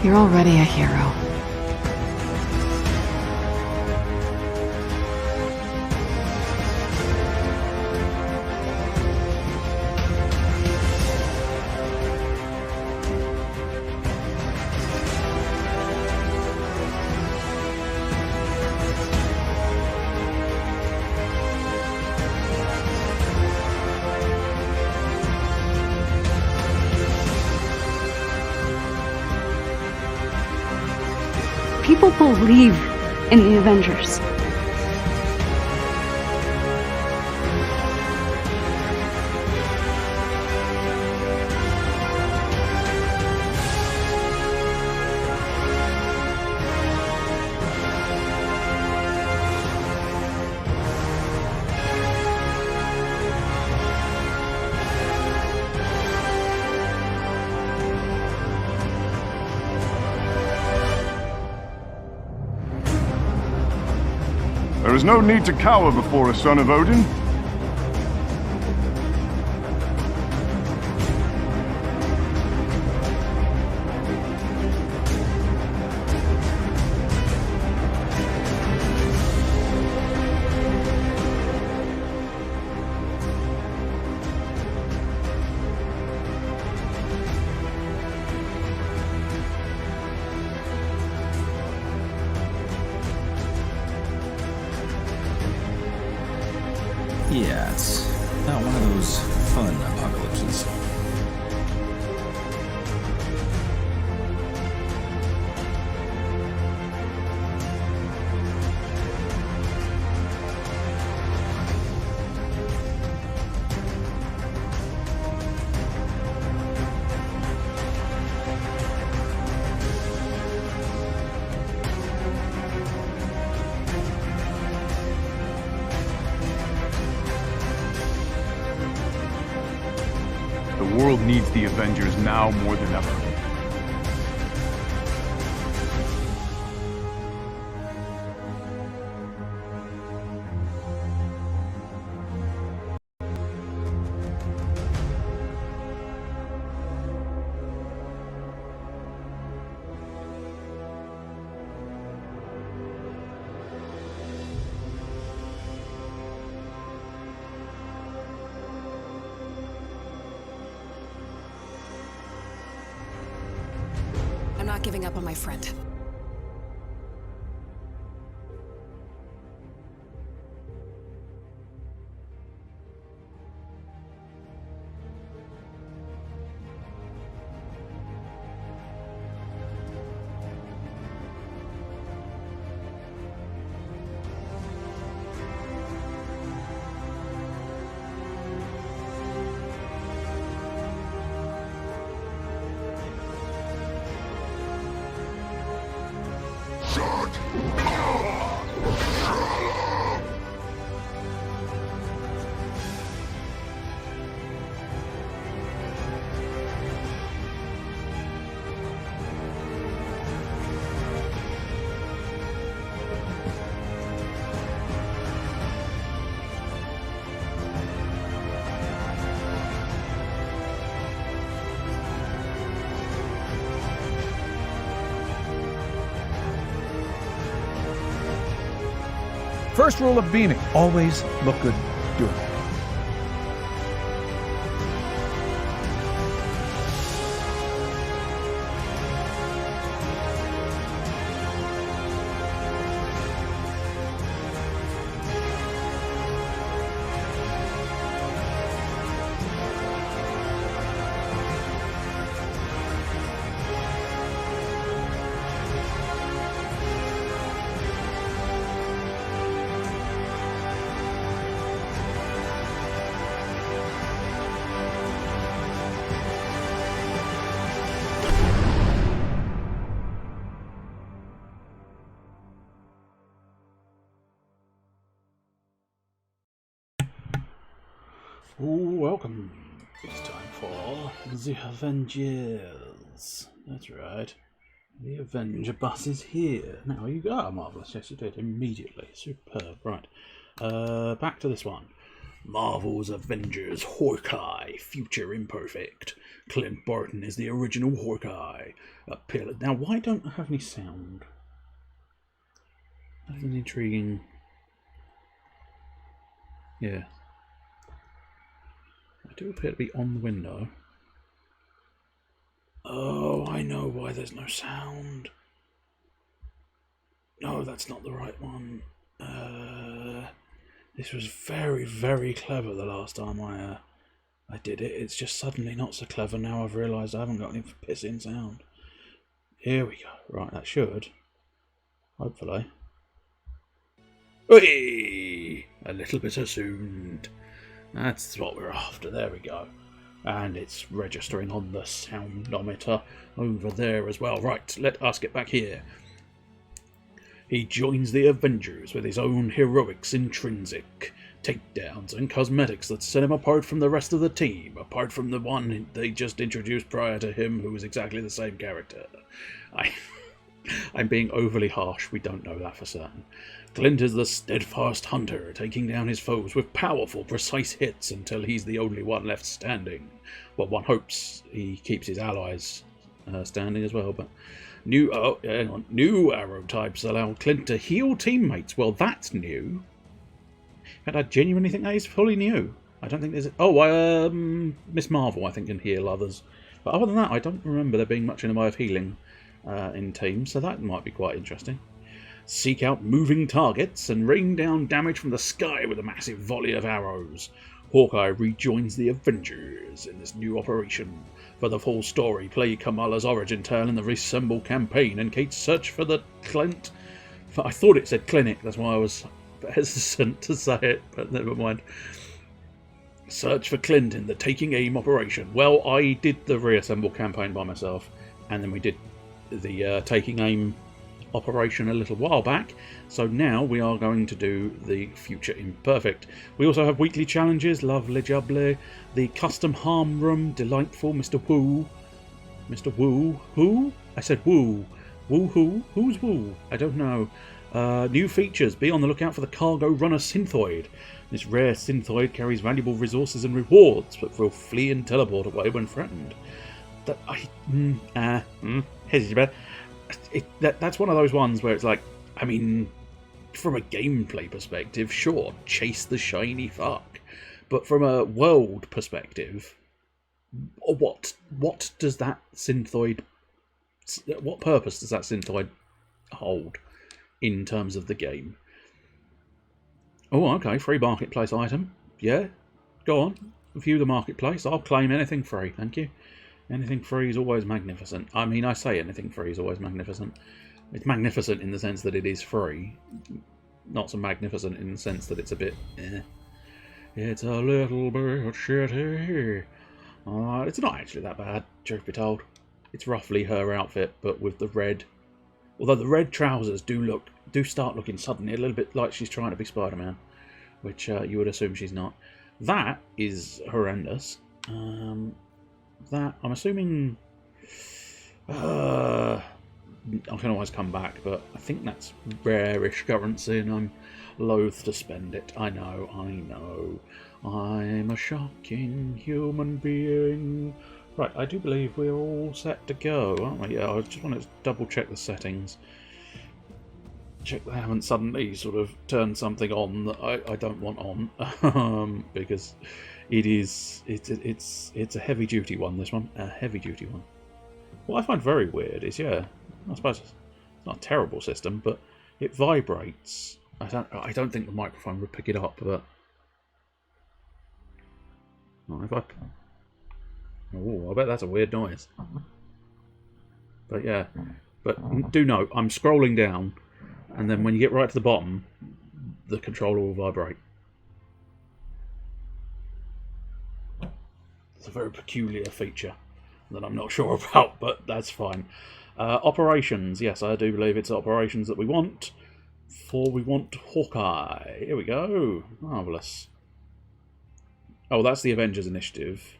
You're already a hero. People believe in the Avengers. There is no need to cower before a son of Odin. Yeah, it's not one of those fun apocalypses. The world needs the Avengers now more than ever. I'm not giving up on my friend. First rule of beaming, always look good doing it. Welcome. It's time for the Avengers. That's right. The Avenger bus is here. Now you go. Marvellous. Yes, you did. Immediately. Superb. Right. Back to this one. Marvel's Avengers, Hawkeye, future imperfect. Clint Barton is the original Hawkeye. Now, why don't I have any sound? That's an intriguing... Yeah. I do appear to be on the window. Oh, I know why there's no sound. No, that's not the right one. This was very, very clever the last time I did it. It's just suddenly not so clever now I've realised I haven't got any pissing sound. Here we go. Right, that should. Hopefully. Hey! A little bit assumed. That's what we're after. There we go. And it's registering on the soundometer over there as well. Right, let us get back here. He joins the Avengers with his own heroics intrinsic, takedowns and cosmetics that set him apart from the rest of the team, apart from the one they just introduced prior to him who was exactly the same character. I'm being overly harsh, we don't know that for certain. Clint is the steadfast hunter, taking down his foes with powerful, precise hits until he's the only one left standing. Well, one hopes he keeps his allies standing as well, but... New arrow types allow Clint to heal teammates. Well, that's new. And I genuinely think that is fully new. I don't think there's... Miss Marvel, I think, can heal others. But other than that, I don't remember there being much in the way of healing in teams, so that might be quite interesting. Seek out moving targets and rain down damage from the sky with a massive volley of arrows. Hawkeye rejoins the Avengers in this new operation. For the full story, play Kamala's origin tale in the Reassemble campaign and Kate's search for the Clint... I thought it said clinic, that's why I was hesitant to say it, but never mind. Search for Clint in the Taking Aim operation. Well, I did the Reassemble campaign by myself, and then we did the Taking Aim operation a little while back, so now we are going to do the Future Imperfect. We also have weekly challenges, lovely jubbly, the custom harm room, delightful, Mr. Woo. Who? I said woo. Woo who? Who's woo? I don't know. New features, be on the lookout for the Cargo Runner Synthoid. This rare Synthoid carries valuable resources and rewards, but will flee and teleport away when threatened. That's one of those ones where it's like, I mean, from a gameplay perspective, sure, chase the shiny fuck. But from a world perspective, what does that Synthoid... What purpose does that Synthoid hold in terms of the game? Oh, okay, free marketplace item. Yeah, go on, view the marketplace. I'll claim anything free, thank you. Anything free is always magnificent. I mean, I say anything free is always magnificent. It's magnificent in the sense that it is free. Not so magnificent in the sense that it's a bit... It's a little bit shitty. It's not actually that bad, truth be told. It's roughly her outfit, but with the red... Although the red trousers do start looking suddenly a little bit like she's trying to be Spider-Man, which you would assume she's not. That is horrendous. That, I'm assuming... I can always come back, but I think that's rare-ish currency, and I'm loath to spend it. I know. I'm a shocking human being. Right, I do believe we're all set to go, aren't we? Yeah, I just want to double-check the settings. Check they haven't suddenly sort of turned something on that I don't want on, because... It's a heavy duty one, this one. A heavy duty one. What I find very weird is, yeah, I suppose it's not a terrible system, but it vibrates. I don't think the microphone would pick it up, but I bet that's a weird noise. But yeah, but do note, I'm scrolling down, and then when you get right to the bottom, the controller will vibrate. It's a very peculiar feature that I'm not sure about, but that's fine. Operations, yes, I do believe it's operations that we want. For we want Hawkeye. Here we go. Marvellous. Oh, that's the Avengers initiative.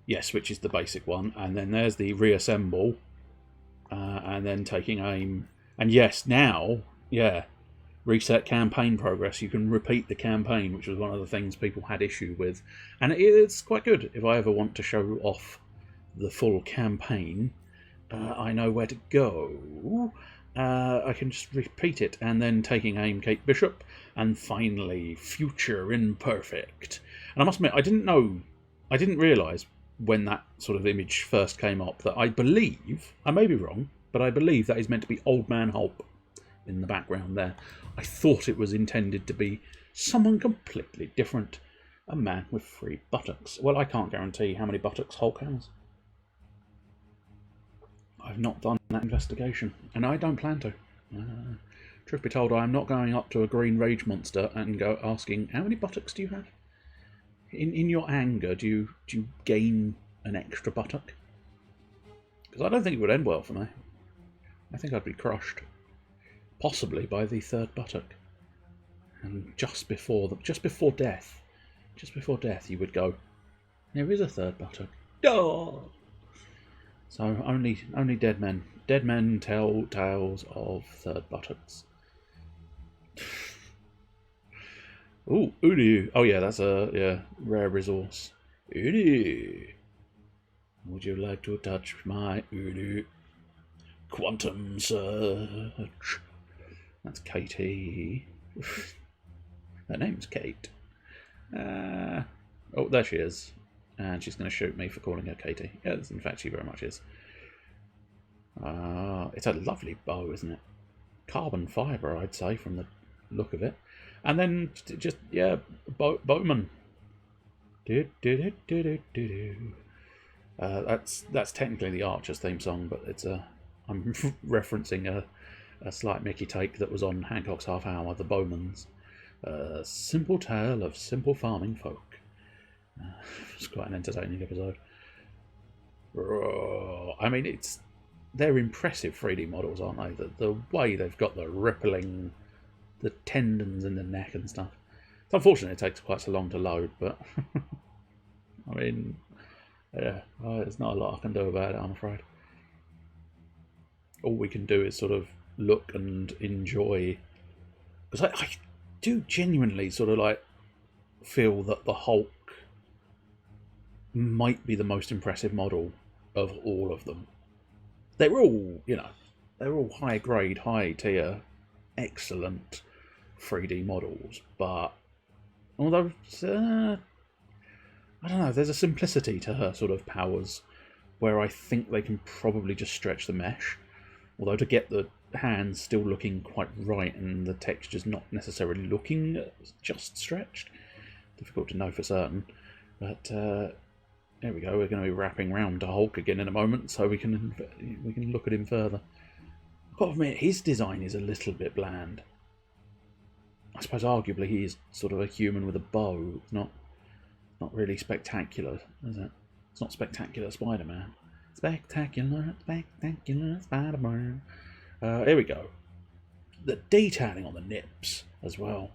Yes, which is the basic one. And then there's the Reassemble. And then Taking Aim. And yes, now, yeah, reset campaign progress. You can repeat the campaign, which was one of the things people had issue with. And it's quite good. If I ever want to show off the full campaign, I know where to go. I can just repeat it, and then taking aim Kate Bishop, and finally Future Imperfect. And I must admit, I didn't realise when that sort of image first came up that I believe, I may be wrong, but I believe that is meant to be Old Man Hulk in the background there. I thought it was intended to be someone completely different. A man with 3 buttocks. Well, I can't guarantee how many buttocks Hulk has. I've not done that investigation, and I don't plan to. Truth be told, I am not going up to a green rage monster and go asking, how many buttocks do you have? In your anger, do you gain an extra buttock? Because I don't think it would end well for me. I think I'd be crushed, possibly by the 3rd buttock. And just before death, you would go, there is a 3rd buttock. Oh! So only dead men. Dead men tell tales of 3rd buttocks. Ooh, Uni. Oh yeah, that's a rare resource. Uni. Would you like to touch my Uni? Quantum search. That's Katie. Her name's Kate. Oh, there she is. And she's going to shoot me for calling her Katie. Yes, in fact, she very much is. It's a lovely bow, isn't it? Carbon fibre, I'd say, from the look of it. And then just, yeah, Bowman. That's technically the Archer's theme song, but it's I'm referencing a slight Mickey take that was on Hancock's Half Hour, The Bowmans. Simple tale of simple farming folk. It's quite an entertaining episode. I mean, they're impressive 3D models, aren't they? The way they've got the rippling, the tendons in the neck and stuff. It's unfortunate it takes quite so long to load, but I mean, yeah, there's not a lot I can do about it, I'm afraid. All we can do is sort of look and enjoy. Because I do genuinely sort of like feel that the Hulk might be the most impressive model of all of them. They're all, they're all high grade, high tier, excellent 3D models, but although I don't know, there's a simplicity to her sort of powers where I think they can probably just stretch the mesh, although to get the hands still looking quite right and the textures not necessarily looking just stretched, difficult to know for certain. But there we go. We're going to be wrapping round to Hulk again in a moment, so we can look at him further. I've got to admit, his design is a little bit bland. I suppose arguably he is sort of a human with a bow. It's not really spectacular, is it? It's not Spectacular Spider-Man. Spectacular Spider-Man. Here we go. The detailing on the nips as well.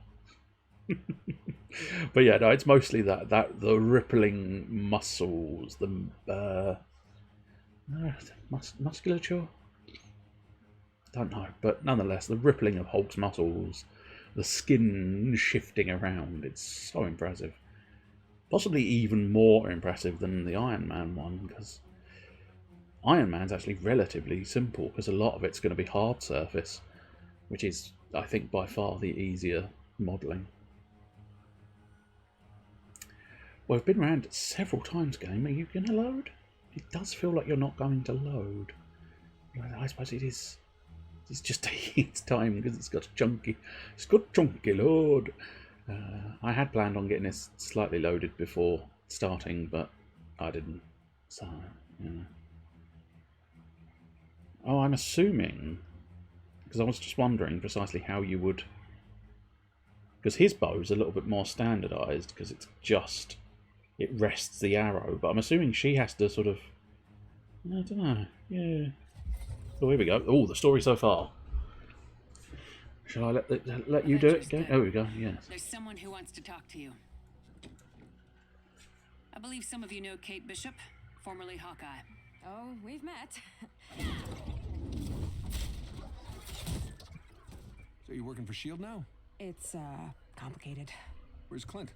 But yeah, no, it's mostly that the rippling muscles, the musculature. Don't know, but nonetheless, the rippling of Hulk's muscles, the skin shifting around. It's so impressive. Possibly even more impressive than the Iron Man one, because Iron Man's actually relatively simple, because a lot of it's going to be hard surface, which is, I think, by far the easier modelling. Well, I've been around several times, game. Are you going to load? It does feel like you're not going to load. I suppose it is. It's just taking its time because it's got a chunky load. I had planned on getting this slightly loaded before starting, but I didn't. So, yeah. Oh, I'm assuming, because I was just wondering precisely how you would, because his bow's a little bit more standardised because it rests the arrow, but I'm assuming she has to sort of, I don't know, yeah. Oh, here we go. Oh, the story so far. Shall I let you do it again? Oh, here we go, yes. There's someone who wants to talk to you. I believe some of you know Kate Bishop, formerly Hawkeye. Oh, we've met. So you're working for S.H.I.E.L.D. now? It's, complicated. Where's Clint?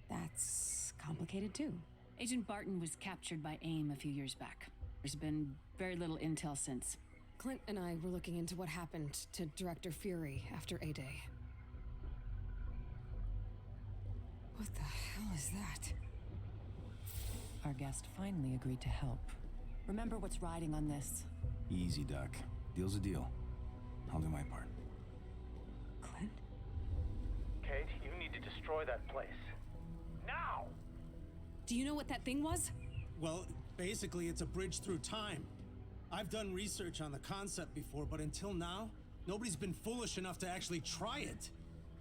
That's complicated too. Agent Barton was captured by AIM a few years back. There's been very little intel since. Clint and I were looking into what happened to Director Fury after A-Day. What the hell is that? Our guest finally agreed to help. Remember what's riding on this. Easy, Doc. Deal's a deal. I'll do my part. Clint? Kate, you need to destroy that place. Now! Do you know what that thing was? Well, basically it's a bridge through time. I've done research on the concept before, but until now, nobody's been foolish enough to actually try it.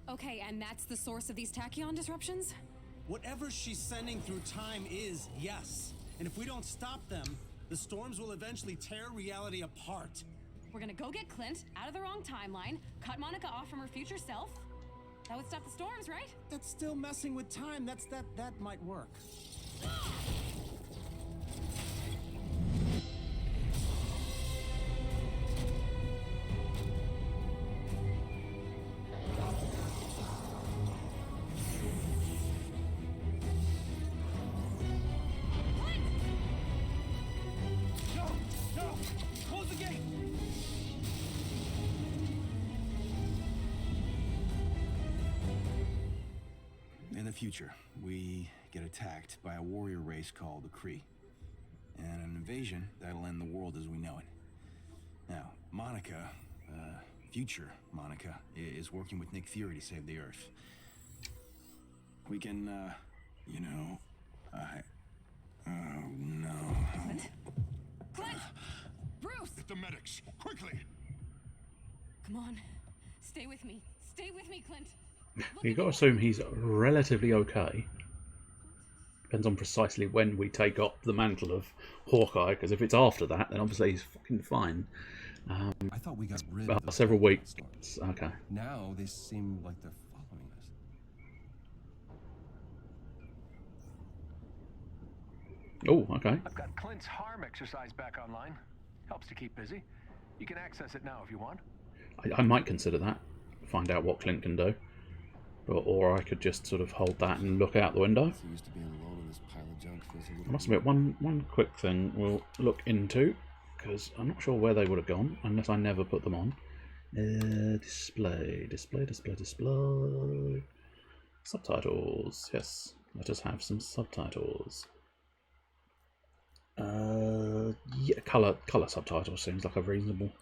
Okay, and that's the source of these tachyon disruptions? Whatever she's sending through time is, yes. And if we don't stop them, the storms will eventually tear reality apart. We're gonna go get Clint out of the wrong timeline, cut Monica off from her future self. That would stop the storms, right? That's still messing with time. That might work. In the future, we get attacked by a warrior race called the Kree. And an invasion that'll end the world as we know it. Now, Monica, future Monica, is working with Nick Fury to save the Earth. We can, oh no. Clint? Clint! Bruce! Get the medics, quickly! Come on. Stay with me. Stay with me, Clint. You've got to assume he's relatively okay. Depends on precisely when we take up the mantle of Hawkeye, because if it's after that, then obviously he's fucking fine. I thought we got rid of those several weeks. storms. Okay. Now they seem like they're following us. Oh, okay. I've got Clint's harm exercise back online. Helps to keep busy. You can access it now if you want. I might consider that. Find out what Clint can do. Or I could just sort of hold that and look out the window. Used to be alone in this pile of junk feels a little I must admit, one quick thing we'll look into, because I'm not sure where they would have gone, unless I never put them on. Display. Subtitles. Yes, let us have some subtitles. Yeah, colour subtitles seems like a reasonable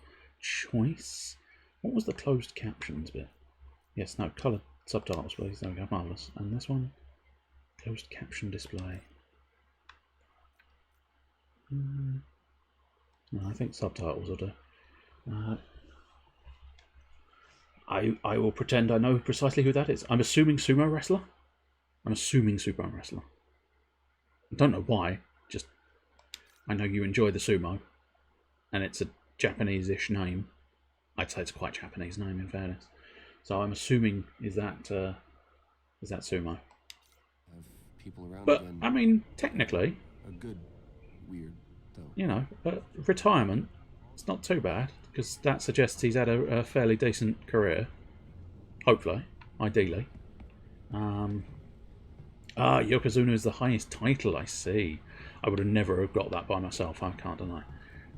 choice. What was the closed captions bit? Yes, no, colour subtitles, please. There we go, marvellous. And this one, closed caption display. No, I think subtitles will do. I will pretend I know precisely who that is. I'm assuming sumo wrestler. I don't know why. Just I know you enjoy the sumo, and it's a Japanese-ish name. I'd say it's quite a Japanese name, in fairness. So I'm assuming is that sumo. have people around But again. I mean, technically, A good, weird, though. you know, retirement. It's not too bad because that suggests he's had a fairly decent career. Hopefully, ideally. Yokozuna is the highest title. I see. I would have never have got that by myself. I can't deny.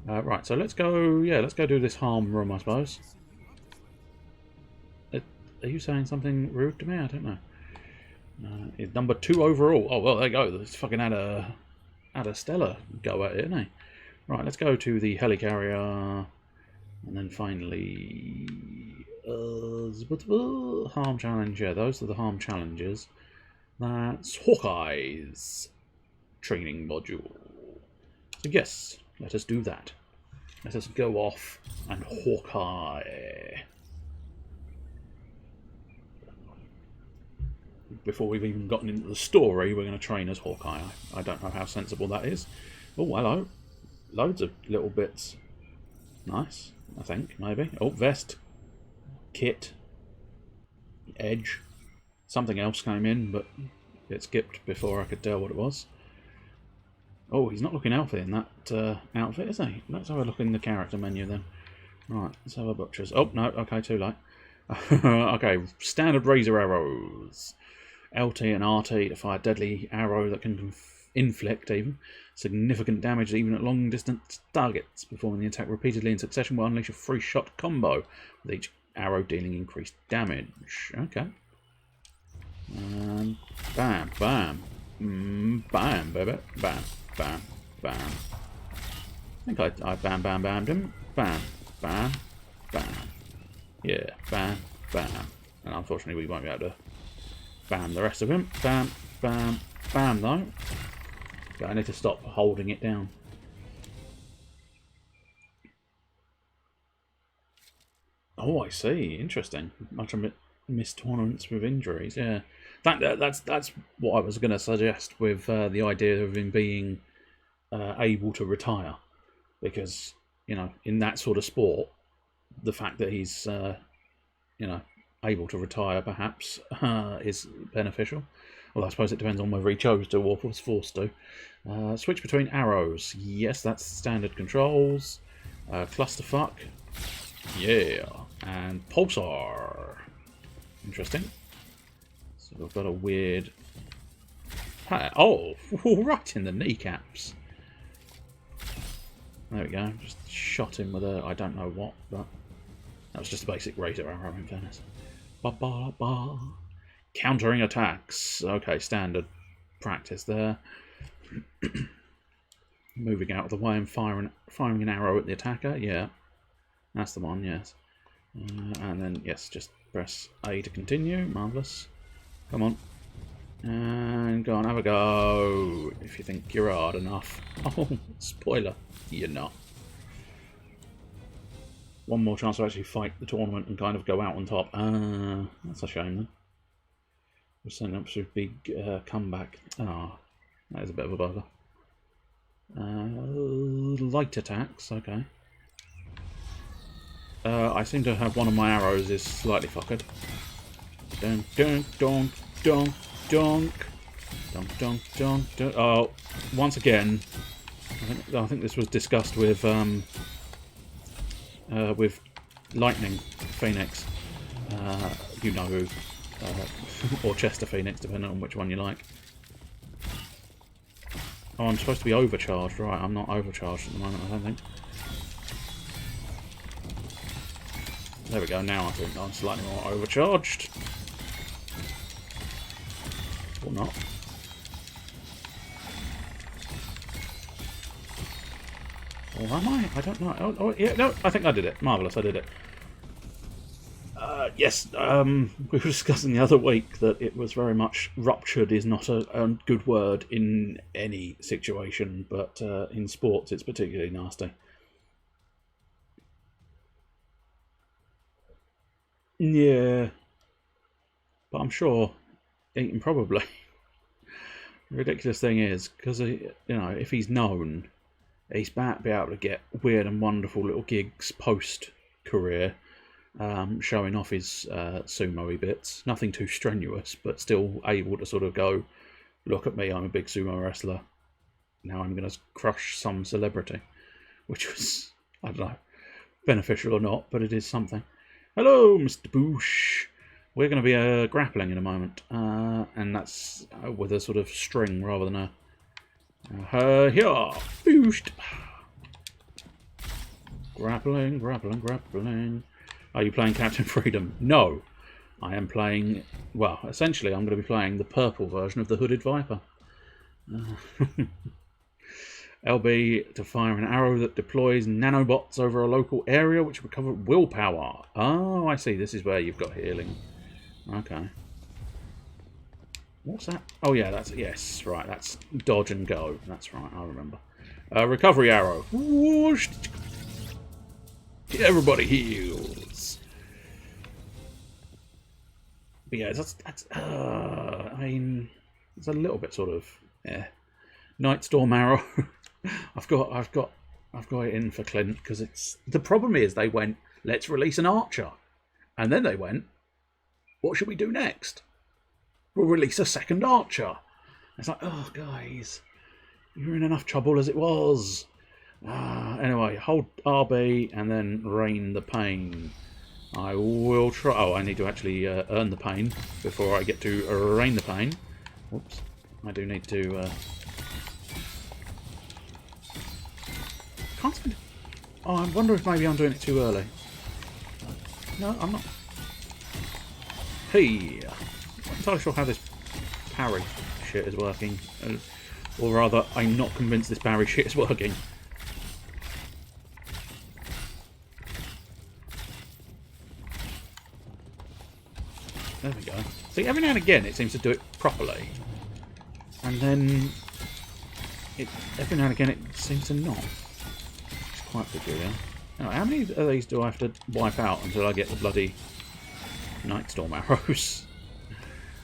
Right, so let's go. Yeah, let's go do this harm room, I suppose. Are you saying something rude to me? I don't know. He's number 2 overall. Oh well, there you go. He's fucking had a stellar go at it, isn't he? Right, let's go to the helicarrier, and then finally harm challenge. Yeah, those are the harm challenges. That's Hawkeye's training module. So yes, let us do that. Let us go off and Hawkeye. Before we've even gotten into the story, we're going to train as Hawkeye. I don't know how sensible that is. Oh, hello. Loads of little bits. Nice, I think, maybe. Oh, vest. Kit. Edge. Something else came in, but it skipped before I could tell what it was. Oh, he's not looking healthy in that outfit, is he? Let's have a look in the character menu then. Right, let's have a butcher's. Oh, no, okay, too late. Okay, standard razor arrows. LT and RT to fire deadly arrow that can inflict even significant damage even at long distance targets. Performing the attack repeatedly in succession will unleash a 3-shot combo, with each arrow dealing increased damage. Okay. And bam, bam. Bam, baby. Bam, bam, bam. I think I bam, bam, bammed him. Bam, bam, bam. Yeah, bam, bam. And unfortunately we won't be able to bam the rest of him. Bam, bam, bam though. But I need to stop holding it down. Oh, I see. Interesting. Much of missed tournaments with injuries. Yeah, that's what I was going to suggest with the idea of him being able to retire, because you know, in that sort of sport, the fact that he's you know, able to retire perhaps is beneficial. Well, I suppose it depends on whether he chose to or was forced to. Switch between arrows. Yes, that's standard controls. Clusterfuck. Yeah. And Pulsar. Interesting. So we've got a weird... Oh, right in the kneecaps. There we go. Just shot him with a... I don't know what, but... That was just a basic razor arrow, in fairness. Ba-ba-ba. Countering attacks. Okay, standard practice there. Moving out of the way and firing an arrow at the attacker. Yeah, that's the one. Yes, and then yes, just press A to continue. Marvelous. Come on, and go on, have a go. If you think you're hard enough. Oh, spoiler, you're not. One more chance to actually fight the tournament and kind of go out on top. That's a shame then. We're setting up for a big comeback. Ah, that is a bit of a bugger. Light attacks, okay. I seem to have one of my arrows is slightly fuckered. Dunk, dunk, dunk, dunk, dunk. Dunk, dunk, dunk, dunk. Oh, once again, I think this was discussed with Lightning Phoenix. You know who. Or Chester Phoenix, depending on which one you like. Oh, I'm supposed to be overcharged. Right, I'm not overcharged at the moment, I don't think. There we go, now I think I'm slightly more overcharged. Or not. Or am I? I don't know. Oh, yeah, no, I think I did it. Marvellous, I did it. Yes, we were discussing the other week that it was very much ruptured is not a good word in any situation, but in sports it's particularly nasty. Yeah, but I'm sure Eaton probably. The ridiculous thing is, because you know, if he's known, he's about to be able to get weird and wonderful little gigs post-career. Showing off his sumo-y bits. Nothing too strenuous, but still able to sort of go, look at me, I'm a big sumo wrestler. Now I'm going to crush some celebrity. Which was, I don't know, beneficial or not, but it is something. Hello, Mr. Boosh. We're going to be grappling in a moment. And that's with a sort of string rather than a... here, Booshed. Grappling, grappling, grappling. Are you playing Captain Freedom? No. I am playing... Well, essentially I'm going to be playing the purple version of the Hooded Viper. LB to fire an arrow that deploys nanobots over a local area which recover willpower. Oh, I see. This is where you've got healing. Okay. What's that? Oh, yeah, that's... Yes, right. That's dodge and go. That's right. I remember. Recovery arrow. Whoosh. Everybody heals. But yeah, that's I mean, it's a little bit sort of Nightstorm arrow. I've got it in for Clint because it's the problem is they went, let's release an archer, and then they went, what should we do next? We'll release a second archer. It's like, oh guys, you're in enough trouble as it was. Anyway, hold RB and then rain the pain. I will try. Oh, I need to actually earn the pain before I get to rain the pain. Whoops. I do need to... Can't seem to... Oh, I wonder if maybe I'm doing it too early. No, I'm not. Hey! I'm not entirely sure how this parry shit is working. Or rather, I'm not convinced this parry shit is working. There we go. See, every now and again it seems to do it properly. And then... every now and again it seems to not. It's quite peculiar. Now, how many of these do I have to wipe out until I get the bloody Nightstorm arrows?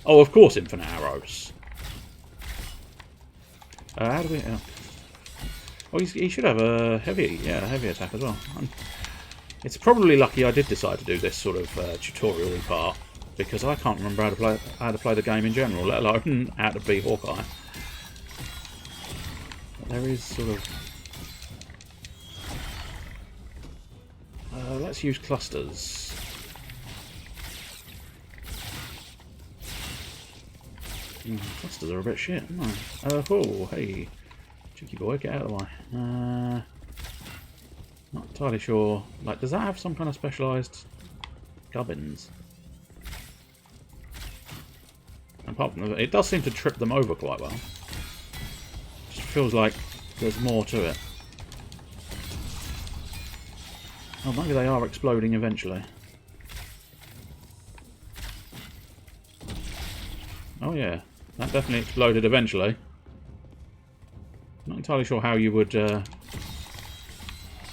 Oh, of course, infinite arrows. How do we... Oh, he should have a heavy attack as well. It's probably lucky I did decide to do this sort of tutorial part, because I can't remember how to play the game in general, let alone how to be Hawkeye. But there is sort of... let's use clusters. Clusters are a bit shit, aren't they? Oh, hey. Cheeky boy, get out of the way. Not entirely sure. Like, does that have some kind of specialised gubbins? Apart from that, it does seem to trip them over quite well. Just feels like there's more to it. Oh, maybe they are exploding eventually. Oh yeah, that definitely exploded eventually. Not entirely sure how you would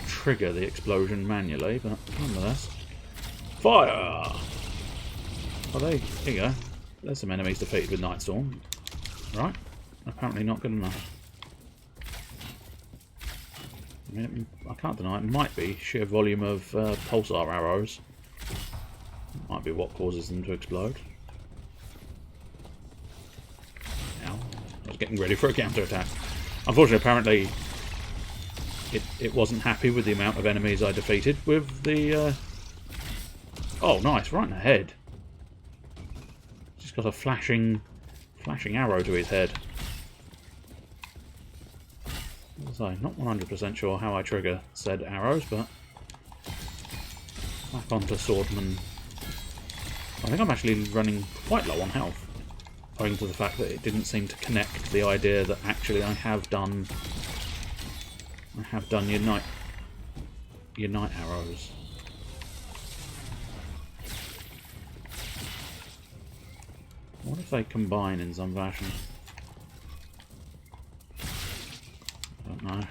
trigger the explosion manually, but nonetheless. Fire! Oh, there you go. There's some enemies defeated with Nightstorm. Right. Apparently not good enough. I mean, I can't deny it might be sheer volume of pulsar arrows. Might be what causes them to explode. Now, I was getting ready for a counterattack. Unfortunately, apparently, it wasn't happy with the amount of enemies I defeated with the... Oh, nice, right in the head. Just got a flashing arrow to his head. So, not 100% sure how I trigger said arrows, but back onto Swordman. I think I'm actually running quite low on health, owing to the fact that it didn't seem to connect the idea that actually I have done your night arrows. What if they combine in some fashion? I don't know.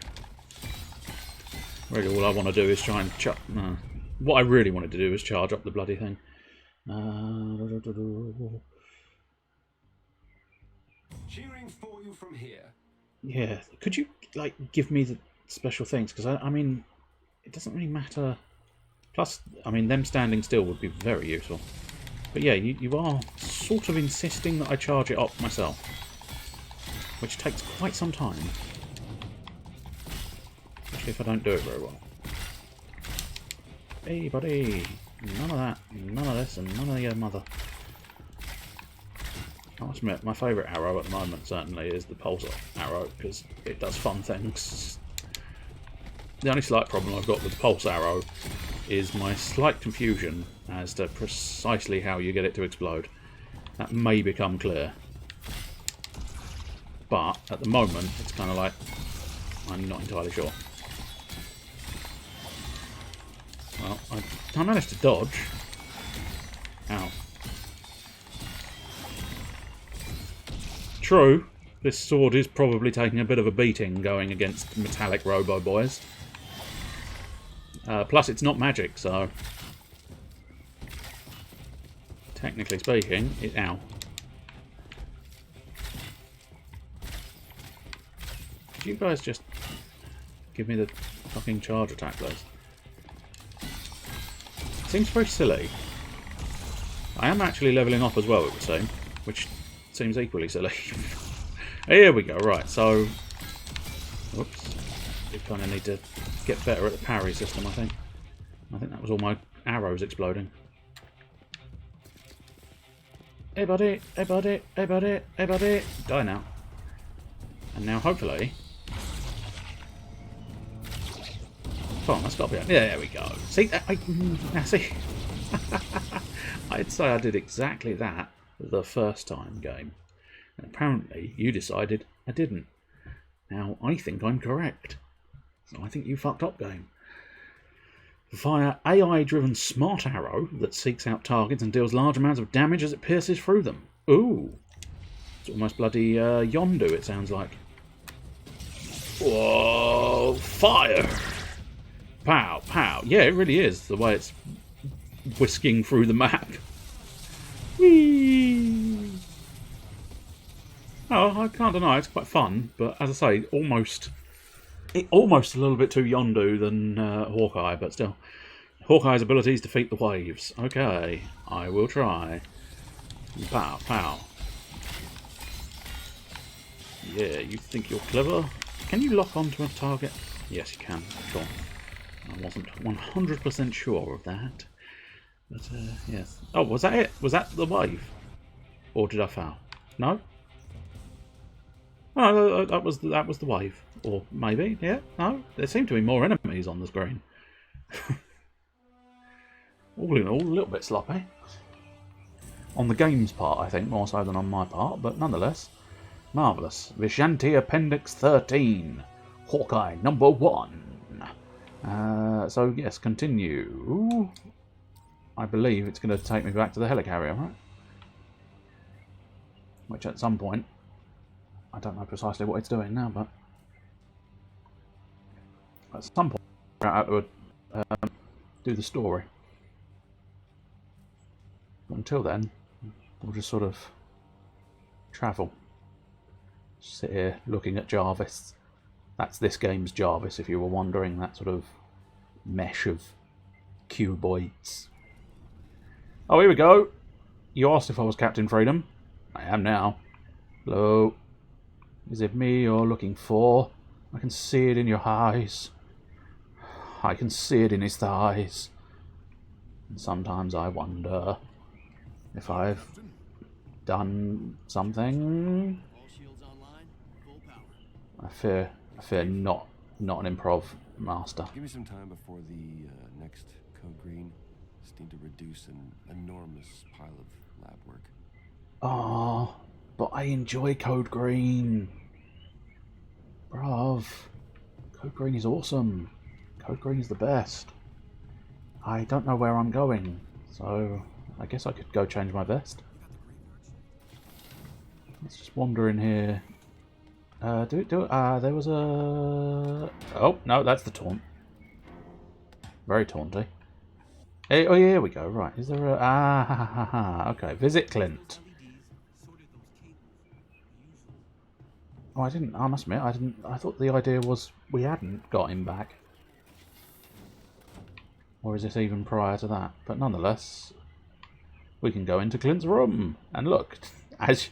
Really, all I want to do is try and what I really wanted to do is charge up the bloody thing. Cheering for you from here. Yeah, could you like give me the special things? Because I mean, it doesn't really matter. Plus, I mean, them standing still would be very useful. But yeah, you are sort of insisting that I charge it up myself, which takes quite some time. Especially if I don't do it very well. Hey buddy, none of that, none of this, and none of your mother. I must admit, my favourite arrow at the moment certainly is the pulsar arrow, because it does fun things. The only slight problem I've got with the pulse arrow is my slight confusion as to precisely how you get it to explode. That may become clear. But at the moment, it's kind of like, I'm not entirely sure. Well, I managed to dodge. Ow. True, this sword is probably taking a bit of a beating going against metallic robo boys. Plus, it's not magic, so technically speaking, ow. Could you guys just give me the fucking charge attack, please? Seems very silly. I am actually levelling up as well, it would seem, which seems equally silly. Here we go, right, so... Oops. We kind of need to get better at the parry system, I think. I think that was all my arrows exploding. Hey buddy, hey buddy, hey buddy, hey buddy. Die now. And now hopefully... Come on, that's got to be it. Yeah, there we go. See, now see... I'd say I did exactly that the first time game. And apparently you decided I didn't. Now I think I'm correct. So I think you fucked up, game. Via AI-driven smart arrow that seeks out targets and deals large amounts of damage as it pierces through them. Ooh. It's almost bloody Yondu, it sounds like. Whoa! Fire! Pow, pow. Yeah, it really is, the way it's whisking through the map. Whee! Oh, I can't deny it's quite fun, but as I say, almost a little bit too Yondu than Hawkeye, but still. Hawkeye's abilities defeat the waves. Okay, I will try. Pow, pow. Yeah, you think you're clever? Can you lock onto a target? Yes, you can. Sure. I wasn't 100% sure of that. But, yes. Oh, was that it? Was that the wave? Or did I foul? No? Oh, that was the wave. Or maybe, yeah, no. There seem to be more enemies on the screen. All in all, a little bit sloppy. On the game's part, I think, more so than on my part, but nonetheless, marvellous. Vishanti Appendix 13. Hawkeye number 1. So, yes, continue. I believe it's going to take me back to the helicarrier, right? Which at some point, I don't know precisely what it's doing now, but at some point, I have to do the story. But until then, we'll just sort of travel. Sit here looking at Jarvis. That's this game's Jarvis, if you were wondering, that sort of mesh of cuboids. Oh, here we go. You asked if I was Captain Freedom. I am now. Hello. Is it me you're looking for? I can see it in your eyes. I can see it in his thighs. And sometimes I wonder if I've done something. I fear not an improv master. Give me some time before the next Code Green. Just need to reduce an enormous pile of lab work. Oh, but I enjoy Code Green. Bruv. Code Green is awesome. Code Green is the best. I don't know where I'm going, so I guess I could go change my vest. Let's just wander in here. There was a... Oh, no, that's the taunt. Very taunty. Hey, oh, yeah, here we go. Right, is there a... okay, visit Clint. Oh, I must admit, I thought the idea was we hadn't got him back. Or is this even prior to that? But nonetheless, we can go into Clint's room. And look, as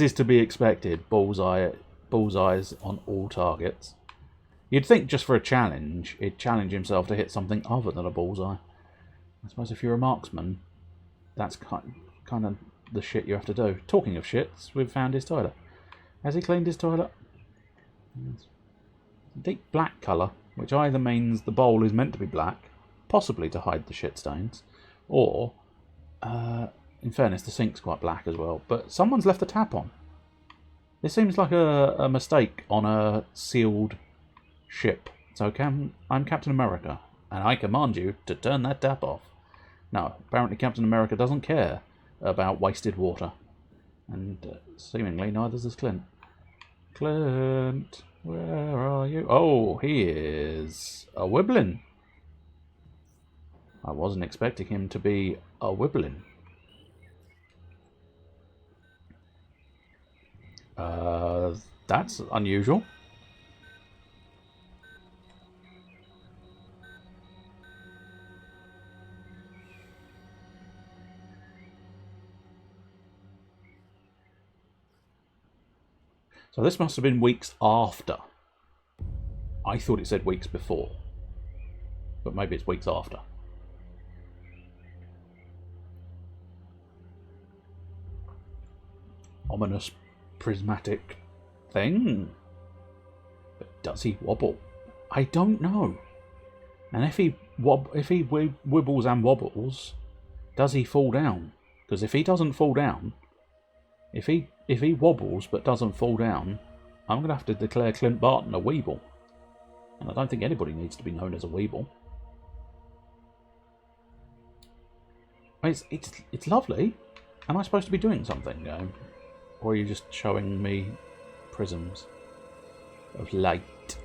is to be expected, bullseyes on all targets. You'd think just for a challenge, he'd challenge himself to hit something other than a bullseye. I suppose if you're a marksman, that's kind of the shit you have to do. Talking of shits, we've found his toilet. Has he cleaned his toilet? It's a deep black colour, which either means the bowl is meant to be black, possibly to hide the shit stains, or, in fairness, the sink's quite black as well, but someone's left the tap on. This seems like a mistake on a sealed ship. So I'm Captain America, and I command you to turn that tap off. No, apparently Captain America doesn't care about wasted water. And seemingly neither does Clint. Clint, where are you? Oh, he is a Wiblin. I wasn't expecting him to be a Wiblin. That's unusual. So this must have been weeks after. I thought it said weeks before. But maybe it's weeks after. ominous prismatic thing. But does he wobble? I don't know. And if he wibbles and wobbles, does he fall down? Because if he doesn't fall down, if he wobbles but doesn't fall down, I'm going to have to declare Clint Barton a weeble. And I don't think anybody needs to be known as a weeble. It's lovely. Am I supposed to be doing something? Or are you just showing me prisms of light?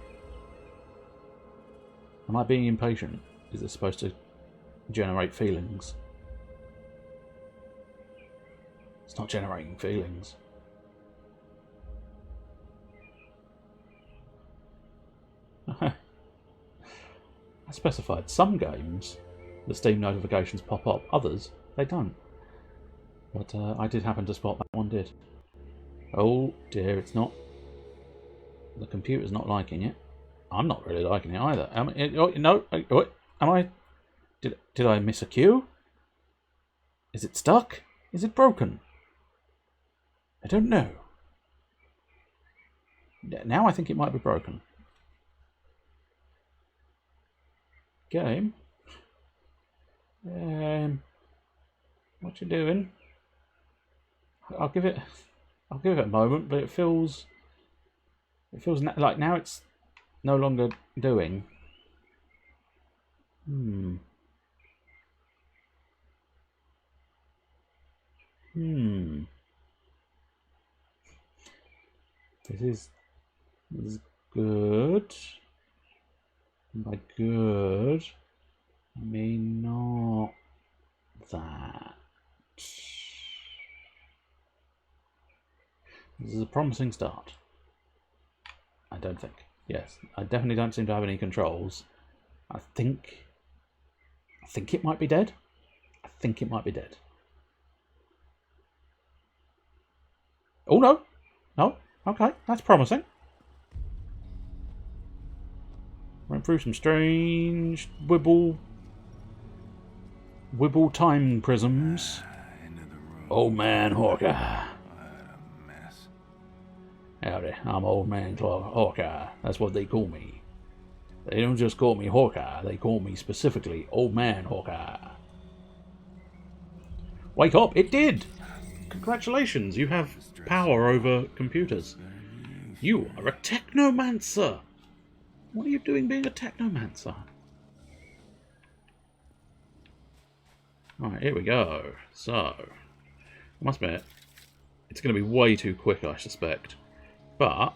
Am I being impatient? Is this supposed to generate feelings? It's not generating feelings. I specified some games the Steam notifications pop up, others they don't. But I did happen to spot that one did. Oh dear, it's not. The computer's not liking it. I'm not really liking it either. No, am I? Did I miss a cue? Is it stuck? Is it broken? I don't know. Now I think it might be broken. Game. What you doing? I'll give it a moment, but it feels like now it's no longer doing. This is good. By good, I mean not that. This is a promising start. I don't think. Yes, I definitely don't seem to have any controls. I think it might be dead. I think it might be dead. Oh no. No. Okay, that's promising. Went through some strange wibble time prisms. Old man Hawkeye. Howdy, I'm Old Man Hawkeye. That's what they call me. They don't just call me Hawkeye, they call me specifically Old Man Hawkeye. Wake up, it did! Congratulations, you have power over computers. You are a technomancer! What are you doing being a technomancer? Right, here we go. So, I must admit, it's going to be way too quick, I suspect. But,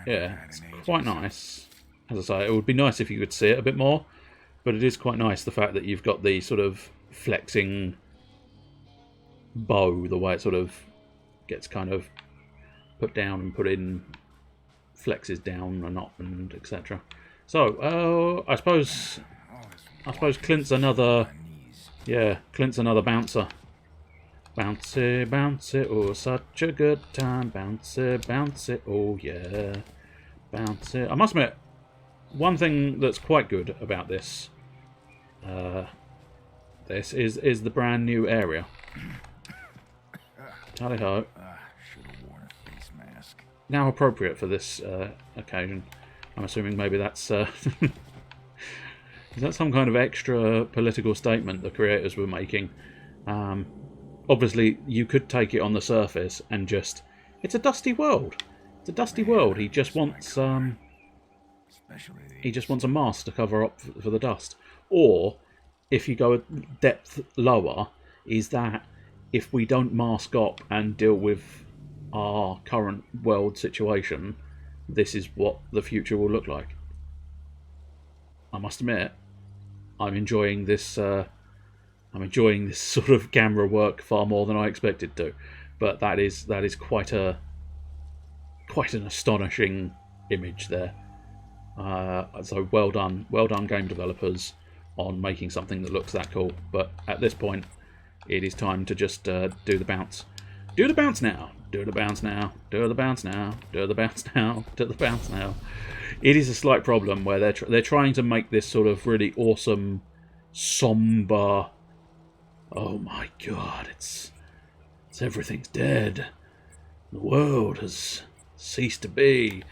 yeah, it's quite nice. As I say, it would be nice if you could see it a bit more, but it is quite nice the fact that you've got the sort of flexing bow, the way it sort of gets kind of put down and put in, flexes down and up and etc. So, I suppose Clint's another, Clint's another bouncer. Bouncy, bouncy, oh, such a good time. Bouncy, bouncy, oh yeah. Bouncy. I must admit, one thing that's quite good about this, is the brand new area. Tally ho. Now appropriate for this occasion. I'm assuming maybe that's is that some kind of extra political statement the creators were making. Obviously, you could take it on the surface and just... It's a dusty world. It's a dusty world. He just wants a mask to cover up for the dust. Or, if you go a depth lower, is that if we don't mask up and deal with our current world situation, this is what the future will look like. I must admit, I'm enjoying this sort of camera work far more than I expected to, but that is quite an astonishing image there. So well done game developers on making something that looks that cool. But at this point, it is time to just do the bounce. Do the bounce now. Do the bounce now. Do the bounce now. Do the bounce now. Do the bounce now. It is a slight problem where they're trying to make this sort of really awesome, somber. Oh my god, it's Everything's dead. The world has ceased to be.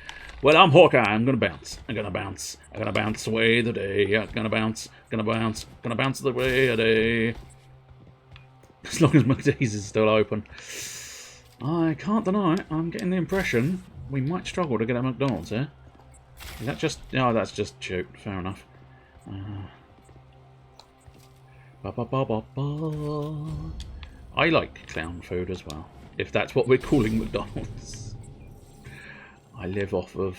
Well, I'm Hawkeye. I'm gonna bounce. I'm gonna bounce. I'm gonna bounce away the day. I'm gonna bounce. Gonna bounce. Gonna bounce the way a day. As long as McDee's is still open. I can't deny, I'm getting the impression we might struggle to get a McDonald's here. Is that just... Oh, that's just shoot. Fair enough. I like clown food as well, if that's what we're calling McDonald's. I live off of...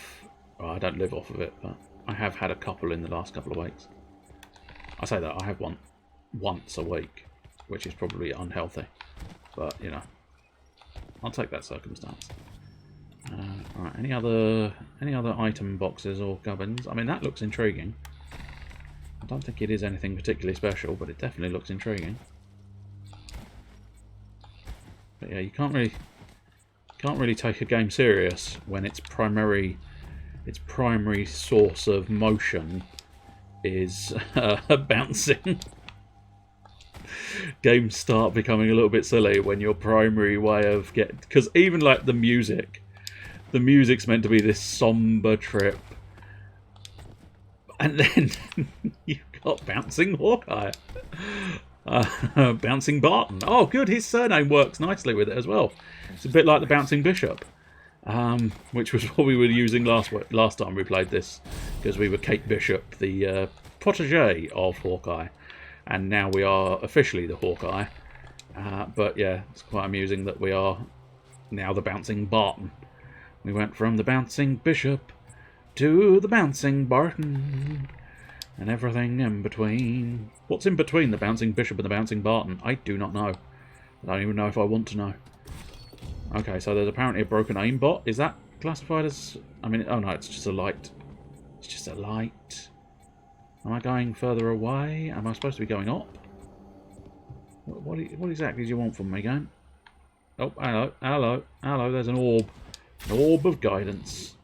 Well, I don't live off of it, but I have had a couple in the last couple of weeks. I say that, I have one once a week, which is probably unhealthy. But, you know, I'll take that circumstance. Right, any other item boxes or gubbins? I mean, that looks intriguing. I don't think it is anything particularly special, but it definitely looks intriguing. But yeah, you can't really take a game serious when its primary source of motion is bouncing. Games start becoming a little bit silly when your primary way of because even like the music's meant to be this somber trip, and then you've got bouncing Hawkeye, bouncing Barton. Oh, good, his surname works nicely with it as well. It's a bit like the bouncing Bishop, which was what we were using last time we played this, because we were Kate Bishop, the protege of Hawkeye. And now we are officially the Hawkeye. But yeah, it's quite amusing that we are now the bouncing Barton. We went from the bouncing Bishop to the bouncing Barton. And everything in between. What's in between the bouncing Bishop and the bouncing Barton? I do not know. I don't even know if I want to know. Okay, so there's apparently a broken aimbot. Is that classified as... I mean, oh no, it's just a light. It's just a light. Am I going further away? Am I supposed to be going up? What exactly do you want from me, game? Oh, hello, hello, hello, there's an orb. An orb of guidance.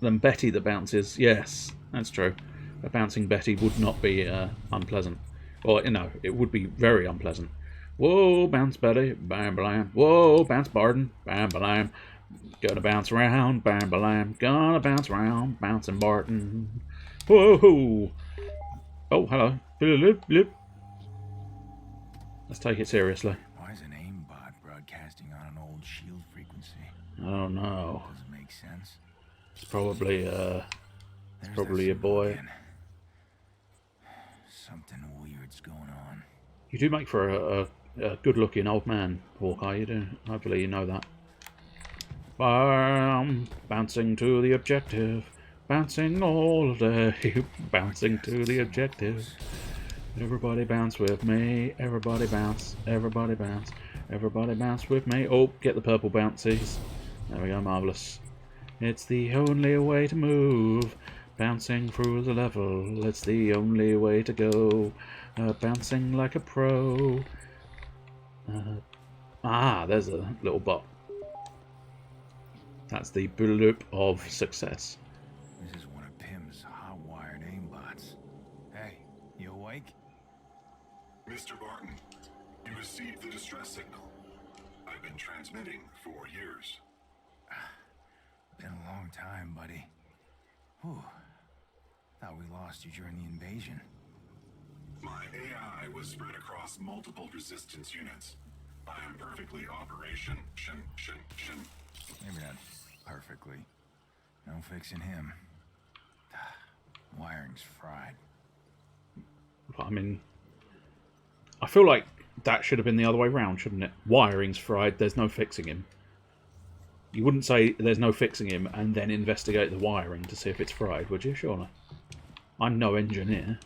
Then Betty that bounces. Yes, that's true. A bouncing Betty would not be unpleasant. Or, you know, it would be very unpleasant. Whoa, bounce Betty, bam, bam. Whoa, bounce Barton, bam, bam. Gonna bounce around, bam, bam. Gonna bounce around, bouncing Barton. Whoa! Oh, hello. Bloop, bloop. Let's take it seriously. Why is an aimbot broadcasting on an old shield frequency? I don't know. Doesn't make sense. It's probably your boy. Again. Something weird's going on. You do make for a good-looking old man, Hawkeye. You do. Hopefully you know that. Bouncing to the objective. Bouncing all day, bouncing to the objective. Everybody bounce with me. Everybody bounce. Everybody bounce. Everybody bounce with me. Oh, get the purple bouncies. There we go, marvellous. It's the only way to move. Bouncing through the level. It's the only way to go. Bouncing like a pro. There's a little bot. That's the bloop of success. This is one of Pym's hot-wired aimbots. Hey, you awake? Mr. Barton, you received the distress signal. I've been transmitting for years. Been a long time, buddy. Whew. Thought we lost you during the invasion. My AI was spread across multiple resistance units. I am perfectly operation. Maybe not perfectly. No fixing him. Wiring's fried. I mean, I feel like that should have been the other way round, shouldn't it? Wiring's fried, there's no fixing him. You wouldn't say there's no fixing him and then investigate the wiring to see if it's fried, would you? Surely. I'm no engineer.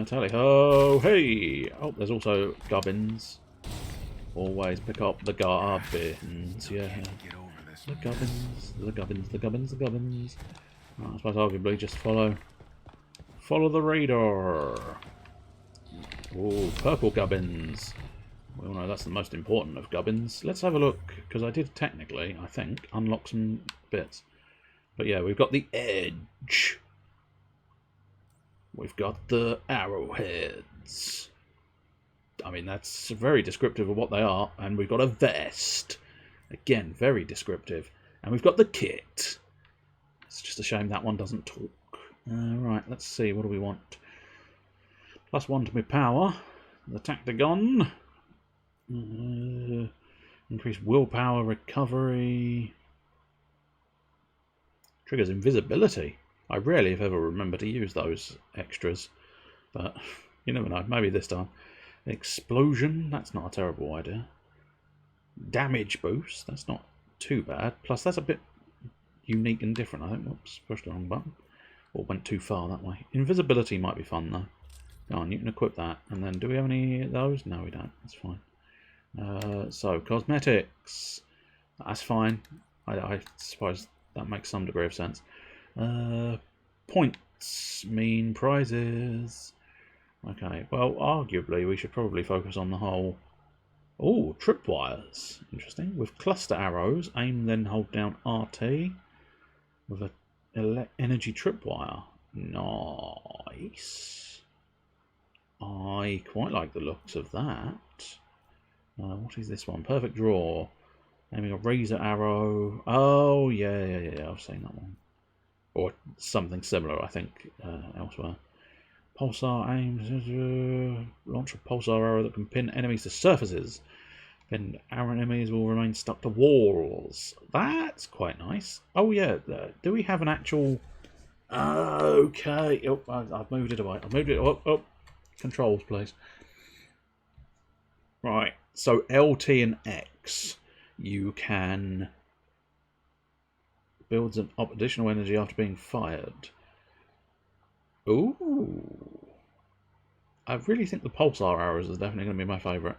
Tally ho, hey! Oh, there's also gubbins. Always pick up the gubbins, yeah. The gubbins, the gubbins, the gubbins, the gubbins. I suppose arguably just follow the radar. Oh, purple gubbins. We all know that's the most important of gubbins. Let's have a look, because I did technically, I think, unlock some bits. But yeah, we've got the edge. We've got the arrowheads. I mean, that's very descriptive of what they are. And we've got a vest. Again, very descriptive. And we've got the kit. It's just a shame that one doesn't talk. Right, let's see. What do we want? +1 to my power. The Tactagon. Increase willpower, recovery. Triggers invisibility. I rarely, if ever, remember to use those extras. But you never know. Maybe this time. Explosion. That's not a terrible idea. Damage boost. That's not too bad. Plus, that's a bit unique and different, I think. Whoops, pushed the wrong button. Or went too far that way. Invisibility might be fun, though. Go on, you can equip that. And then, do we have any of those? No, we don't. That's fine. So, cosmetics. That's fine. I suppose that makes some degree of sense. Points mean prizes. Okay, well, arguably, we should probably focus on the whole... Oh, tripwires. Interesting. With cluster arrows, aim then hold down RT. With a energy tripwire. Nice. I quite like the looks of that. What is this one? Perfect draw. Aiming a razor arrow. Oh, yeah. I've seen that one. Or something similar, I think, elsewhere. Pulsar aims. Launch a pulsar arrow that can pin enemies to surfaces. Then our enemies will remain stuck to walls. That's quite nice. Oh, yeah. Do we have an actual... Okay. Oh, I've moved it away. I've moved it... Oh. Controls, please. Right. So, LT and X. You can... Builds an additional energy after being fired. Ooh. I really think the pulsar arrows is definitely going to be my favourite.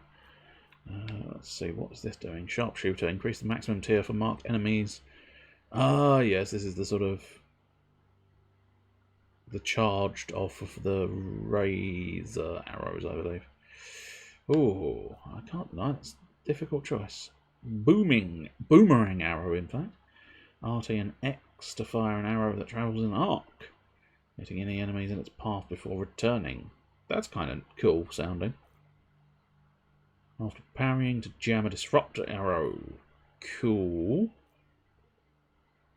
Let's see, what is this doing? Sharpshooter. Increase the maximum tier for marked enemies. Ah, yes, this is the sort of... the charged off of the razor arrows, I believe. Ooh, I can't deny that's a difficult choice. Boomerang arrow, in fact. RT and X to fire an arrow that travels in an arc, hitting any enemies in its path before returning. That's kind of cool sounding. After parrying to jam a disruptor arrow. Cool.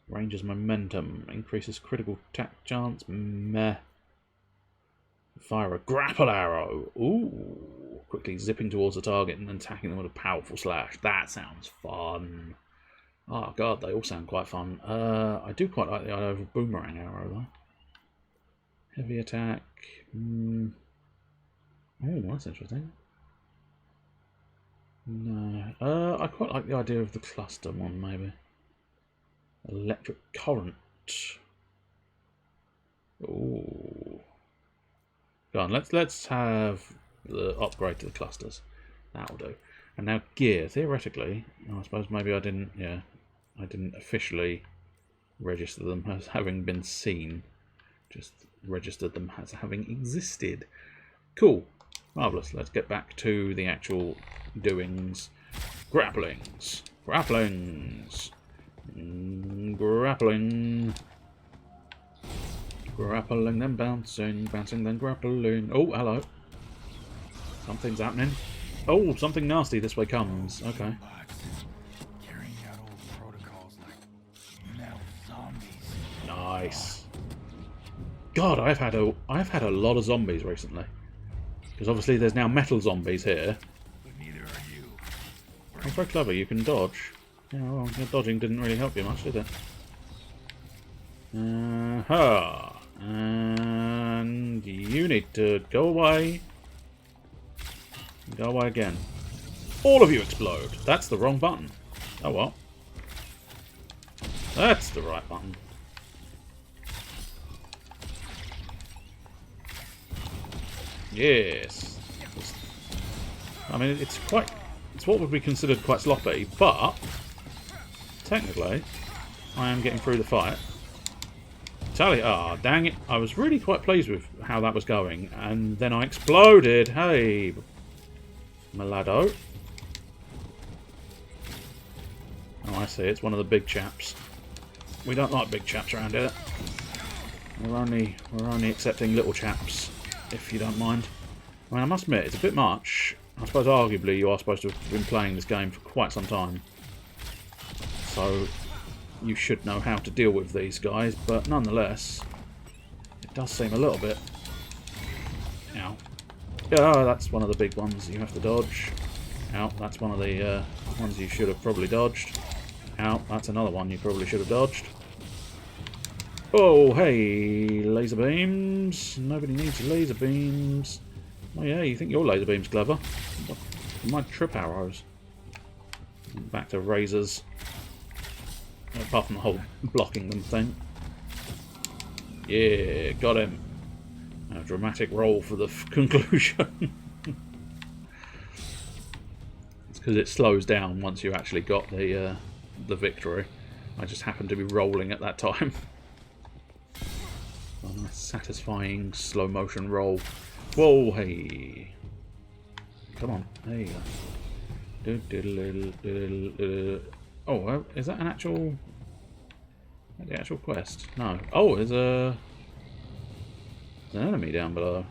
Ranger's momentum. Increases critical attack chance. Meh. Fire a grapple arrow. Ooh. Quickly zipping towards the target and attacking them with a powerful slash. That sounds fun. Oh god, they all sound quite fun. I do quite like the idea of a boomerang arrow though. Heavy attack. Oh, that's interesting. No. I quite like the idea of the cluster one, maybe. Electric current. Ooh. Go on, let's have the upgrade to the clusters. That'll do. And now gear. Theoretically, I suppose maybe I didn't officially register them as having been seen. Just registered them as having existed. Cool. Marvellous. Let's get back to the actual doings. Grapplings. Grapplings. Grappling. Grappling, then bouncing. Bouncing, then grappling. Oh, hello. Something's happening. Oh, something nasty this way comes. Okay. Nice. God, I've had a lot of zombies recently. Because obviously there's now metal zombies here. Oh, very clever, you can dodge. Yeah, well, your dodging didn't really help you much, did it? And you need to go away. Go away again. All of you explode. That's the wrong button. Oh well. That's the right button. Yes. I mean, it's what would be considered quite sloppy, but technically, I am getting through the fight. Dang it. I was really quite pleased with how that was going, and then I exploded. Hey, Malado. Oh, I see. It's one of the big chaps. We don't like big chaps around here. We're only accepting little chaps, if you don't mind. I mean, I must admit, it's a bit much I suppose arguably you are supposed to have been playing this game for quite some time. So you should know how to deal with these guys, but nonetheless, it does seem a little bit... Ow. Yeah, that's one of the big ones you have to dodge. Ow, that's one of the ones you should have probably dodged. Ow, that's another one you probably should have dodged. Oh, hey, laser beams. Nobody needs laser beams. Oh yeah, you think your laser beam's clever. My trip arrows. Back to razors. Apart from the whole blocking them thing. Yeah, got him. A dramatic roll for the conclusion. It's because it slows down once you actually got the victory. I just happened to be rolling at that time. A nice satisfying slow motion roll. Whoa, hey. Come on. There you go. Oh, is that an actual... the actual quest? No. Oh, there's an enemy down below.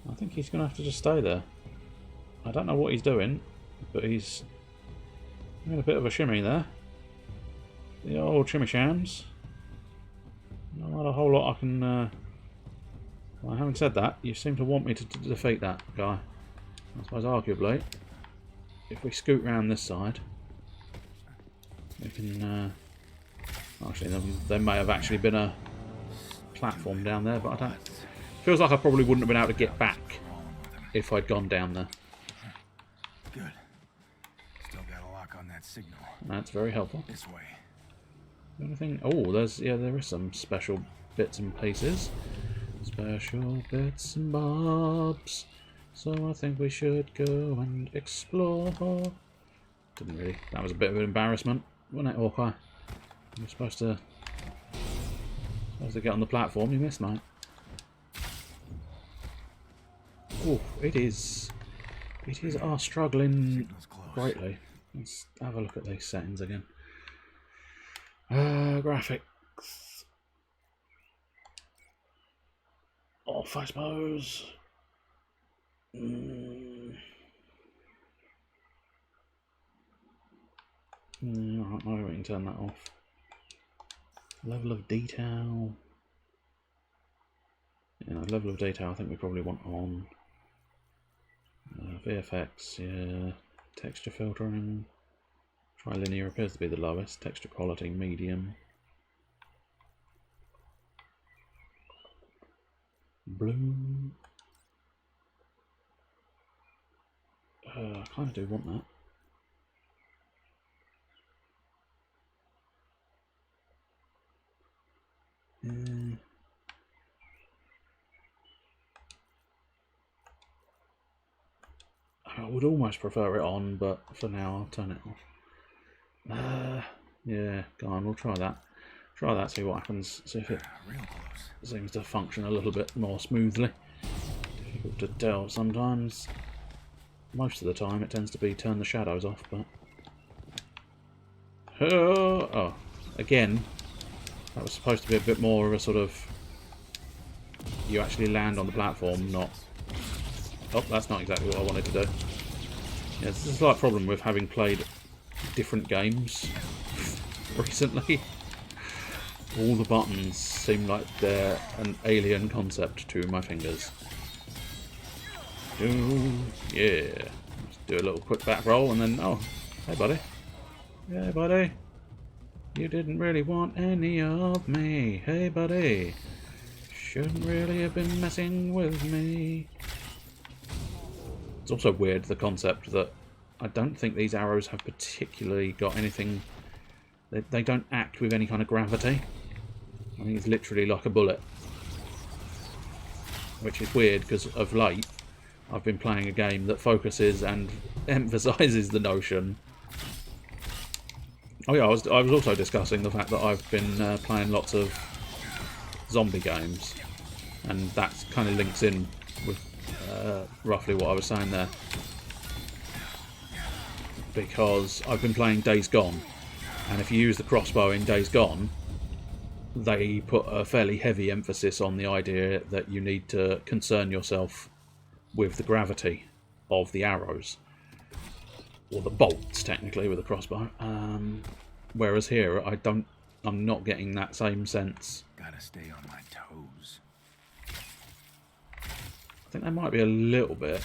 I think he's going to have to just stay there. I don't know what he's doing, but he's doing a bit of a shimmy there. The old shimmy shams. Not a whole lot I can... Well, having said that, you seem to want me to defeat that guy. I suppose arguably, if we scoot round this side, we can... actually, there may have actually been a platform down there, but I don't... Feels like I probably wouldn't have been able to get back if I'd gone down there. Good. Still got a lock on that signal. That's very helpful. This way. Anything? Oh, there is some special bits and pieces. Special bits and bobs. So I think we should go and explore. Didn't really. That was a bit of an embarrassment, wasn't it, Hawkeye? You're supposed to get on the platform. You missed, mate. Oh, it is. It is struggling greatly. Let's have a look at these settings again. Graphics. Off, I suppose. Alright, maybe we can turn that off. Level of detail. Yeah, level of detail I think we probably want on. VFX, yeah. Texture filtering. Trilinear appears to be the lowest. Texture quality, medium. Blue. I kind of do want that. I would almost prefer it on, but for now I'll turn it off. Yeah, go on, we'll try that. Try that, see what happens. See if it seems to function a little bit more smoothly. Difficult to tell sometimes. Most of the time it tends to be turn the shadows off, but... Oh, again, that was supposed to be a bit more of a sort of... You actually land on the platform, not... Oh, that's not exactly what I wanted to do. Yeah, this is a slight problem with having played different games recently. All the buttons seem like they're an alien concept to my fingers. Yeah. Let's do a little quick back roll and then... Oh, hey buddy. Yeah, buddy. You didn't really want any of me. Hey buddy. Shouldn't really have been messing with me. It's also weird, the concept that I don't think these arrows have particularly got anything... They don't act with any kind of gravity. I think it's literally like a bullet. Which is weird, because of late, I've been playing a game that focuses and emphasises the notion... Oh yeah, I was also discussing the fact that I've been playing lots of zombie games. And that kind of links in with roughly what I was saying there. Because I've been playing Days Gone. And if you use the crossbow in Days Gone, they put a fairly heavy emphasis on the idea that you need to concern yourself with the gravity of the arrows. Or the bolts, technically, with a crossbow. Whereas here, I'm not getting that same sense. Gotta stay on my toes. I think there might be a little bit.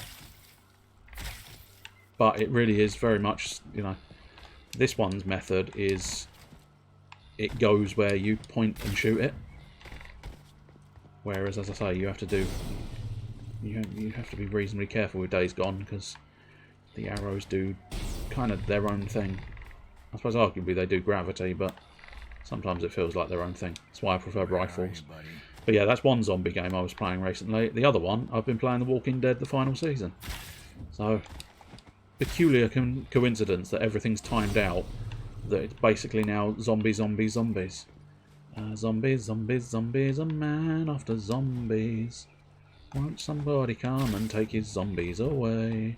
But it really is very much, you know, this one's method is it goes where you point and shoot it. Whereas, as I say, you have to do, you have to be reasonably careful with Days Gone, because the arrows do kind of their own thing. I suppose arguably they do gravity, but sometimes it feels like their own thing. That's why I prefer rifles. But yeah, that's one zombie game I was playing recently. The other one, I've been playing The Walking Dead, the final season. So, peculiar coincidence that everything's timed out, that it's basically now zombies. Zombies, zombies, zombies, a man after zombies. Won't somebody come and take his zombies away?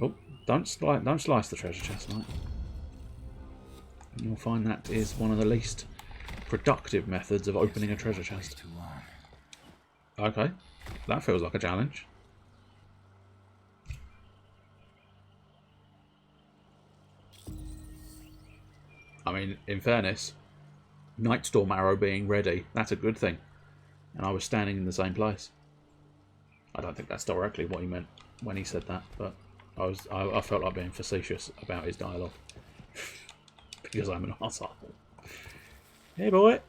Oh, don't slice the treasure chest, mate. You'll find that is one of the least productive methods of opening a treasure chest. Okay, that feels like a challenge. I mean, in fairness, Nightstorm arrow being ready, that's a good thing. And I was standing in the same place. I don't think that's directly what he meant when he said that, but I felt like being facetious about his dialogue. Because I'm an arsehole. Hey boy,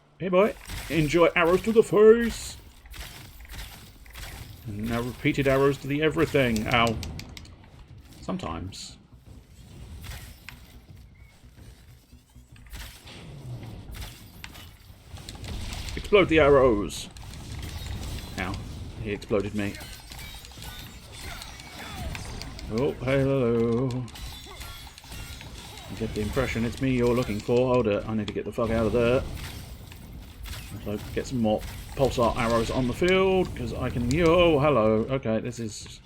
enjoy arrows to the face! And now repeated arrows to the everything. Ow. Sometimes. Explode the arrows! Ow. He exploded me. Oh, hello. I get the impression it's me you're looking for. Hold it, I need to get the fuck out of there. So get some more pulsar arrows on the field, because I can... Oh, hello. Okay, this is...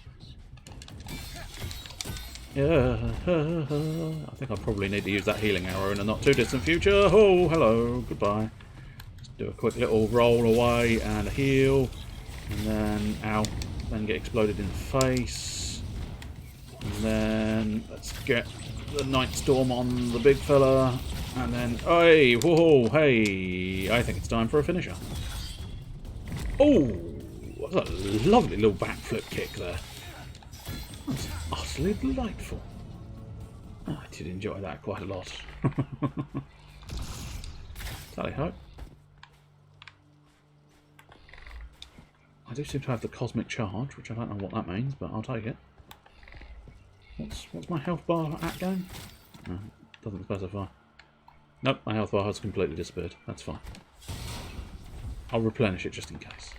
Yeah. I think I probably need to use that healing arrow in a not too distant future. Oh, hello. Goodbye. Just do a quick little roll away and a heal. And then, ow. Then get exploded in the face. And then, let's get the Nightstorm on the big fella. And then, hey, whoa, hey. I think it's time for a finisher. Oh, that's a lovely little backflip kick there. That's utterly delightful. Oh, I did enjoy that quite a lot. Tally ho. I do seem to have the cosmic charge, which I don't know what that means, but I'll take it. What's my health bar at game? No, it doesn't specify. Nope, my health bar has completely disappeared. That's fine. I'll replenish it just in case.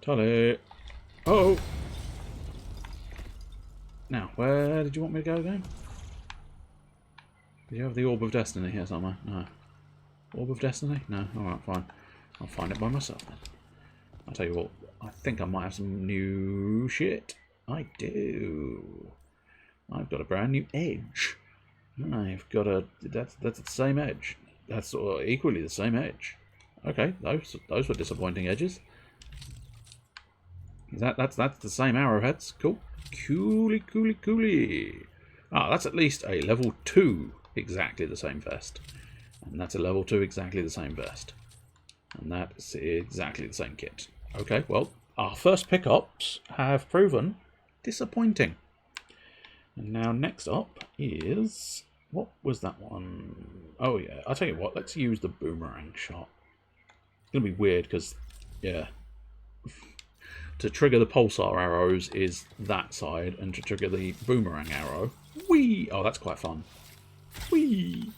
Tally. Oh! Now, where did you want me to go again? Did you have the Orb of Destiny here somewhere? No. Orb of Destiny? No. Alright, fine. I'll find it by myself then. I'll tell you what, I think I might have some new shit. I do. I've got a brand new edge. I've got a... That's the same edge. That's sort of equally the same edge. Okay, those were disappointing edges. That's the same arrowheads. Cool. Coolly. Ah, that's at least a level 2 exactly the same vest. And that's a level 2 exactly the same vest. And that's exactly the same kit. Okay, well, our first pickups have proven disappointing. And now next up is... What was that one? Oh yeah, I'll tell you what, let's use the boomerang shot. It's going to be weird because, yeah... To trigger the pulsar arrows is that side, and to trigger the boomerang arrow... Whee! Oh, that's quite fun. Whee!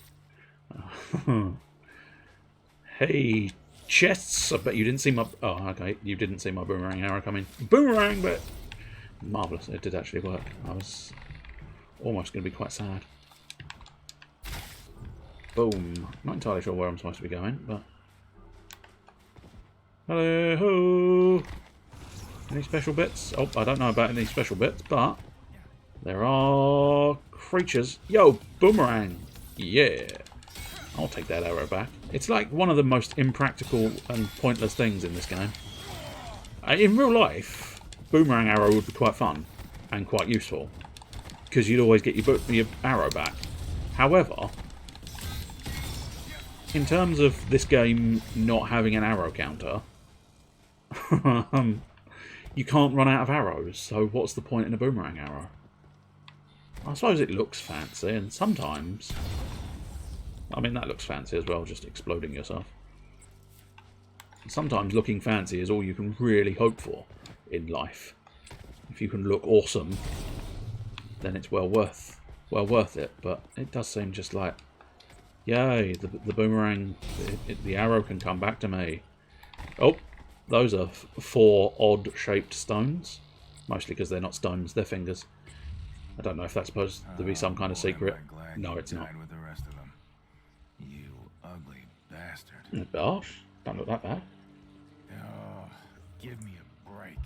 Hey, chests! I bet you didn't see my... Oh, okay, you didn't see my boomerang arrow coming. Boomerang, but... Marvellous, it did actually work. I was almost going to be quite sad. Boom. Not entirely sure where I'm supposed to be going, but... Hello! Any special bits? Oh, I don't know about any special bits, but... There are... creatures. Yo, boomerang! Yeah! I'll take that arrow back. It's like one of the most impractical and pointless things in this game. In real life, boomerang arrow would be quite fun and quite useful because you'd always get your arrow back. However, in terms of this game not having an arrow counter, you can't run out of arrows, so what's the point in a boomerang arrow? I suppose it looks fancy, and sometimes... I mean, that looks fancy as well, just exploding yourself. Sometimes looking fancy is all you can really hope for in life. If you can look awesome, then it's well worth it, but it does seem just like, yay, the boomerang, the arrow can come back to me. Oh, those are 4 odd-shaped stones. Mostly because they're not stones, they're fingers. I don't know if that's supposed to be some kind of secret. No, it's not. With the rest of them. You ugly bastard. A bit harsh. Don't look that bad. Oh, give me a break.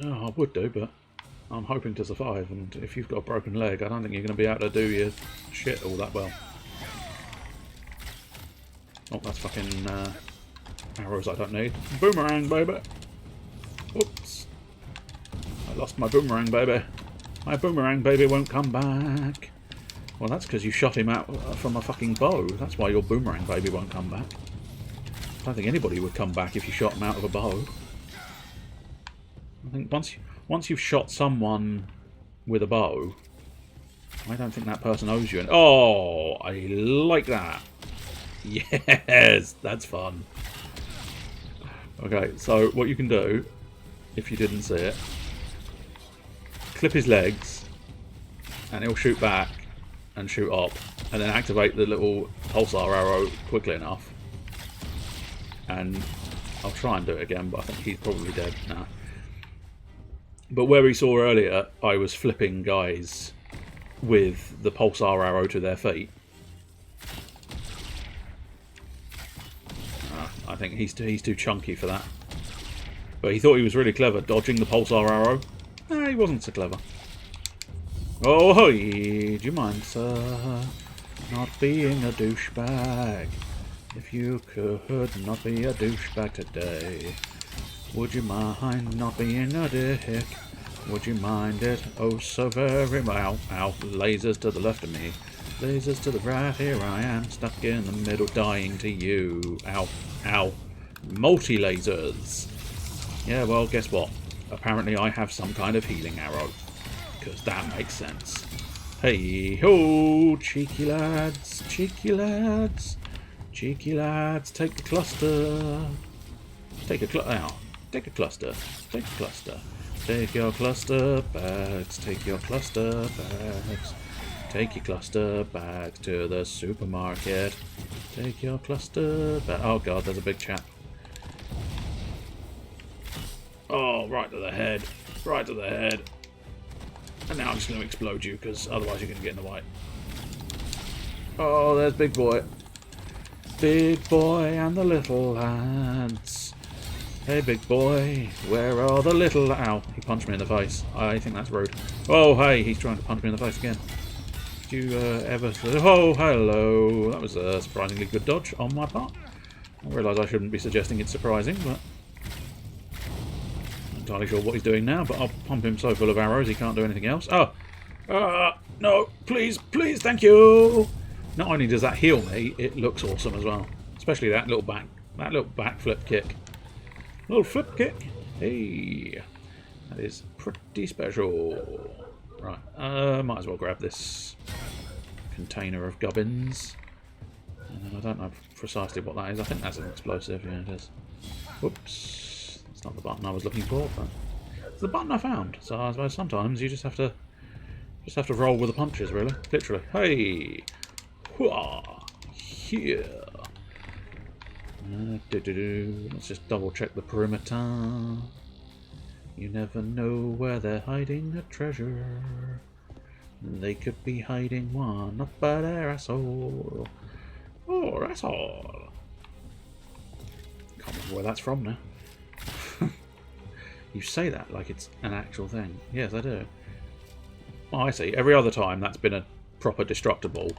Oh, I would do, but I'm hoping to survive, and if you've got a broken leg, I don't think you're going to be able to do your shit all that well. Oh, that's fucking arrows I don't need. Boomerang, baby! Oops. I lost my boomerang, baby. My boomerang baby won't come back. Well, that's because you shot him out from a fucking bow. That's why your boomerang baby won't come back. I don't think anybody would come back if you shot him out of a bow. I think once you've shot someone with a bow, I don't think that person owes you. Oh, I like that. Yes, that's fun. Okay, so what you can do, if you didn't see it, clip his legs, and he'll shoot back and shoot up, and then activate the little pulsar arrow quickly enough. And I'll try and do it again, but I think he's probably dead now. But where we saw earlier, I was flipping guys with the pulsar arrow to their feet. I think he's too chunky for that. But he thought he was really clever, dodging the pulsar arrow. No, he wasn't so clever. Oh, hey, do you mind, sir, not being a douchebag? If you could not be a douchebag today, would you mind not being a dick? Would you mind it? Oh, so very well. Ow, lasers to the left of me. Lasers to the right, here I am, stuck in the middle, dying to you. Ow, ow. Multi-lasers. Yeah, well, guess what? Apparently I have some kind of healing arrow. Because that makes sense. Hey ho, cheeky lads, cheeky lads. Cheeky lads, take the cluster. Take a cluster. Take a cluster. Take a cluster. Take your cluster bags. Take your cluster bags. Take your cluster bags to the supermarket. Take your cluster bags. Oh god, there's a big chap. Oh, right to the head. Right to the head. And now I'm just going to explode you, because otherwise you're going to get in the way. Oh, there's Big Boy. Big Boy and the little lads. Hey, Big Boy, where are the little... Ow, he punched me in the face. I think that's rude. Oh, hey, he's trying to punch me in the face again. Did you ever... Oh, hello. That was a surprisingly good dodge on my part. I realise I shouldn't be suggesting it's surprising, but... entirely sure what he's doing now, but I'll pump him so full of arrows he can't do anything else. Oh! No, please, please, thank you! Not only does that heal me, it looks awesome as well. Especially that little back flip kick. Little flip kick. Hey! That is pretty special. Right, might as well grab this container of gubbins. And I don't know precisely what that is. I think that's an explosive, yeah it is. Whoops. It's not the button I was looking for, but it's the button I found. So I suppose sometimes you just have to roll with the punches, really, literally. Hey, hooah, here. Let's just double check the perimeter. You never know where they're hiding a treasure. They could be hiding one up by their asshole. Oh, asshole. Can't remember where that's from now. You say that like it's an actual thing. Yes, I do. Oh, I see. Every other time that's been a proper destructible,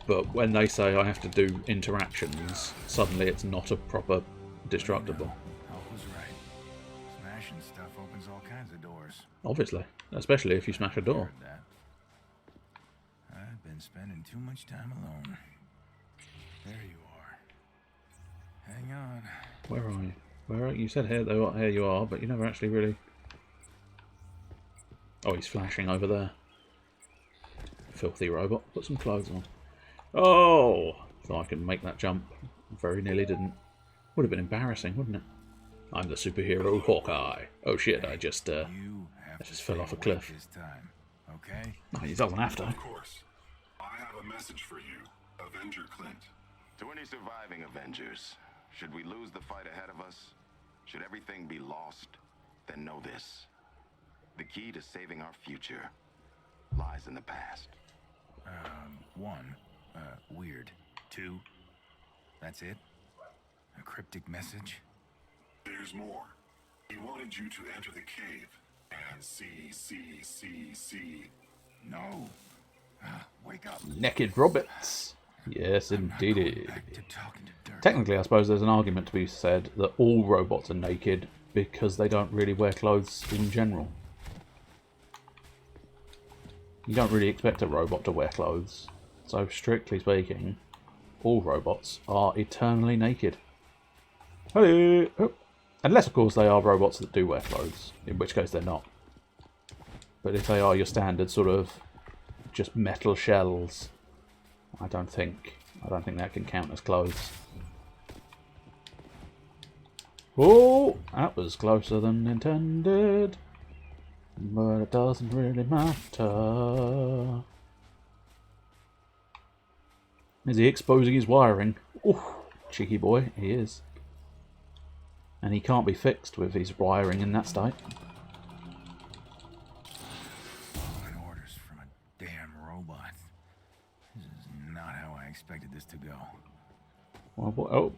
but when they say I have to do interactions, suddenly it's not a proper destructible. Help was right. Smashing stuff opens all kinds of doors. Obviously. Especially if you smash a door. I've been spending too much time alone. There you are. Hang on. Where are you? Where are you? You said here you are, but you never actually really... Oh, he's flashing over there. Filthy robot. Put some clothes on. Oh! Thought I could make that jump. Very nearly didn't. Would have been embarrassing, wouldn't it? I'm the superhero Hawkeye. Oh shit, I just fell off a cliff. Okay? No, he doesn't have to. Of course. I have a message for you, Avenger Clint. To any surviving Avengers, should we lose the fight ahead of us, should everything be lost, then know this. The key to saving our future lies in the past. One, weird. Two, that's it? A cryptic message? There's more. He wanted you to enter the cave and see. No. Wake up. Naked robots. Yes, indeed. Technically, I suppose there's an argument to be said that all robots are naked because they don't really wear clothes in general. You don't really expect a robot to wear clothes. So, strictly speaking, all robots are eternally naked. Hello! Oh. Unless, of course, they are robots that do wear clothes, in which case they're not. But if they are your standard sort of just metal shells, I don't think that can count as clothes. Oh, that was closer than intended, but it doesn't really matter. Is he exposing his wiring? Oh, cheeky boy, he is. And he can't be fixed with his wiring in that state. Following orders from a damn robot. This is not how I expected this to go. Well, oh,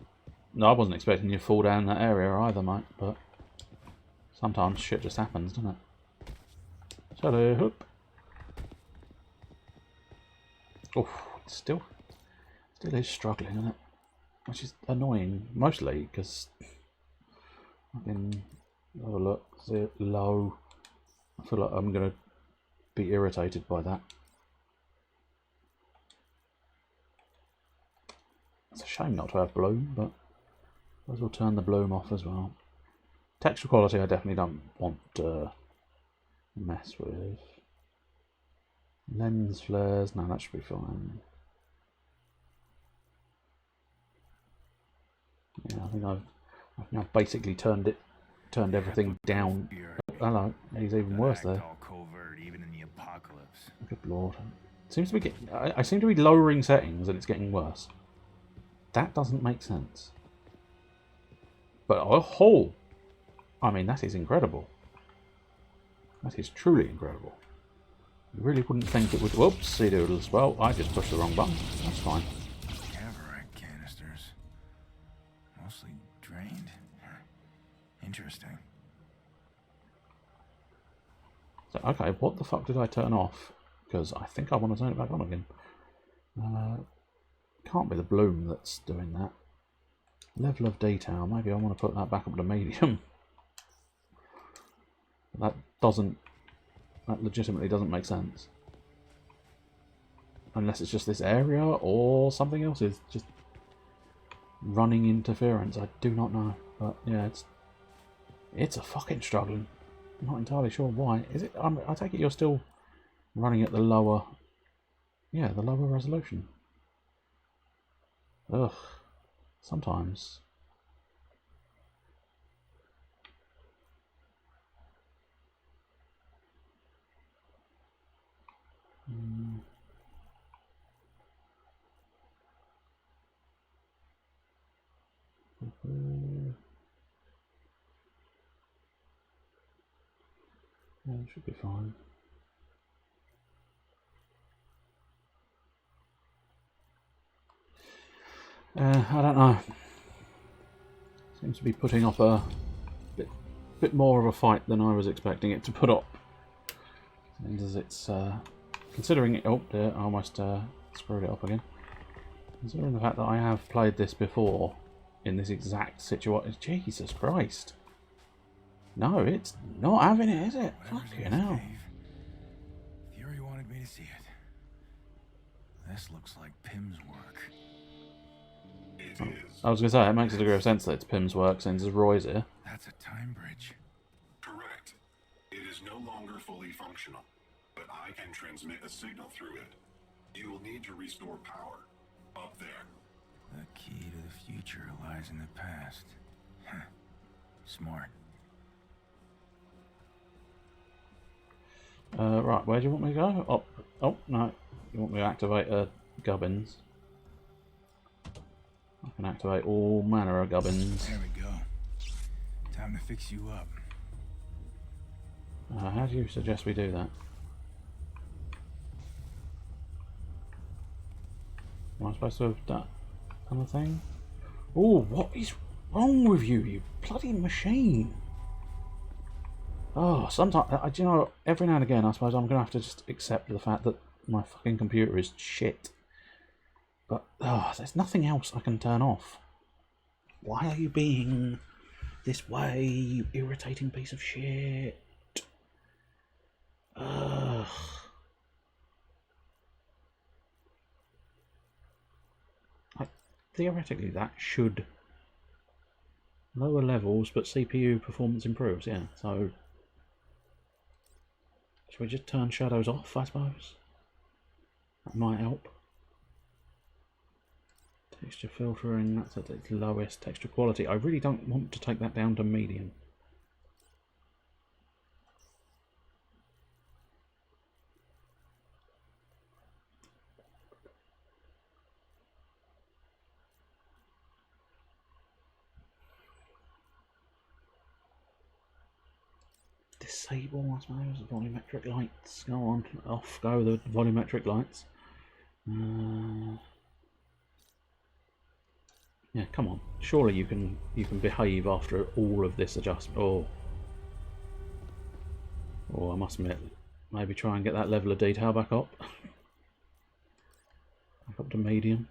no, I wasn't expecting you to fall down that area either, mate. But sometimes shit just happens, doesn't it? Hello, hoop. Oh, still is struggling, isn't it? Which is annoying, mostly because I can have a look. See it low. I feel like I'm gonna be irritated by that. It's a shame not to have bloom, but I will turn the bloom off as well. Texture quality I definitely don't want to mess with. Lens flares, no, that should be fine. Yeah, I think I've now basically turned everything down. Hello, he's even worse there. Good lord. Seems to be I seem to be lowering settings and it's getting worse. That doesn't make sense. But oh, I mean, that is incredible. That is truly incredible. You really wouldn't think it would. Whoopsie doodles. Well, I just pushed the wrong button. That's fine. Cavorite canisters. Mostly drained. Interesting. So, okay, what the fuck did I turn off? Because I think I want to turn it back on again. Can't be the bloom that's doing that. Level of detail. Maybe I want to put that back up to medium. That legitimately doesn't make sense. Unless it's just this area or something else is just running interference. I do not know. But yeah, it's a fucking struggling. I'm not entirely sure why. Is it? I take it you're still running at the lower... Yeah, the lower resolution. Ugh. Sometimes. Yeah, it should be fine. I don't know. Seems to be putting up a bit more of a fight than I was expecting it to put up. And as it's considering it, oh dear, I almost screwed it up again. Considering the fact that I have played this before in this exact situation, Jesus Christ! No, it's not having it, is it? Fucking hell. Fury wanted me to see it. This looks like Pym's work. It is. I was going to say, it makes a degree of sense that it's Pym's work since Roy's here. That's a time bridge. Correct. It is no longer fully functional, but I can transmit a signal through it. You will need to restore power. Up there. The key to the future lies in the past. Huh. Smart. Right, where do you want me to go? Oh, no. You want me to activate gubbins. I can activate all manner of gubbins. There we go. Time to fix you up. How do you suggest we do that? Am I supposed to have done the thing? Oh, what is wrong with you, you bloody machine? Oh, sometimes, you know, every now and again, I suppose I'm going to have to just accept the fact that my fucking computer is shit. But, there's nothing else I can turn off. Why are you being this way, you irritating piece of shit? Ugh. Theoretically, that should lower levels, but CPU performance improves. Yeah, so should we just turn shadows off? I suppose that might help. Texture filtering, that's at its lowest. Texture quality, I really don't want to take that down to medium. Disable, I suppose, the volumetric lights. Go on, off go the volumetric lights. Yeah, come on. Surely you can behave after all of this adjustment. Oh, I must admit, maybe try and get that level of detail back up. Back up to medium.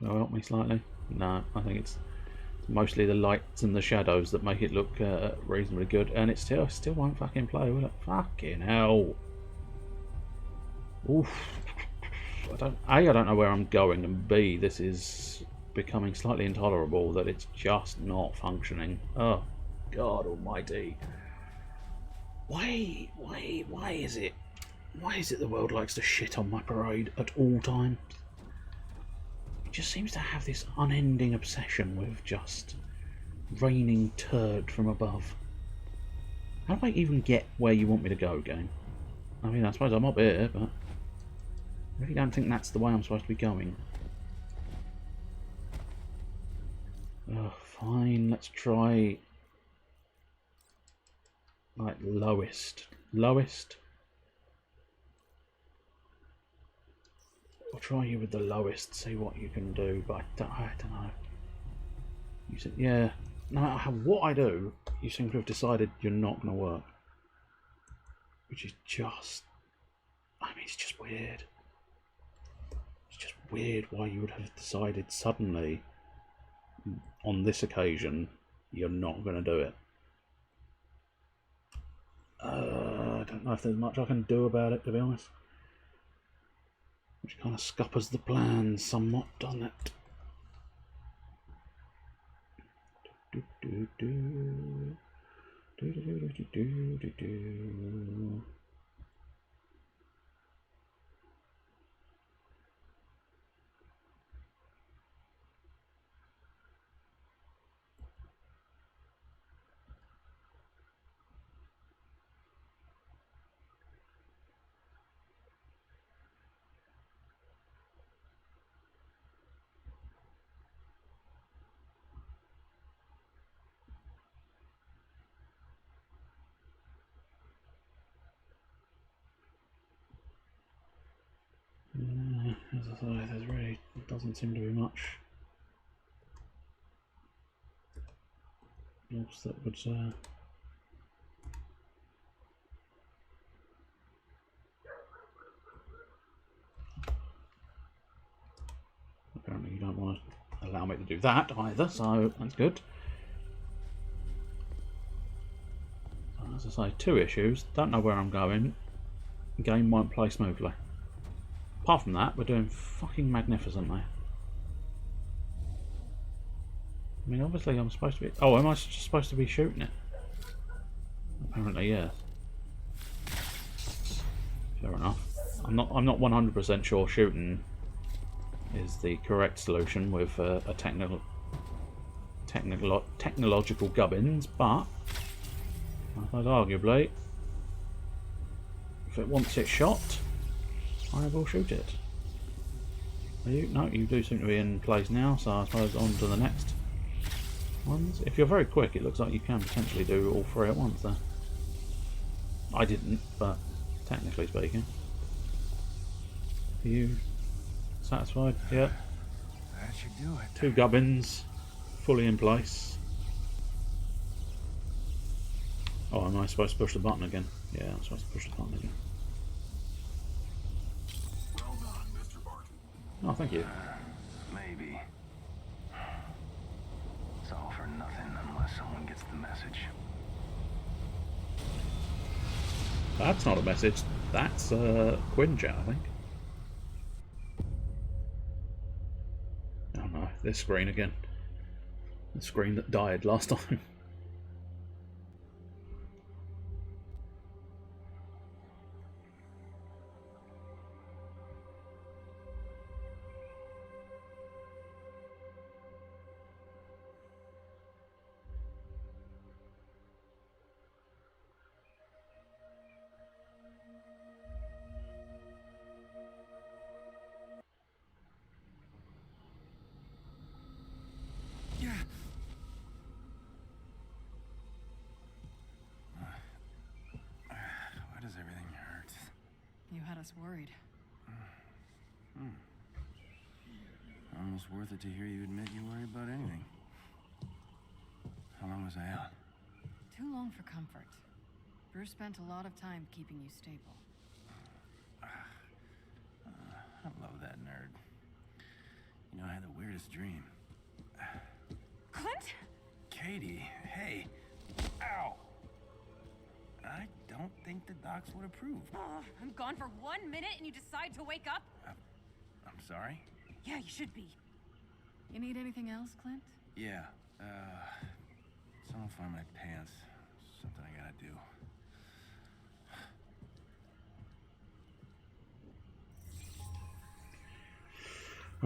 That'll help me slightly. No, I think it's mostly the lights and the shadows that make it look reasonably good, and it still won't fucking play, will it? Fucking hell! Oof. I don't know where I'm going, and B, this is becoming slightly intolerable that it's just not functioning. Oh, God Almighty! Why is it? Why is it the world likes to shit on my parade at all times? It just seems to have this unending obsession with just raining turd from above. How do I even get where you want me to go, game? I mean, I suppose I'm up here, but I really don't think that's the way I'm supposed to be going. Oh, fine, let's try like lowest. I'll try you with the lowest, see what you can do, but I don't know. You said, yeah, no matter what I do, you seem to have decided you're not going to work. Which is just, I mean, it's just weird. It's just weird why you would have decided suddenly, on this occasion, you're not going to do it. I don't know if there's much I can do about it, to be honest. Which kind of scuppers the plan somewhat, doesn't it? As I say, there's really doesn't seem to be much else that would apparently you don't want to allow me to do that either, so that's good. As I say, 2 issues. Don't know where I'm going. The game won't play smoothly. Apart from that, we're doing fucking magnificently. I mean, obviously I'm supposed to be... Oh, am I supposed to be shooting it? Apparently, yes. Fair enough. I'm not 100% sure shooting is the correct solution with a technological gubbins, but I suppose arguably, if it wants it shot, I will shoot it. Are you? No, you do seem to be in place now, so I suppose on to the next ones. If you're very quick, it looks like you can potentially do all 3 at once there. I didn't, but technically speaking. Are you satisfied? Yeah. That should do it. 2 gubbins, fully in place. Oh, am I supposed to push the button again? Yeah, I'm supposed to push the button again. Well done, Mr. Barton. Oh, thank you. Maybe. It's all for nothing unless someone gets the message. That's not a message. That's Quinjet, I think. Oh no, this screen again. The screen that died last time. Why does everything hurt? You had us worried. Almost worth it to hear you admit you worry about anything. How long was I out? Too long for comfort. Bruce spent a lot of time keeping you stable. I love that nerd. You know, I had the weirdest dream. Clint? Katie, hey. Ow! I don't think the docs would approve. I'm gone for 1 minute and you decide to wake up? I'm sorry? Yeah, you should be. You need anything else, Clint? Yeah, someone find my pants. Something I gotta do.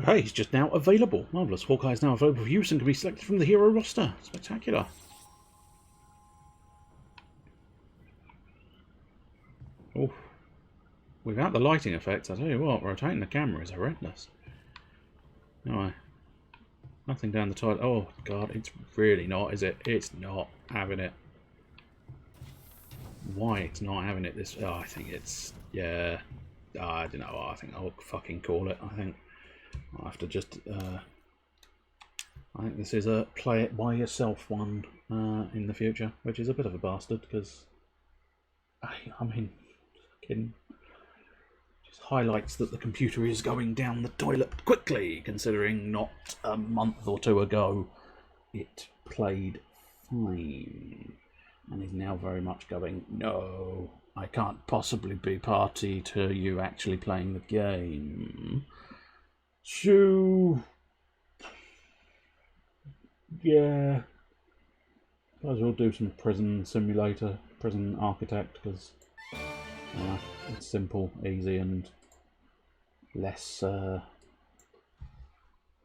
Okay, he's just now available. Marvellous. Hawkeye is now available for use and can be selected from the hero roster. Spectacular. Oh, without the lighting effects, I tell you what, rotating the camera is horrendous. Anyway, nothing down the title. Oh god, it's really not, is it? It's not having it. Why it's not having it? This, oh, I think it's, yeah. I don't know. I think I'll fucking call it. I think I'll have to just. I think this is a play it by yourself one in the future, which is a bit of a bastard because I mean. Just highlights that the computer is going down the toilet quickly, considering not a month or 2 ago it played fine and is now very much going, no, I can't possibly be party to you actually playing the game. So yeah, I suppose we'll do some prison simulator, prison architect, because it's simple, easy, and less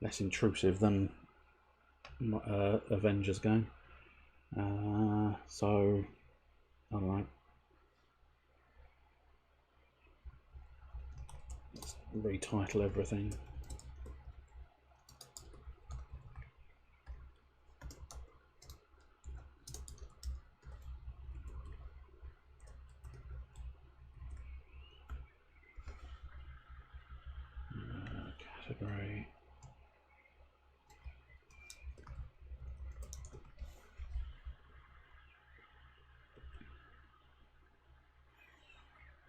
less intrusive than Avengers game. So I don't know. Let's retitle everything. Category.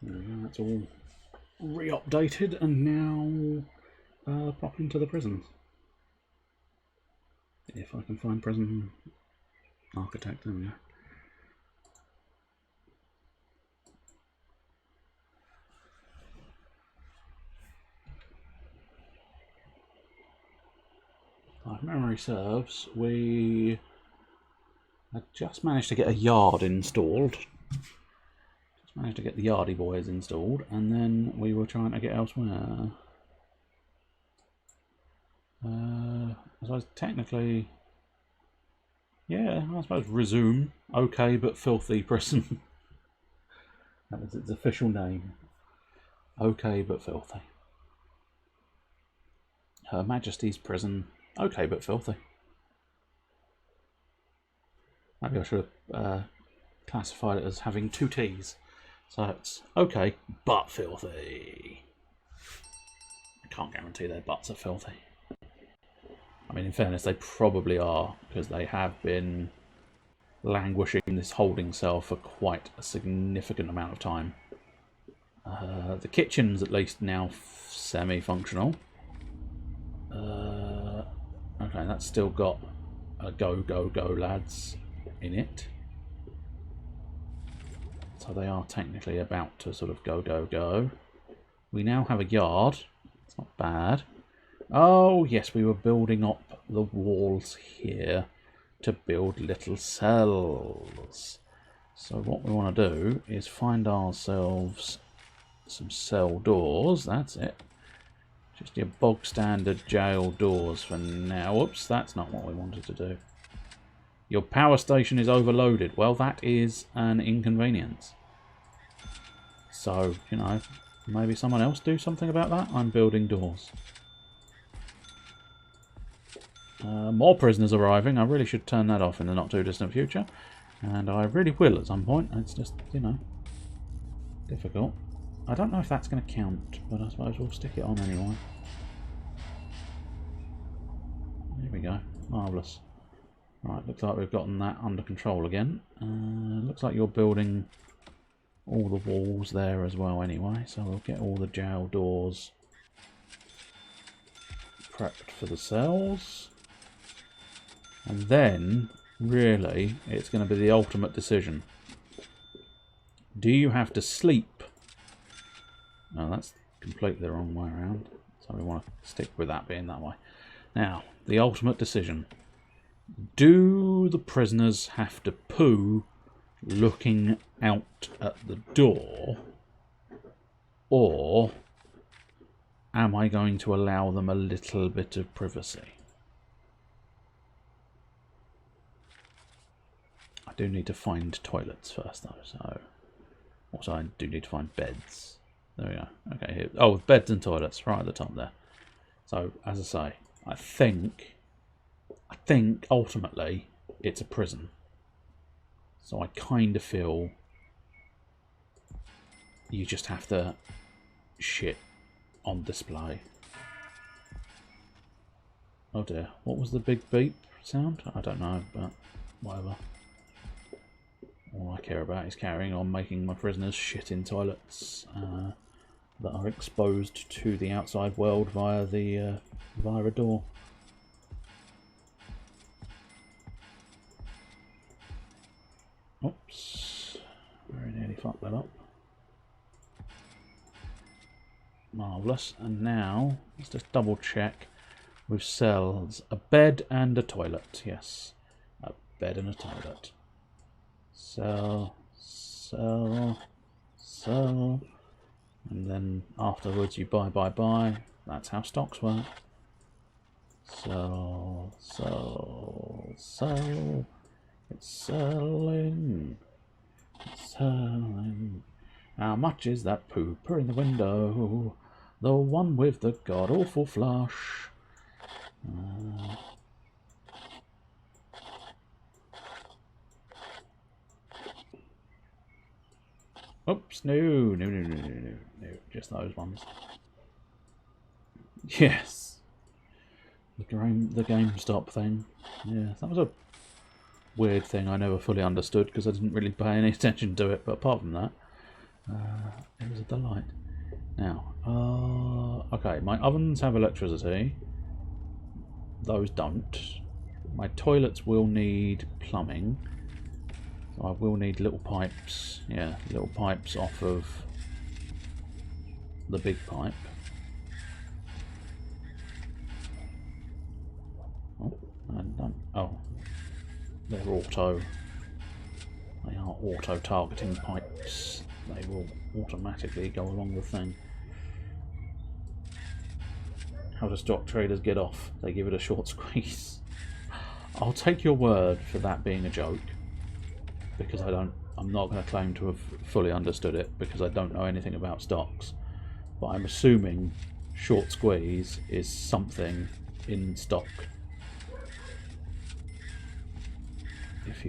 That's all re-updated and now pop into the prisons. If I can find prison architect, there we go. if memory serves, we had just managed to get a yard installed. Just managed to get the Yardy boys installed, and then we were trying to get elsewhere. I suppose technically, yeah, I suppose resume. Okay, but filthy prison. That was its official name. Okay, but filthy. Her Majesty's prison. Okay, but filthy. Maybe I should have classified it as having 2 T's. So it's okay, but filthy. I can't guarantee their butts are filthy. I mean, in fairness, they probably are, because they have been languishing in this holding cell for quite a significant amount of time. The kitchen's at least now semi-functional. Okay, that's still got a go, go, go, lads in it. So they are technically about to sort of go, go, go. We now have a yard. It's not bad. Oh, yes, we were building up the walls here to build little cells. So what we want to do is find ourselves some cell doors. That's it. Just your bog standard jail doors for now. Whoops, that's not what we wanted to do. Your power station is overloaded. Well, that is an inconvenience. So, you know, maybe someone else do something about that. I'm building doors. More prisoners arriving. I really should turn that off in the not too distant future. And I really will at some point. It's just, you know, difficult. I don't know if that's going to count, but I suppose we'll stick it on anyway. There we go. Marvellous. Right, looks like we've gotten that under control again. Looks like you're building all the walls there as well anyway, so we'll get all the jail doors prepped for the cells. And then, really, it's going to be the ultimate decision. Do you have to sleep? No, that's completely the wrong way around. So we want to stick with that being that way. Now, the ultimate decision. Do the prisoners have to poo looking out at the door? Or am I going to allow them a little bit of privacy? I do need to find toilets first though, so also I do need to find beds. There we go. Okay, here. Oh, beds and toilets right at the top there. So as I say, I think ultimately it's a prison. So I kind of feel you just have to shit on display. Oh dear, what was the big beep sound? I don't know, but whatever. All I care about is carrying on making my prisoners shit in toilets that are exposed to the outside world via a door. Oops, very nearly fucked that up. Marvellous. And now let's just double check with cells. A bed and a toilet. Yes, a bed and a toilet. Cell, cell, cell, and then afterwards you buy. That's how stocks work. Sell, sell, sell. It's selling, it's selling. How much is that pooper in the window? The one with the god-awful flush. Oops, no, just those ones. Yes. The GameStop thing. Yeah, that was a weird thing I never fully understood because I didn't really pay any attention to it, but apart from that, it was a delight. Now, okay, my ovens have electricity. Those don't. My toilets will need plumbing. So I will need little pipes. Yeah, little pipes off of the big pipe. Oh. Oh, they're auto. They are auto-targeting pipes. They will automatically go along the thing. How do stock traders get off? They give it a short squeeze. I'll take your word for that being a joke, because I'm not going to claim to have fully understood it, because I don't know anything about stocks. But I'm assuming short squeeze is something in stock. If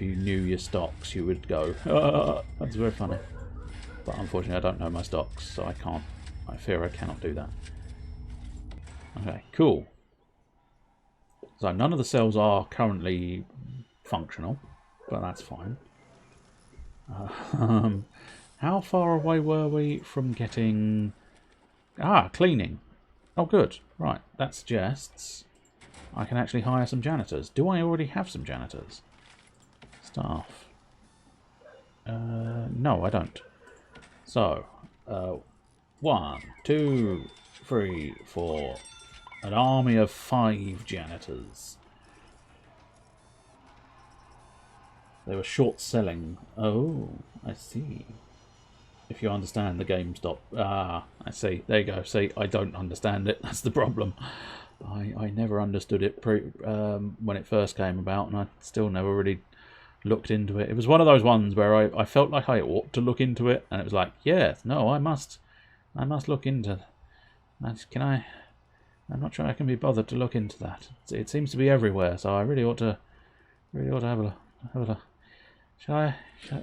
you knew your stocks, you would go, that's very funny. But unfortunately, I don't know my stocks, so I can't. I fear I cannot do that. Okay, cool. So none of the cells are currently functional, but that's fine. How far away were we from getting... cleaning. Oh, good. Right, that suggests I can actually hire some janitors. Do I already have some janitors? Staff. No, I don't. So, 1, 2, 3, 4. An army of 5 janitors. They were short selling. Oh, I see. If you understand the GameStop. I see. There you go. See, I don't understand it. That's the problem. I never understood it when it first came about, and I still never really looked into it. It was one of those ones where I felt like I ought to look into it, and it was like, yeah, no, I must look into that. I'm not sure I can be bothered to look into that. It seems to be everywhere, so I really ought to have a look. Shall I?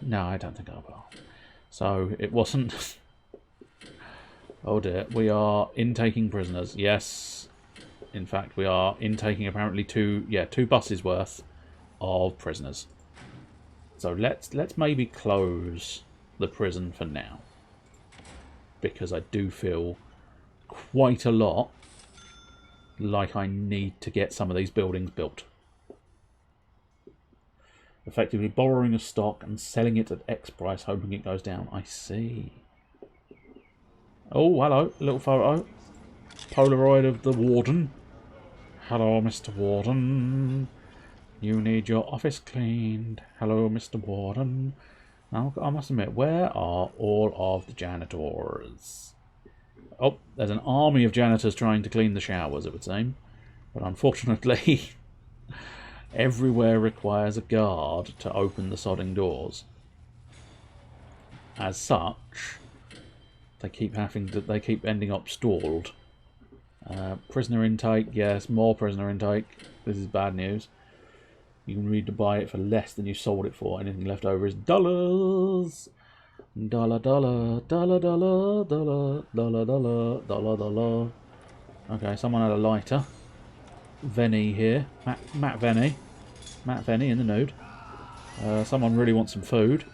No, I don't think I will. So it wasn't. Oh dear, we are intaking prisoners. Yes, in fact, we are intaking apparently two buses worth of prisoners. So let's maybe close the prison for now, because I do feel quite a lot like I need to get some of these buildings built. Effectively borrowing a stock and selling it at X price, hoping it goes down. I see. Oh, hello. Little photo. Polaroid of the warden. Hello, Mr. Warden. You need your office cleaned. Hello, Mr. Warden. Now, I must admit, where are all of the janitors? Oh, there's an army of janitors trying to clean the showers, it would seem. But unfortunately, everywhere requires a guard to open the sodding doors. As such, they keep ending up stalled. Prisoner intake, yes, more prisoner intake. This is bad news. You can read to buy it for less than you sold it for. Anything left over is dollars. Dollar, dollar, dollar, dollar, dollar, dollar, dollar, dollar, dollar. Okay, someone had a lighter. Venny here. Matt Venny. Matt Venny in the nude. Someone really wants some food.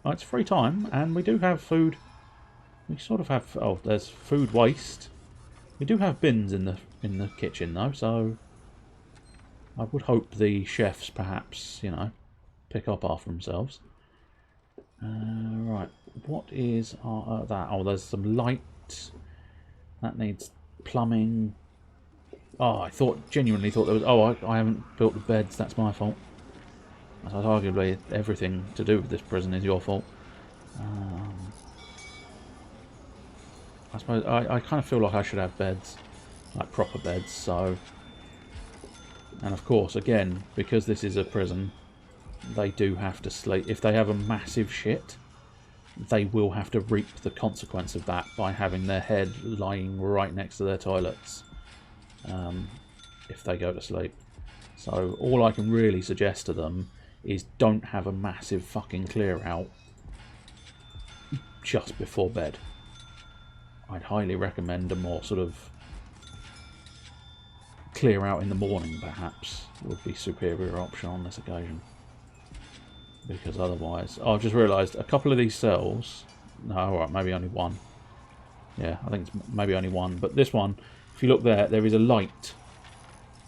It's free time, and we do have food. We sort of have... Oh, there's food waste. We do have bins in the kitchen, though, so... I would hope the chefs, perhaps, pick up after themselves. Right, what is that? Oh, there's some light. That needs plumbing. Oh, I genuinely thought there was... Oh, I haven't built the beds, that's my fault. That's arguably everything to do with this prison is your fault. I suppose I kind of feel like I should have beds, like proper beds, so... And of course, again, because this is a prison, they do have to sleep. If they have a massive shit, they will have to reap the consequence of that by having their head lying right next to their toilets if they go to sleep. So all I can really suggest to them is don't have a massive fucking clear out just before bed. I'd highly recommend a more sort of clear out in the morning, perhaps, would be superior option on this occasion. Because otherwise... Oh, I've just realised a couple of these cells... No, alright, maybe only one. Yeah, I think it's maybe only one. But this one, if you look there is a light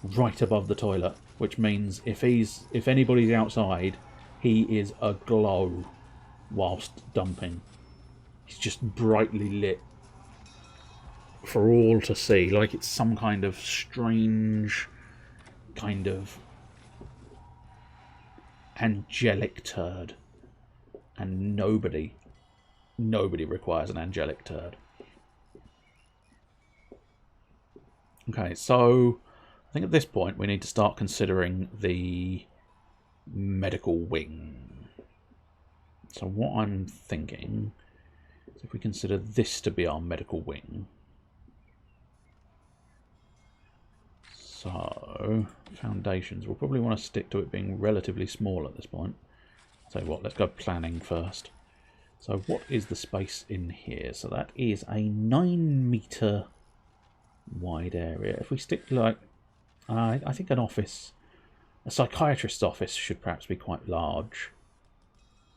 right above the toilet, which means if anybody's outside, he is aglow whilst dumping. He's just brightly lit for all to see, like it's some kind of strange kind of angelic turd. And nobody requires an angelic turd. Okay, so I think at this point we need to start considering the medical wing. So what I'm thinking is if we consider this to be our medical wing. So, foundations, we'll probably want to stick to it being relatively small at this point. I'll tell you what, let's go planning first. So what is the space in here? So that is a 9-metre wide area. If we stick like, I think an office, a psychiatrist's office should perhaps be quite large.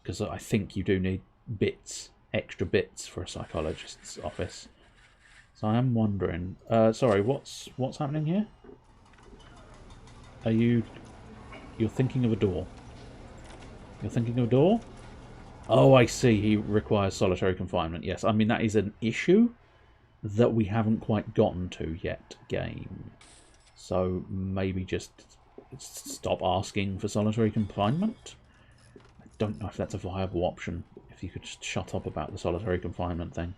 Because I think you do need bits, extra bits for a psychologist's office. So I am wondering, sorry, what's happening here? You're thinking of a door? You're thinking of a door? Oh, I see. He requires solitary confinement. Yes, I mean, that is an issue that we haven't quite gotten to yet, game. So maybe just stop asking for solitary confinement? I don't know if that's a viable option. If you could just shut up about the solitary confinement thing.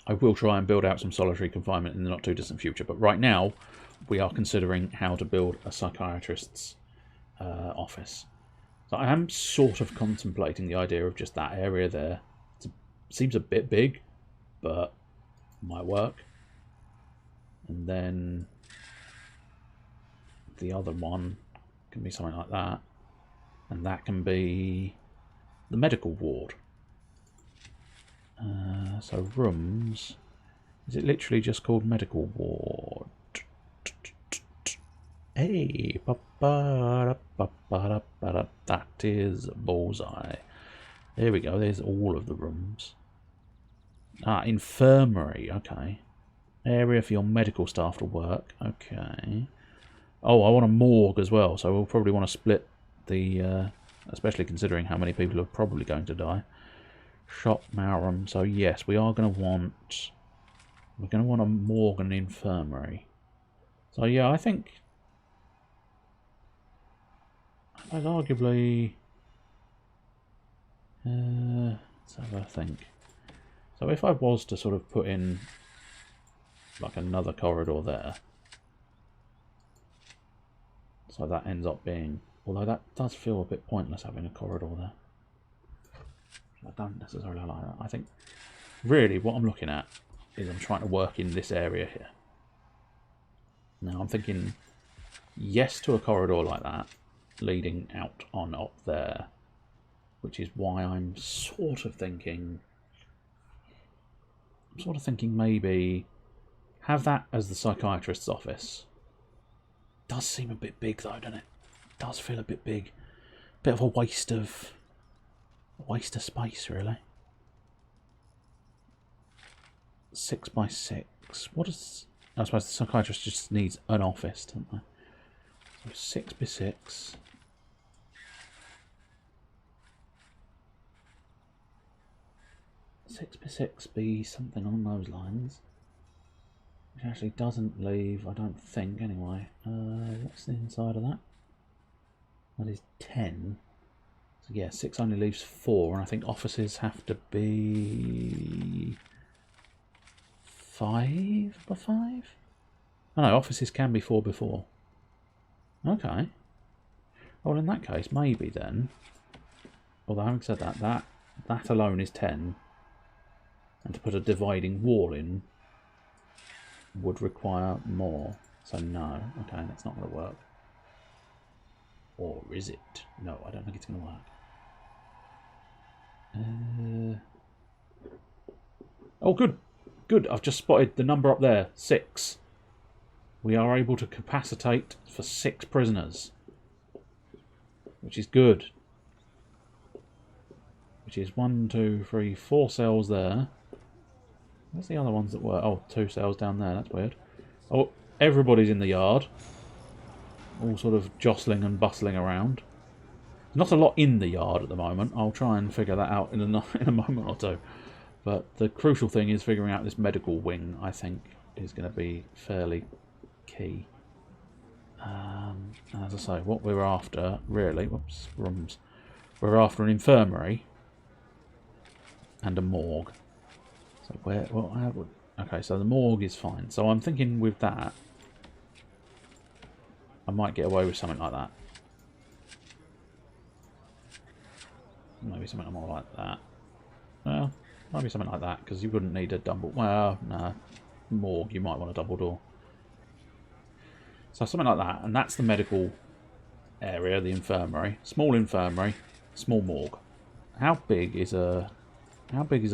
I will try and build out some solitary confinement in the not too distant future, but right now we are considering how to build a psychiatrist's office. So I am sort of contemplating the idea of just that area there. It seems a bit big, but might work. And then the other one can be something like that. And that can be the medical ward. So rooms. Is it literally just called medical ward? Hey, that is bullseye. There we go. There's all of the rooms. Ah, infirmary. Okay. Area for your medical staff to work. Okay. Oh, I want a morgue as well. So we'll probably want to split the, especially considering how many people are probably going to die. Shop mailroom. So yes, we are going to want. We're going to want a morgue and infirmary. So yeah, I think. I'd arguably. Let's have a think. So if I was to sort of put in like another corridor there, so that ends up being, although that does feel a bit pointless having a corridor there. I don't necessarily like that. I think really what I'm looking at is I'm trying to work in this area here. Now I'm thinking yes to a corridor like that leading out on up there, which is why I'm sort of thinking maybe have that as the psychiatrist's office. Does seem a bit big though, doesn't it? Does feel a bit big. Bit of a waste of space, really. 6 by 6. What is? I suppose the psychiatrist just needs an office, doesn't they? So 6 by 6. Six by 6 be something on those lines. Which actually doesn't leave, I don't think, anyway. What's the inside of that? That is 10. So yeah, 6 only leaves 4, and I think offices have to be 5 by 5? Oh no, offices can be 4 by 4. Okay. Well, in that case, maybe then. Although having said that, that alone is 10. And to put a dividing wall in would require more. So no. Okay, that's not going to work. Or is it? No, I don't think it's going to work. Oh, good. Good. I've just spotted the number up there. 6. We are able to capacitate for 6 prisoners. Which is good. Which is 1, 2, 3, 4 cells there. Where's the other ones that were? Oh, 2 cells down there. That's weird. Oh, everybody's in the yard. All sort of jostling and bustling around. Not a lot in the yard at the moment. I'll try and figure that out in a moment or two. But the crucial thing is figuring out this medical wing, I think, is going to be fairly key. As I say, what we're after, really... Whoops, rooms. We're after an infirmary and a morgue. So where... Well, how would... Okay, so the morgue is fine. So I'm thinking with that, I might get away with something like that. Maybe something more like that. Well, maybe something like that, because you wouldn't need a double... Well, no. Morgue, you might want a double door. So something like that, and that's the medical area, the infirmary. Small morgue. How big is a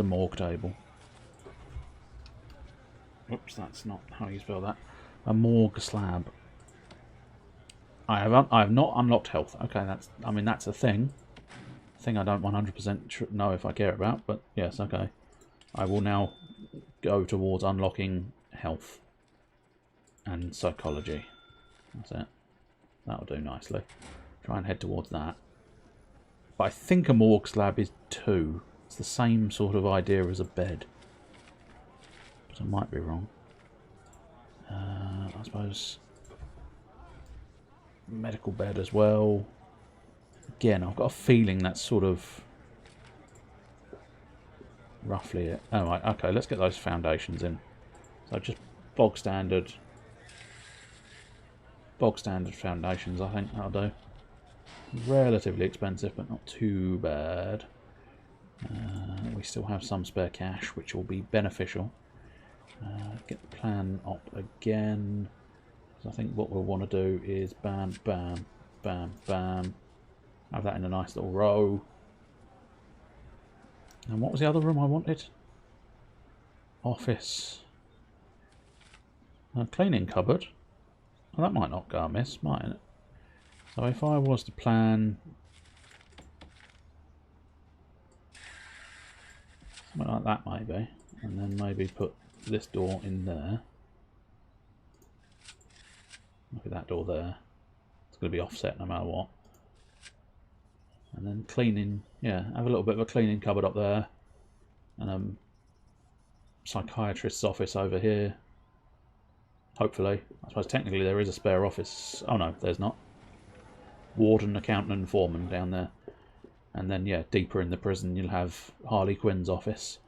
morgue table? Oops, that's not how you spell that. A morgue slab. I have not unlocked health. Okay, that's a thing. Thing I don't 100% know if I care about, but yes, okay. I will now go towards unlocking health and psychology. That's it. That'll do nicely. Try and head towards that. But I think a morgue slab is 2. It's the same sort of idea as a bed. But I might be wrong. I suppose medical bed as well. Again, I've got a feeling that's sort of roughly it. Oh, right, okay, let's get those foundations in. So just bog standard foundations, I think that'll do. Relatively expensive, but not too bad. We still have some spare cash, which will be beneficial. Get the plan up again. So I think what we'll want to do is bam, bam, bam, bam. Have that in a nice little row. And what was the other room I wanted? Office. A cleaning cupboard. Well, that might not go amiss, mightn't it? So if I was to plan something like that maybe, and then maybe put this door in there. Look at that door there. It's going to be offset no matter what. And then cleaning, yeah, have a little bit of a cleaning cupboard up there. And psychiatrist's office over here. Hopefully. I suppose technically there is a spare office. Oh no, there's not. Warden, accountant and foreman down there. And then, yeah, deeper in the prison you'll have Harley Quinn's office.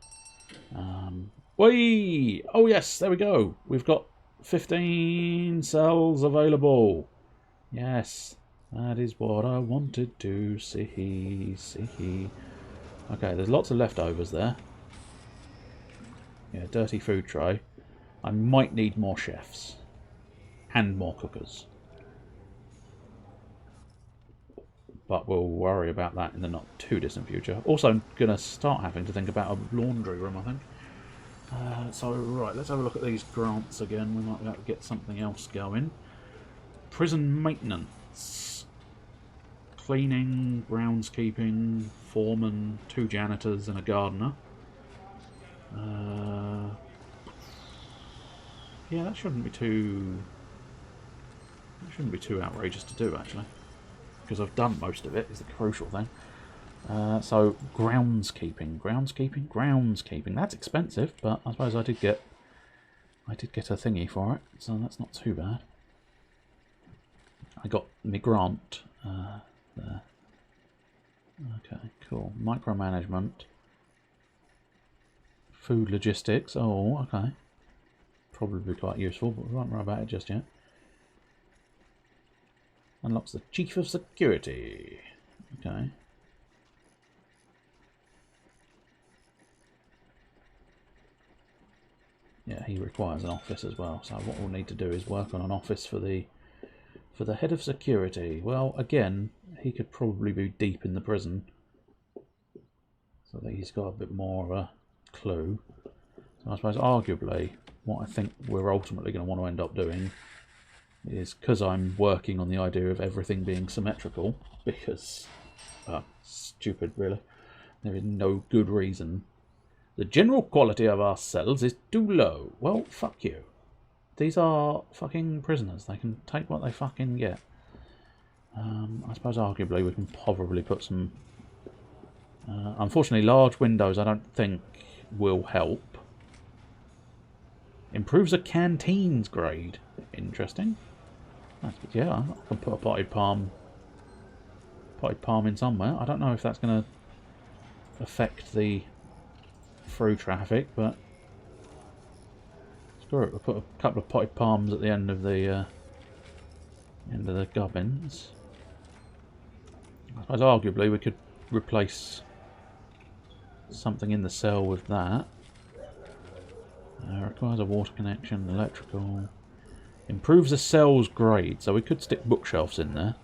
Whee! Oh yes, there we go. We've got 15 cells available. Yes, that is what I wanted to see. Okay, there's lots of leftovers there. Yeah, dirty food tray. I might need more chefs. And more cookers. But we'll worry about that in the not too distant future. Also, I'm going to start having to think about a laundry room, I think. So, right, let's have a look at these grants again. We might be able to get something else going. Prison maintenance. Cleaning, groundskeeping, foreman, 2 janitors and a gardener. Yeah, that shouldn't be too outrageous to do, actually. Because I've done most of it, is the crucial thing. So, groundskeeping. That's expensive, but I suppose I did get a thingy for it, so that's not too bad. I got my grant there. Okay, cool. Micromanagement. Food logistics. Oh, okay. Probably quite useful, but we won't worry about it just yet. Unlocks the Chief of Security. Okay. Yeah, he requires an office as well. So what we'll need to do is work on an office for the head of security. Well, again, he could probably be deep in the prison, so that he's got a bit more of a clue. So I suppose arguably what I think we're ultimately going to want to end up doing is, because I'm working on the idea of everything being symmetrical, because stupid really, there is no good reason. The general quality of our cells is too low. Well, fuck you. These are fucking prisoners. They can take what they fucking get. I suppose arguably we can probably put some... unfortunately, large windows I don't think will help. Improves a canteen's grade. Interesting. Yeah, I can put a potted palm in somewhere. I don't know if that's going to affect the through traffic, but screw it. We'll put a couple of potted palms at the end of the gubbins. I suppose arguably we could replace something in the cell with that. Requires a water connection, electrical. Improves the cell's grade, so we could stick bookshelves in there.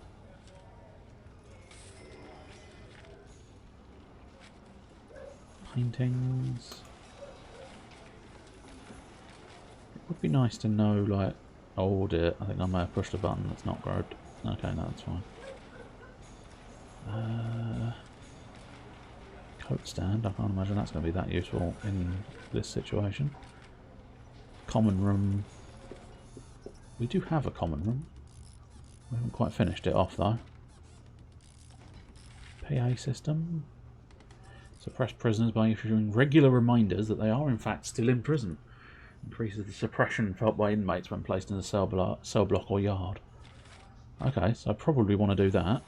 Paintings. It would be nice to know, like, oh dear, I think I may have pushed a button that's not grabbed. Okay, no, that's fine. Coat stand, I can't imagine that's going to be that useful in this situation. Common room. We do have a common room. We haven't quite finished it off though. PA system. Suppress prisoners by issuing regular reminders that they are in fact still in prison. Increases the suppression felt by inmates when placed in a cell block or yard. Okay, so I probably want to do that.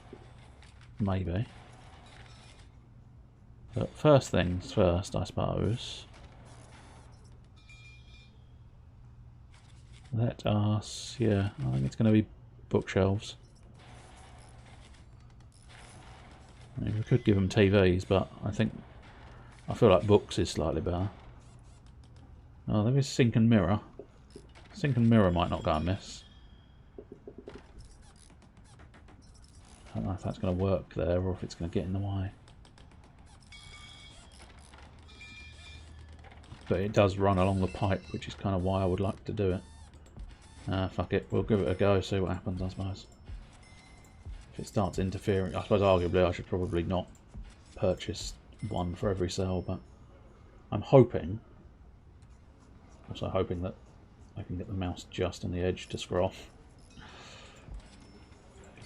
Maybe. But first things first, I suppose. Let us... yeah, I think it's going to be bookshelves. I mean, we could give them TVs, but I feel like books is slightly better. Oh, there is sink and mirror. Sink and mirror might not go amiss. I don't know if that's going to work there or if it's going to get in the way. But it does run along the pipe, which is kind of why I would like to do it. Fuck it, we'll give it a go, see what happens, I suppose. If it starts interfering, I suppose arguably I should probably not purchase one for every cell, but I'm hoping, also hoping that I can get the mouse just on the edge to scroll.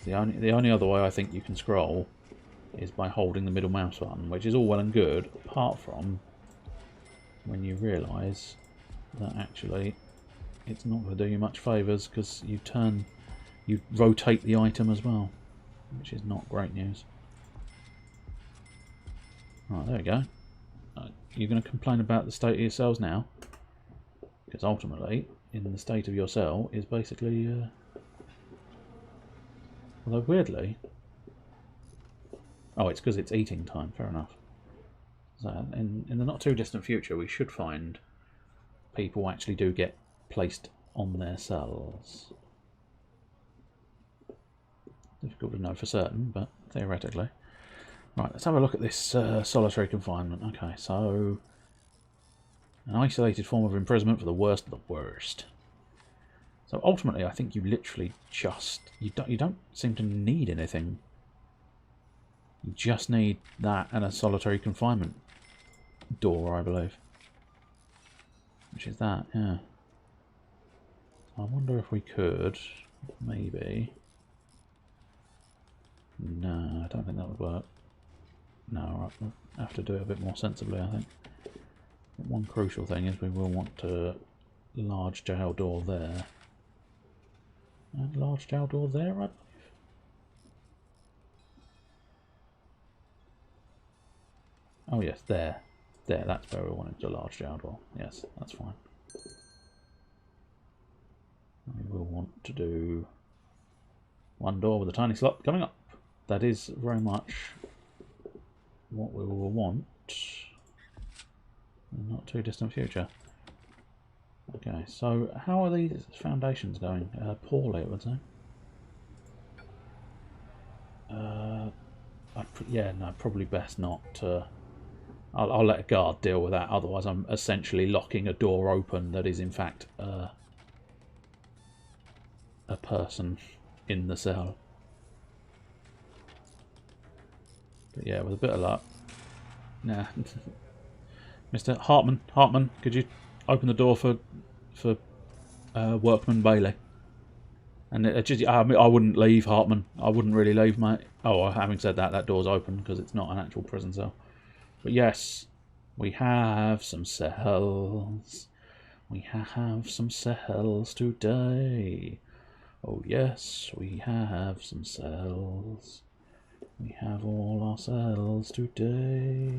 The only other way I think you can scroll is by holding the middle mouse button, which is all well and good, apart from when you realise that actually it's not going to do you much favours because you rotate the item as well, which is not great news. Right, there we go. You're going to complain about the state of your cells now, because ultimately, in the state of your cell is basically, although weirdly, oh, it's because it's eating time. Fair enough. So in the not too distant future, we should find people actually do get placed on their cells. Difficult to know for certain, but theoretically. Right, let's have a look at this solitary confinement. Okay, so an isolated form of imprisonment for the worst of the worst. So ultimately, I think you literally just you don't seem to need anything. You just need that and a solitary confinement door, I believe. Which is that, yeah. I wonder if we could, maybe. No, I don't think that would work. No, right, we'll have to do it a bit more sensibly, I think. One crucial thing is we will want a large jail door there. And a large jail door there, I believe. Oh yes, there. There, that's where we wanted a large jail door. Yes, that's fine. We will want to do one door with a tiny slot coming up. That is very much what we will want in the not too distant future. Okay, so how are these foundations going? Poorly, I would say. Yeah, no, probably best not to... I'll let a guard deal with that, otherwise I'm essentially locking a door open that is in fact a person in the cell. But yeah, with a bit of luck. Nah. Mr. Hartman, could you open the door for Workman Bailey? And I wouldn't leave, Hartman. I wouldn't really leave, mate. Oh, having said that, that door's open because it's not an actual prison cell. But yes, we have some cells. We have some cells today. Oh yes, we have some cells. We have all our cells today.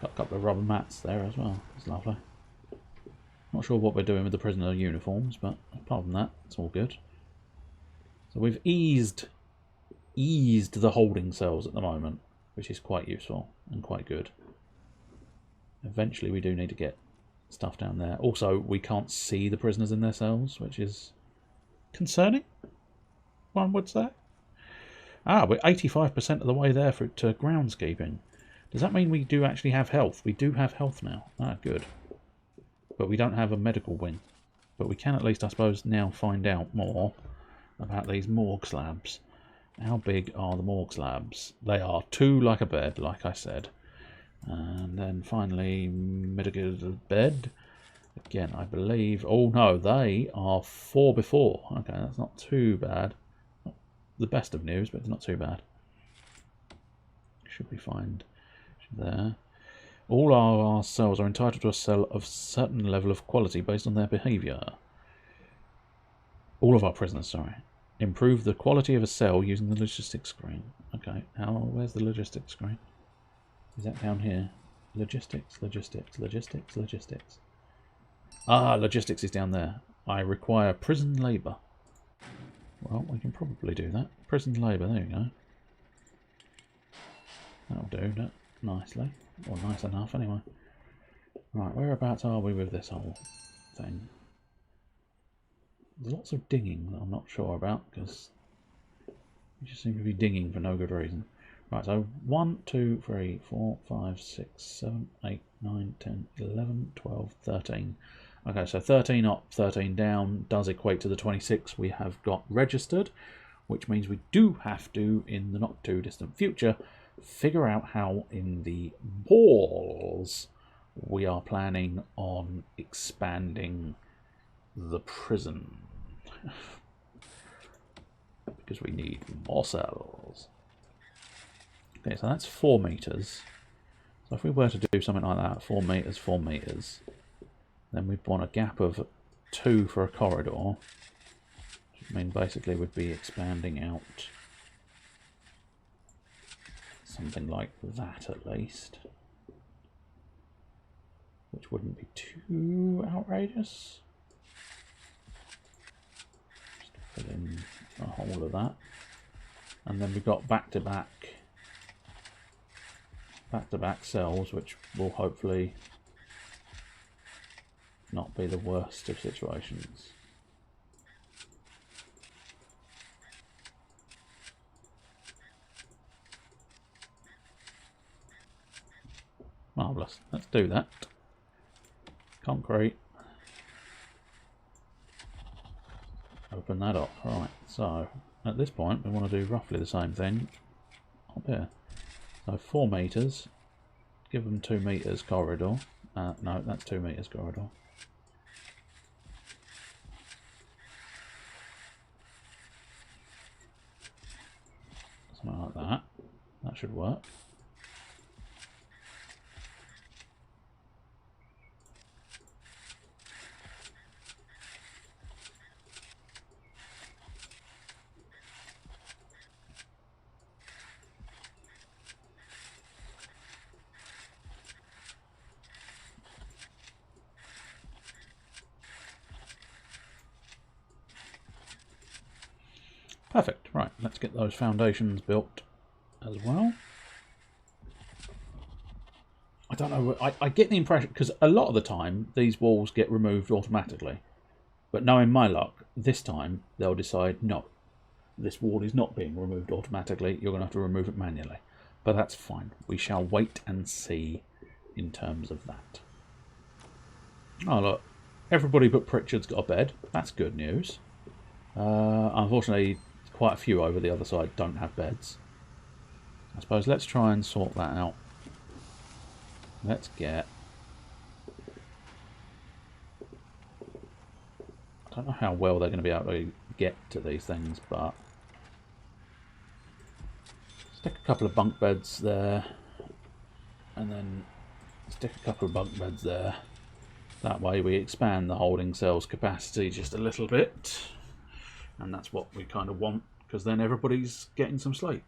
Got a couple of rubber mats there as well. It's lovely. Not sure what we're doing with the prisoner uniforms, but apart from that, it's all good. So we've eased the holding cells at the moment, which is quite useful and quite good. Eventually we do need to get stuff down there. Also, we can't see the prisoners in their cells, which is concerning, one would say. Ah, we're 85% of the way there to groundskeeping. Does that mean we do actually have health? We do have health now. Ah, good. But we don't have a medical wing. But we can at least, I suppose, now find out more about these morgue slabs. How big are the morgue slabs? They are 2 like a bed, like I said. And then finally, medical bed. Again, I believe... Oh no, they are 4 before. Okay, that's not too bad. Not the best of news, but it's not too bad. Should we find there? All our cells are entitled to a cell of certain level of quality based on their behaviour. All of our prisoners, sorry. Improve the quality of a cell using the logistics screen. Okay, where's the logistics screen? Is that down here? Logistics, logistics, logistics, logistics. Ah, logistics is down there. I require prison labour. Well, we can probably do that. Prison labour, there you go. That'll do that nicely. Or nice enough, anyway. Right, whereabouts are we with this whole thing? There's lots of dinging that I'm not sure about, because you just seem to be dinging for no good reason. Right, so 1, 2, 3, 4, 5, 6, 7, 8, 9, 10, 11, 12, 13. Okay, so 13 up, 13 down does equate to the 26 we have got registered, which means we do have to, in the not too distant future, figure out how in the walls we are planning on expanding the prison. Because we need more cells. Okay, so that's 4 meters. So if we were to do something like that, 4 meters, 4 meters, then we'd want a gap of 2 for a corridor. Which would mean basically we'd be expanding out something like that at least. Which wouldn't be too outrageous. Just fill in a whole of that. And then we've got back-to-back cells, which will hopefully not be the worst of situations. Marvellous. Let's do that. Concrete. Open that up. Right, so at this point we want to do roughly the same thing up here. So 4 meters. Give them 2 meters corridor. No, that's 2 meters corridor. Something like that. That should work. Perfect. Right, let's get those foundations built as well. I don't know, I get the impression, because a lot of the time these walls get removed automatically. But knowing my luck, this time they'll decide, no, this wall is not being removed automatically, you're going to have to remove it manually. But that's fine. We shall wait and see in terms of that. Oh look, everybody but Pritchard's got a bed. That's good news. Unfortunately, quite a few over the other side don't have beds. I suppose let's try and sort that out. Let's get... I don't know how well they're going to be able to get to these things, but... stick a couple of bunk beds there. And then stick a couple of bunk beds there. That way we expand the holding cell's capacity just a little bit. And that's what we kind of want, because then everybody's getting some sleep.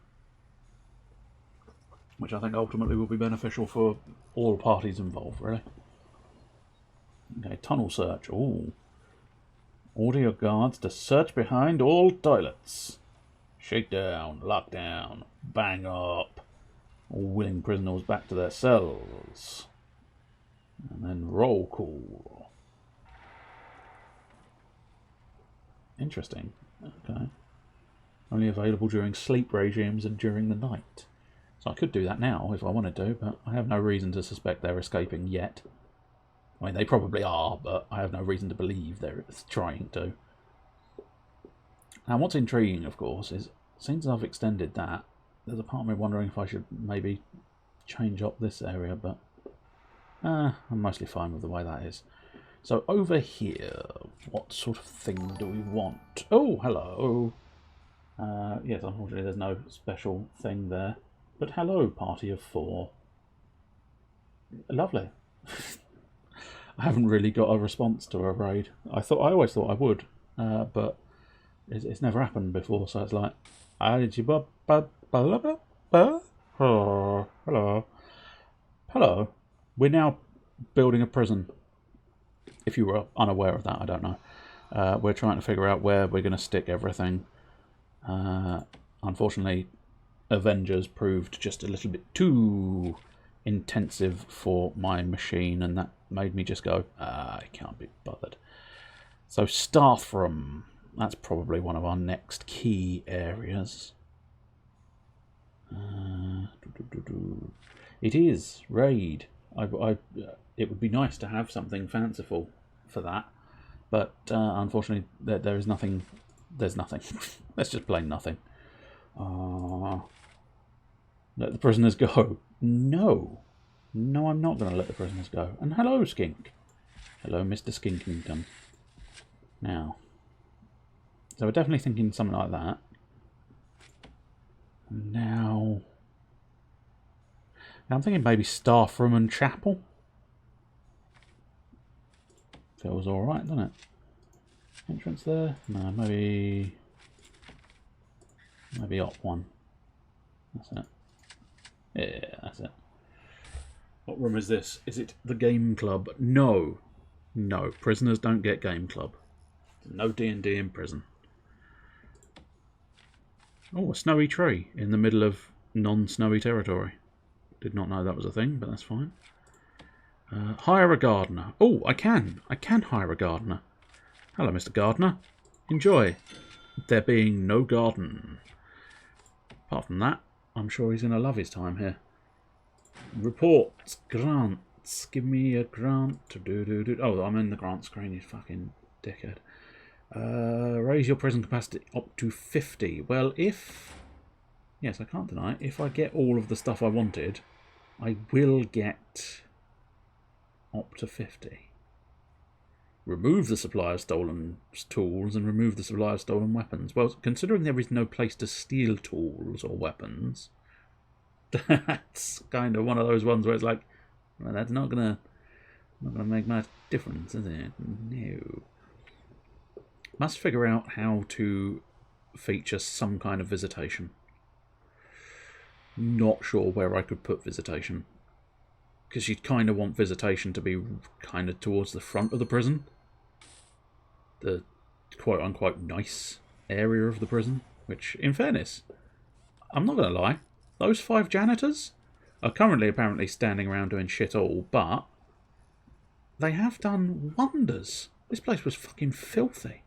Which I think ultimately will be beneficial for all parties involved, really. Okay, tunnel search. Ooh. Order your guards to search behind all toilets. Shake down, lock down, bang up. All willing prisoners back to their cells. And then roll call. Interesting. Okay. Only available during sleep regimes and during the night. So I could do that now if I wanted to, but I have no reason to suspect they're escaping yet. I mean, they probably are, but I have no reason to believe they're trying to. Now, what's intriguing, of course, is since I've extended that, there's a part of me wondering if I should maybe change up this area, but I'm mostly fine with the way that is. So over here, what sort of thing do we want? Oh, hello. Yes, unfortunately there's no special thing there. But hello, party of 4. Lovely. I haven't really got a response to a raid. I always thought I would, but it's never happened before. So it's like, hello. We're now building a prison. If you were unaware of that, I don't know. We're trying to figure out where we're going to stick everything. Unfortunately, Avengers proved just a little bit too intensive for my machine, and that made me just go, I can't be bothered. So Staffroom, that's probably one of our next key areas. It is raid. It would be nice to have something fanciful for that, but unfortunately there is nothing. There's nothing. Let's just plain nothing. Let the prisoners go. No, I'm not going to let the prisoners go. And hello, Skink. Hello, Mr. Skinkington. Now, so we're definitely thinking something like that. Now I'm thinking maybe staff room and chapel. Feels all right, doesn't it? Entrance there. No, maybe op one. That's it. Yeah, that's it. What room is this? Is it the game club? No. Prisoners don't get game club. No D&D in prison. Oh, a snowy tree in the middle of non-snowy territory. Did not know that was a thing, but that's fine. Hire a gardener. Oh, I can hire a gardener. Hello, Mr. Gardener. Enjoy. There being no garden. Apart from that, I'm sure he's going to love his time here. Reports, grants. Give me a grant. Oh, I'm in the grant screen, you fucking dickhead. Raise your prison capacity up to 50. Well, yes, I can't deny it. If I get all of the stuff I wanted, I will get up to 50. Remove the supply of stolen tools and remove the supply of stolen weapons. Well, considering there is no place to steal tools or weapons, that's kind of one of those ones where it's like, well, that's not gonna make much difference, is it? No. Must figure out how to feature some kind of visitation. Not sure where I could put visitation. Because you'd kind of want visitation to be kind of towards the front of the prison. The quote-unquote nice area of the prison. Which, in fairness, I'm not going to lie, those 5 janitors are currently apparently standing around doing shit all, but they have done wonders. This place was fucking filthy.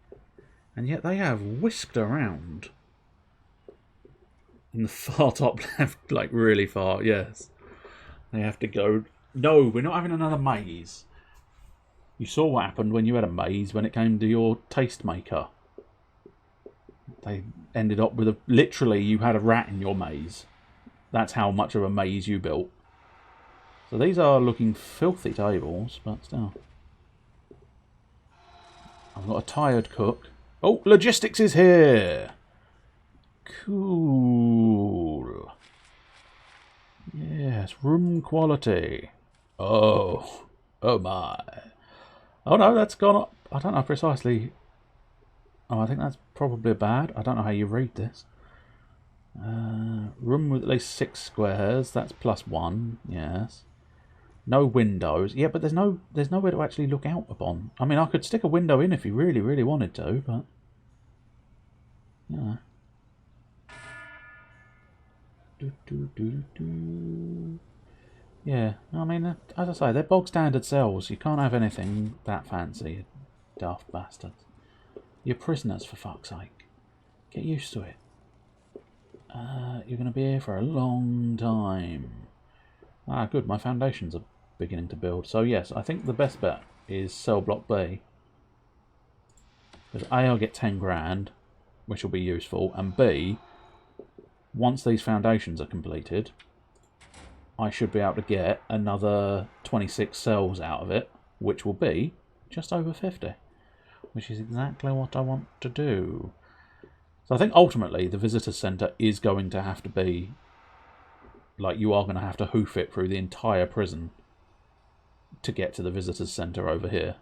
And yet they have whisked around. In the far top left, like really far, yes. They have to go... No, we're not having another maze. You saw what happened when you had a maze when it came to your tastemaker. They ended up with literally you had a rat in your maze. That's how much of a maze you built. So these are looking filthy tables, but still. I've got a tired cook. Oh, logistics is here. Cool. Yes, room quality. Oh my. Oh no, that's gone up. I don't know precisely Oh, I think that's probably bad. I don't know how you read this. Room with at least 6 squares. That's +1. Yes. No windows. Yeah, but there's nowhere to actually look out upon. I mean, I could stick a window in if you really, really wanted to, but yeah. Yeah, I mean, as I say, they're bog standard cells. You can't have anything that fancy, you daft bastards. You're prisoners, for fuck's sake. Get used to it. You're going to be here for a long time. Ah, good. My foundations are beginning to build. So yes, I think the best bet is cell block B. Because A, I'll get 10 grand, which will be useful, and B, once these foundations are completed, I should be able to get another 26 cells out of it, which will be just over 50, which is exactly what I want to do. So I think ultimately the visitor centre is going to have to be, like, you are going to have to hoof it through the entire prison to get to the visitors centre over here.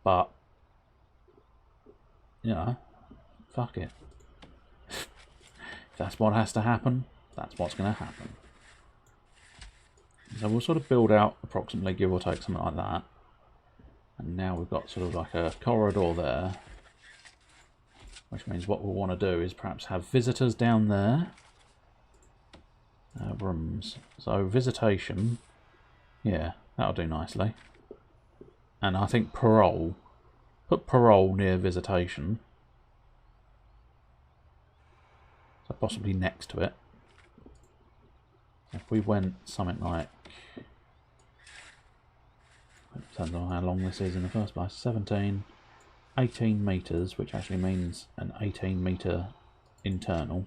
But, you know, fuck it. If that's what has to happen, that's what's going to happen. So we'll sort of build out approximately, give or take, something like that. And now we've got sort of like a corridor there. Which means what we'll want to do is perhaps have visitors down there. Rooms. So visitation. Yeah, that'll do nicely. And I think parole. Put parole near visitation. So possibly next to it. If we went something like... Depends on how long this is in the first place. 18 metres, which actually means an 18 metre internal.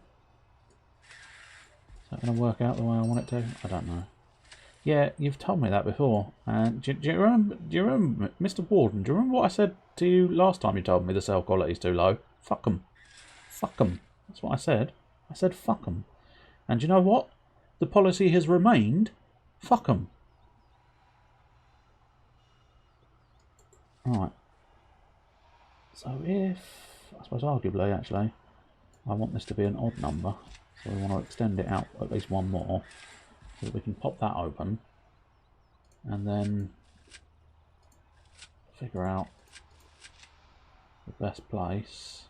Is that going to work out the way I want it to? I don't know. Yeah, you've told me that before. And do you remember, Mr. Warden, do you remember what I said to you last time you told me the cell quality is too low? Fuck 'em. Fuck 'em. That's what I said. I said fuck 'em. And you know what? The policy has remained fuck 'em. Alright. So if, I suppose arguably actually, I want this to be an odd number, so we want to extend it out at least one more, so that we can pop that open, and then figure out the best place.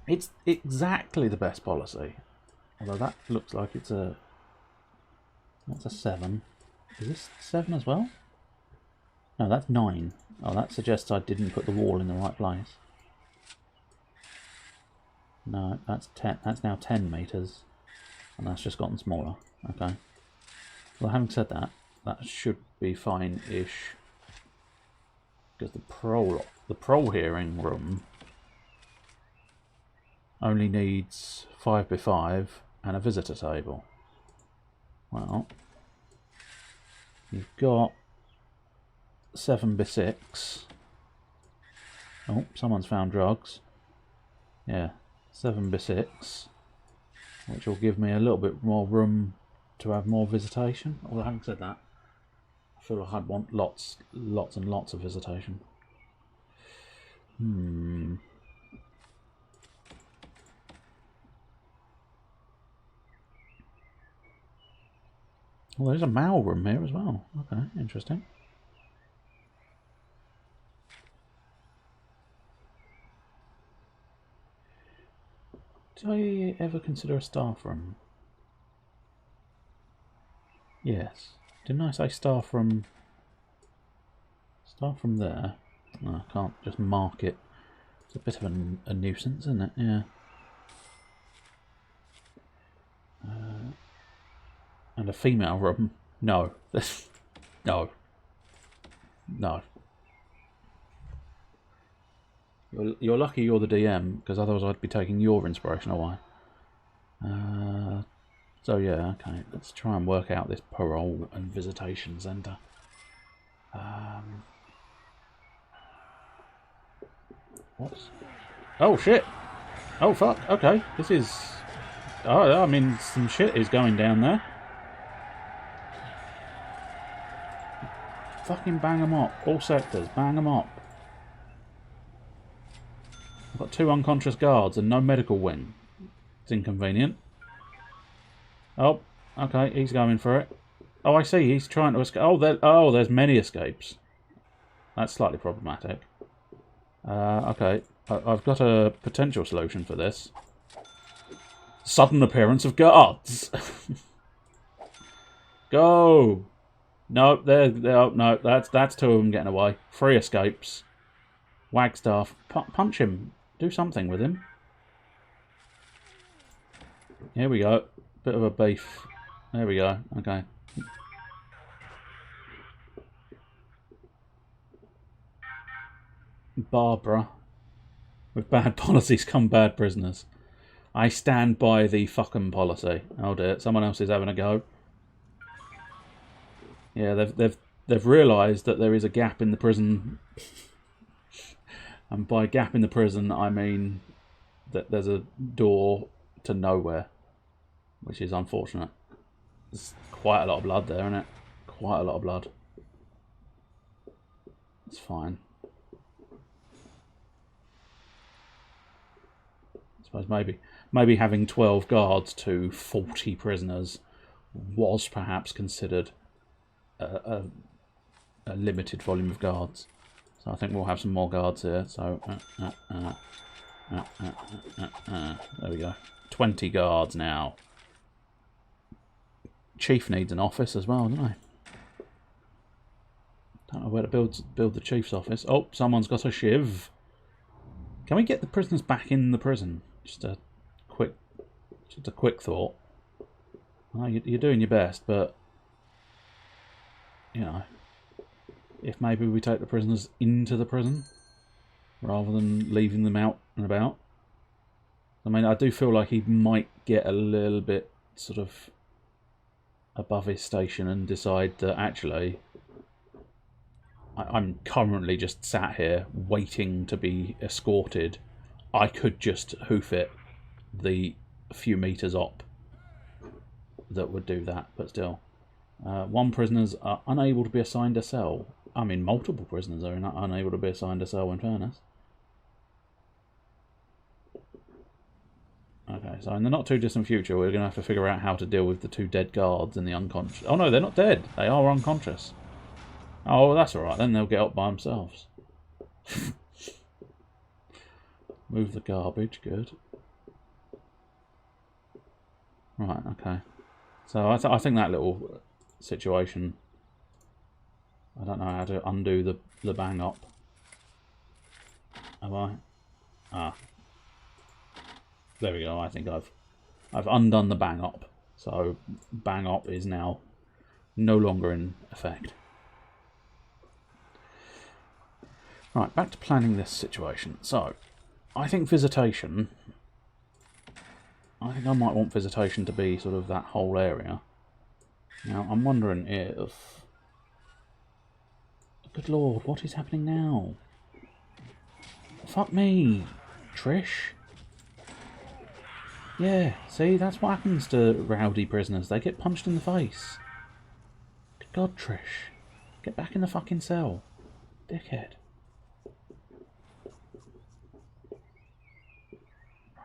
It's exactly the best policy, although that looks like it's a, that's a 7. Is this 7 as well? No, that's 9. Oh, that suggests I didn't put the wall in the right place. No, that's 10. That's now 10 metres, and that's just gotten smaller. Okay. Well, having said that, that should be fine-ish, because the parole hearing room only needs 5x5 and a visitor table. Well, you've got 7x6. Oh, someone's found drugs. Yeah, 7x6, which will give me a little bit more room to have more visitation. Although having said that, I feel like I'd want lots and lots of visitation. Well, there's a mail room here as well. Okay, interesting. Did I ever consider a staff room? Yes. Didn't I say staff room? Staff room there. No, I can't just mark it. It's a bit of a nuisance, isn't it? Yeah. And a female room? No. No. No. You're lucky you're the DM, because otherwise I'd be taking your inspiration away. So yeah, okay. Let's try and work out this parole and visitation centre. What's... Oh shit! Oh fuck! Okay, this is... Oh, I mean, some shit is going down there. Fucking bang them up. All sectors, bang them up. I've got 2 unconscious guards and no medical wing. It's inconvenient. Oh, okay, he's going for it. Oh, I see, he's trying to escape. Oh, there's many escapes. That's slightly problematic. Okay, I've got a potential solution for this. Sudden appearance of guards. Go. No, no, that's 2 of them getting away. 3 escapes. Wagstaff, punch him. Do something with him. Here we go. Bit of a beef. There we go. Okay. Barbara. With bad policies come bad prisoners. I stand by the fucking policy. Oh dear, someone else is having a go. Yeah, they've realised that there is a gap in the prison. And by gap in the prison, I mean that there's a door to nowhere, which is unfortunate. There's quite a lot of blood there, isn't it? Quite a lot of blood. It's fine. I suppose maybe having 12 guards to 40 prisoners was perhaps considered a limited volume of guards. So I think we'll have some more guards here. So there we go. 20 guards now. Chief needs an office as well, doesn't he? Don't know where to build the chief's office. Oh, someone's got a shiv. Can we get the prisoners back in the prison? Just a quick thought. Well, you're doing your best, but you know, if maybe we take the prisoners into the prison rather than leaving them out and about. I mean, I do feel like he might get a little bit sort of above his station and decide that actually I'm currently just sat here waiting to be escorted. I could just hoof it the few metres up that would do that, but still. 1 prisoners are unable to be assigned a cell. I mean, multiple prisoners are unable to be assigned a cell, in fairness. Okay, so in the not too distant future, we're going to have to figure out how to deal with the 2 dead guards and the unconscious. Oh no, they're not dead. They are unconscious. Oh, well, that's alright. Then they'll get up by themselves. Move the garbage. Good. Right, okay. So I think that little situation, I don't know how to undo the bang up. Have I? Ah. There we go. I think I've undone the bang up. So bang up is now no longer in effect. Right, back to planning this situation. So, I think visitation... I think I might want visitation to be sort of that whole area. Now, I'm wondering if... Good lord, what is happening now? Fuck me, Trish. Yeah, see, that's what happens to rowdy prisoners. They get punched in the face. Good god, Trish. Get back in the fucking cell. Dickhead.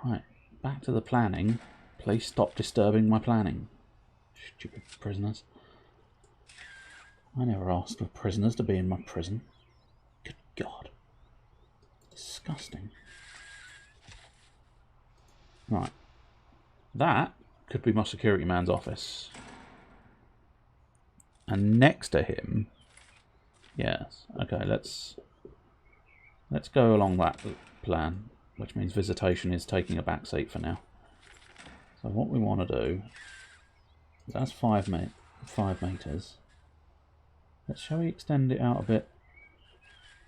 Right, back to the planning. Please stop disturbing my planning. Stupid prisoners. I never asked for prisoners to be in my prison. Good God. Disgusting. Right. That could be my security man's office. And next to him... Yes. Okay, let's go along that plan. Which means visitation is taking a back seat for now. So what we want to do... That's 5 metres. Shall we extend it out a bit?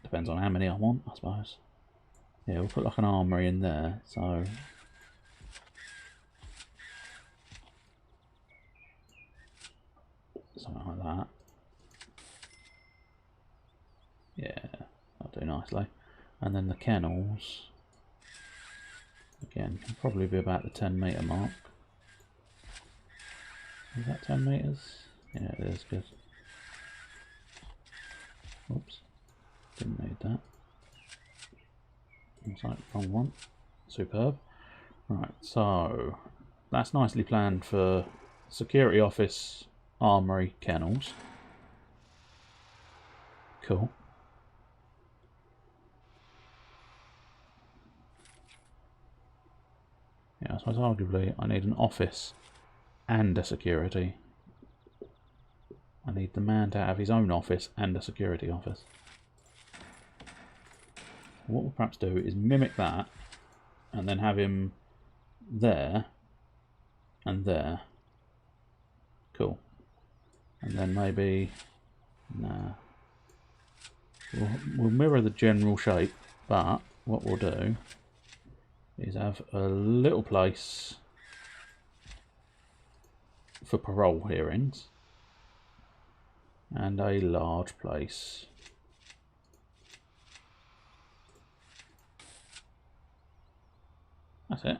Depends on how many I want, I suppose. Yeah, we'll put like an armoury in there, so... Something like that. Yeah, that'll do nicely. And then the kennels... Again, can probably be about the 10 metre mark. Is that 10 metres? Yeah, it is, good. Oops, didn't need that. Sorry, wrong one. Superb. Right, so that's nicely planned for security office, armory, kennels. Cool. Yeah, I suppose arguably I need an office and a security. I need the man to have his own office and a security office. What we'll perhaps do is mimic that and then have him there and there. Cool. And then maybe... Nah. We'll mirror the general shape, but what we'll do is have a little place for parole hearings and a large place that's it,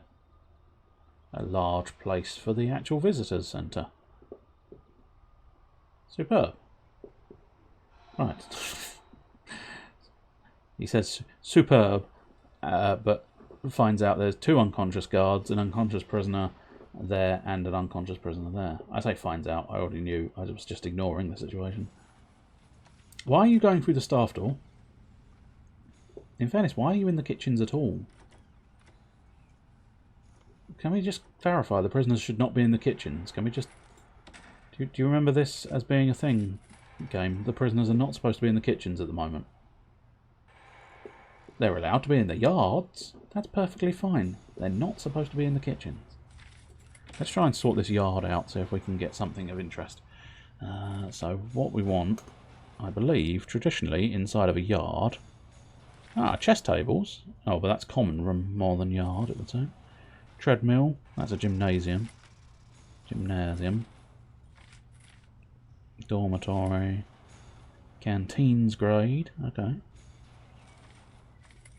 a large place for the actual visitors centre. Superb. Right. He says superb, but finds out there's 2 unconscious guards, an unconscious prisoner there and an unconscious prisoner there. I say finds out, I already knew, I was just ignoring the situation. Why are you going through the staff door? In fairness, why are you in the kitchens at all? Can we just clarify the prisoners should not be in the kitchens? Can we just... Do you remember this as being a thing, game? The prisoners are not supposed to be in the kitchens at the moment. They're allowed to be in the yards. That's perfectly fine. They're not supposed to be in the kitchens. Let's try and sort this yard out, see if we can get something of interest. So what we want, I believe, traditionally inside of a yard... Ah, chess tables. Oh, but that's common room more than yard, it would say. Treadmill. That's a gymnasium. Gymnasium. Dormitory. Canteens grade. Okay.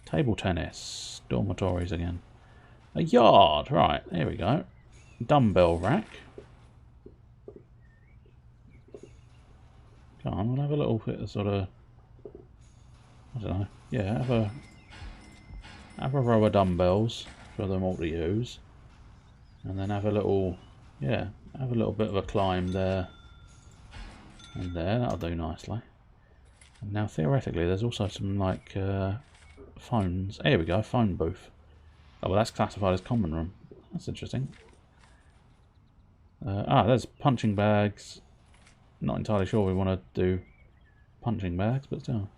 Table tennis. Dormitories again. A yard. Right, there we go. Dumbbell rack. Come on, we'll have a little bit of sort of... I don't know. Yeah, have a row of dumbbells for them all to use. And then have a little... Yeah, have a little bit of a climb there. And there, that'll do nicely. And now theoretically there's also some like... phones. Here we go, phone booth. Oh, well, that's classified as common room. That's interesting. There's punching bags. Not entirely sure we want to do punching bags, but still.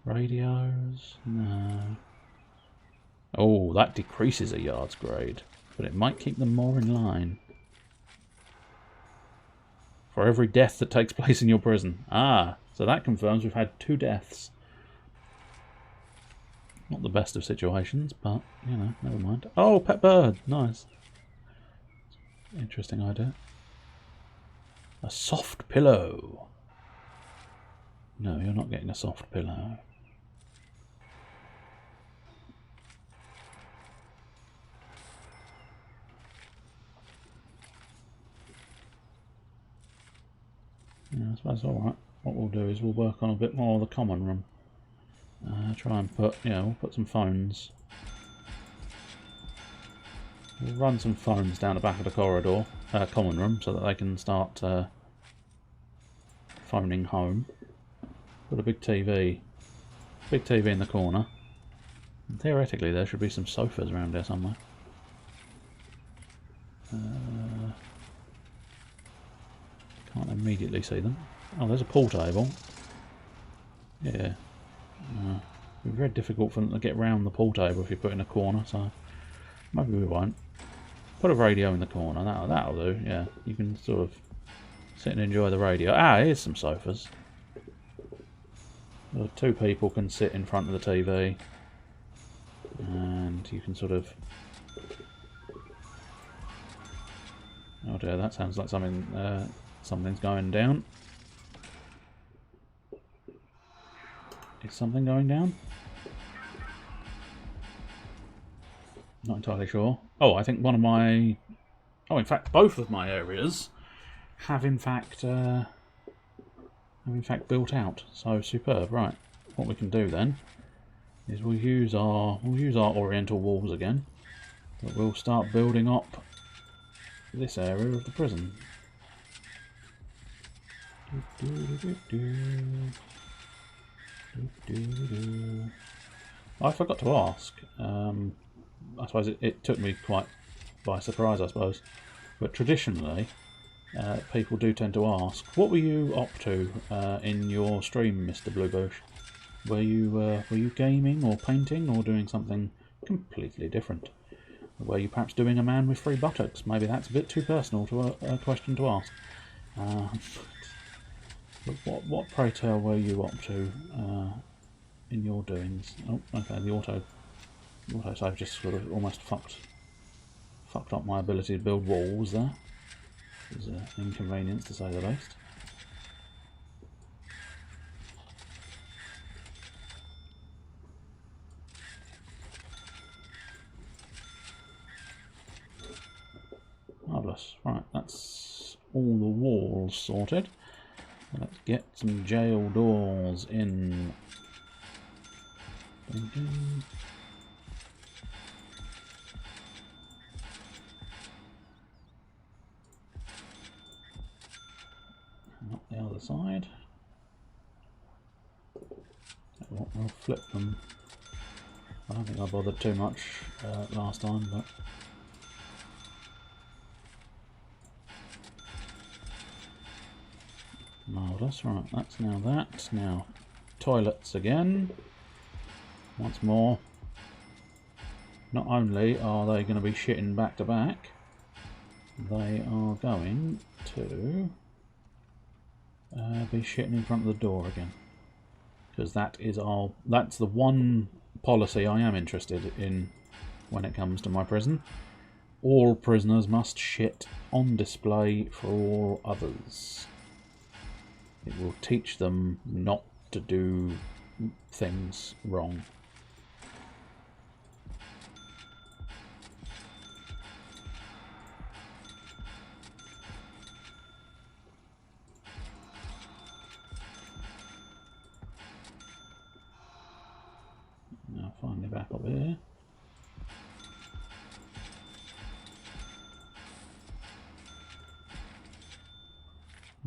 Radios? No. Oh, that decreases a yard's grade, but it might keep them more in line. For every death that takes place in your prison. Ah, so that confirms we've had 2 deaths. Not the best of situations, but, you know, never mind. Oh, pet bird. Nice. Interesting idea. A soft pillow. No, you're not getting a soft pillow. Yeah, I suppose alright. What we'll do is we'll work on a bit more of the common room. Try and put, yeah, we'll put some phones. We'll run some phones down the back of the corridor, common room, so that they can start phoning home. Put a big TV in the corner. And theoretically, there should be some sofas around there somewhere. Can't immediately see them. Oh, there's a pool table. Yeah. It'd be very difficult for them to get round the pool table if you put it in a corner, so maybe we won't. Put a radio in the corner, that'll do, yeah. You can sort of sit and enjoy the radio. Ah, here's some sofas. 2 people can sit in front of the TV. And you can sort of... Oh dear, that sounds like something, something's going down. Is something going down? Not entirely sure. Oh, I think one of my... Oh, in fact, both of my areas have in fact built out. So superb. Right. What we can do then is we'll use our Oriental walls again, but we'll start building up this area of the prison. I forgot to ask. I suppose it took me quite by surprise, I suppose. But traditionally, people do tend to ask, what were you up to in your stream, Mr. Bluebush? Were you gaming or painting or doing something completely different? Were you perhaps doing a man with 3 buttocks? Maybe that's a bit too personal to a question to ask. But what pray tell were you up to in your doings? Oh, okay, the auto save just sort of almost fucked up my ability to build walls there. It was an inconvenience to say the least. Marvellous. Right, that's all the walls sorted. Let's get some jail doors in. Ding, ding. And up the other side. We'll flip them. I don't think I bothered too much last time, but marvellous. Right, that's now that. Now, toilets again. Once more. Not only are they going to be shitting back to back, they are going to be shitting in front of the door again. Because that's the one policy I am interested in when it comes to my prison. All prisoners must shit on display for all others. It will teach them not to do things wrong. Now finally back up here.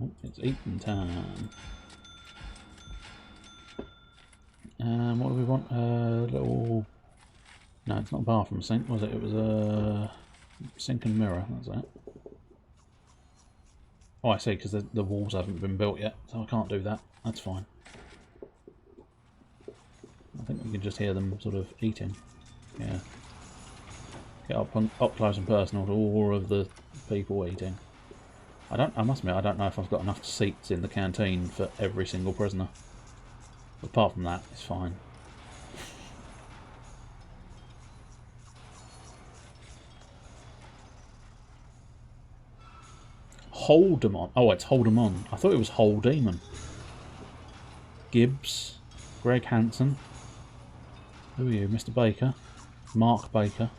Oh, it's eating time. What do we want? Little... No, it's not a bathroom sink, was it? It was a sink and mirror, that's that. Oh, I see, because the walls haven't been built yet, so I can't do that. That's fine. I think we can just hear them sort of eating. Yeah. Get up close and personal to all of the people eating. I must admit, I don't know if I've got enough seats in the canteen for every single prisoner. But apart from that, it's fine. Hold them on. Oh, it's hold them on. I thought it was hold demon. Gibbs, Greg Hansen. Who are you, Mr. Baker? Mark Baker.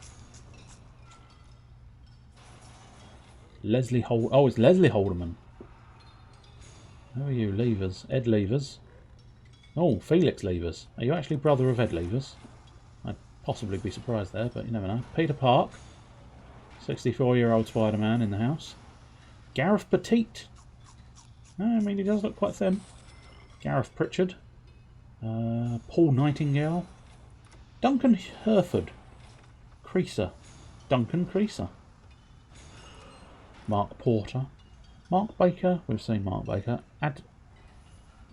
Leslie Hold. Oh, it's Leslie Holderman. Who are you, Levers? Ed Levers. Oh, Felix Levers. Are you actually brother of Ed Levers? I'd possibly be surprised there, but you never know. Peter Park. 64-year-old Spider-Man in the house. Gareth Petite. I mean, he does look quite thin. Gareth Pritchard. Paul Nightingale. Duncan Herford. Creaser. Duncan Creaser. Mark Porter. Mark Baker. We've seen Mark Baker.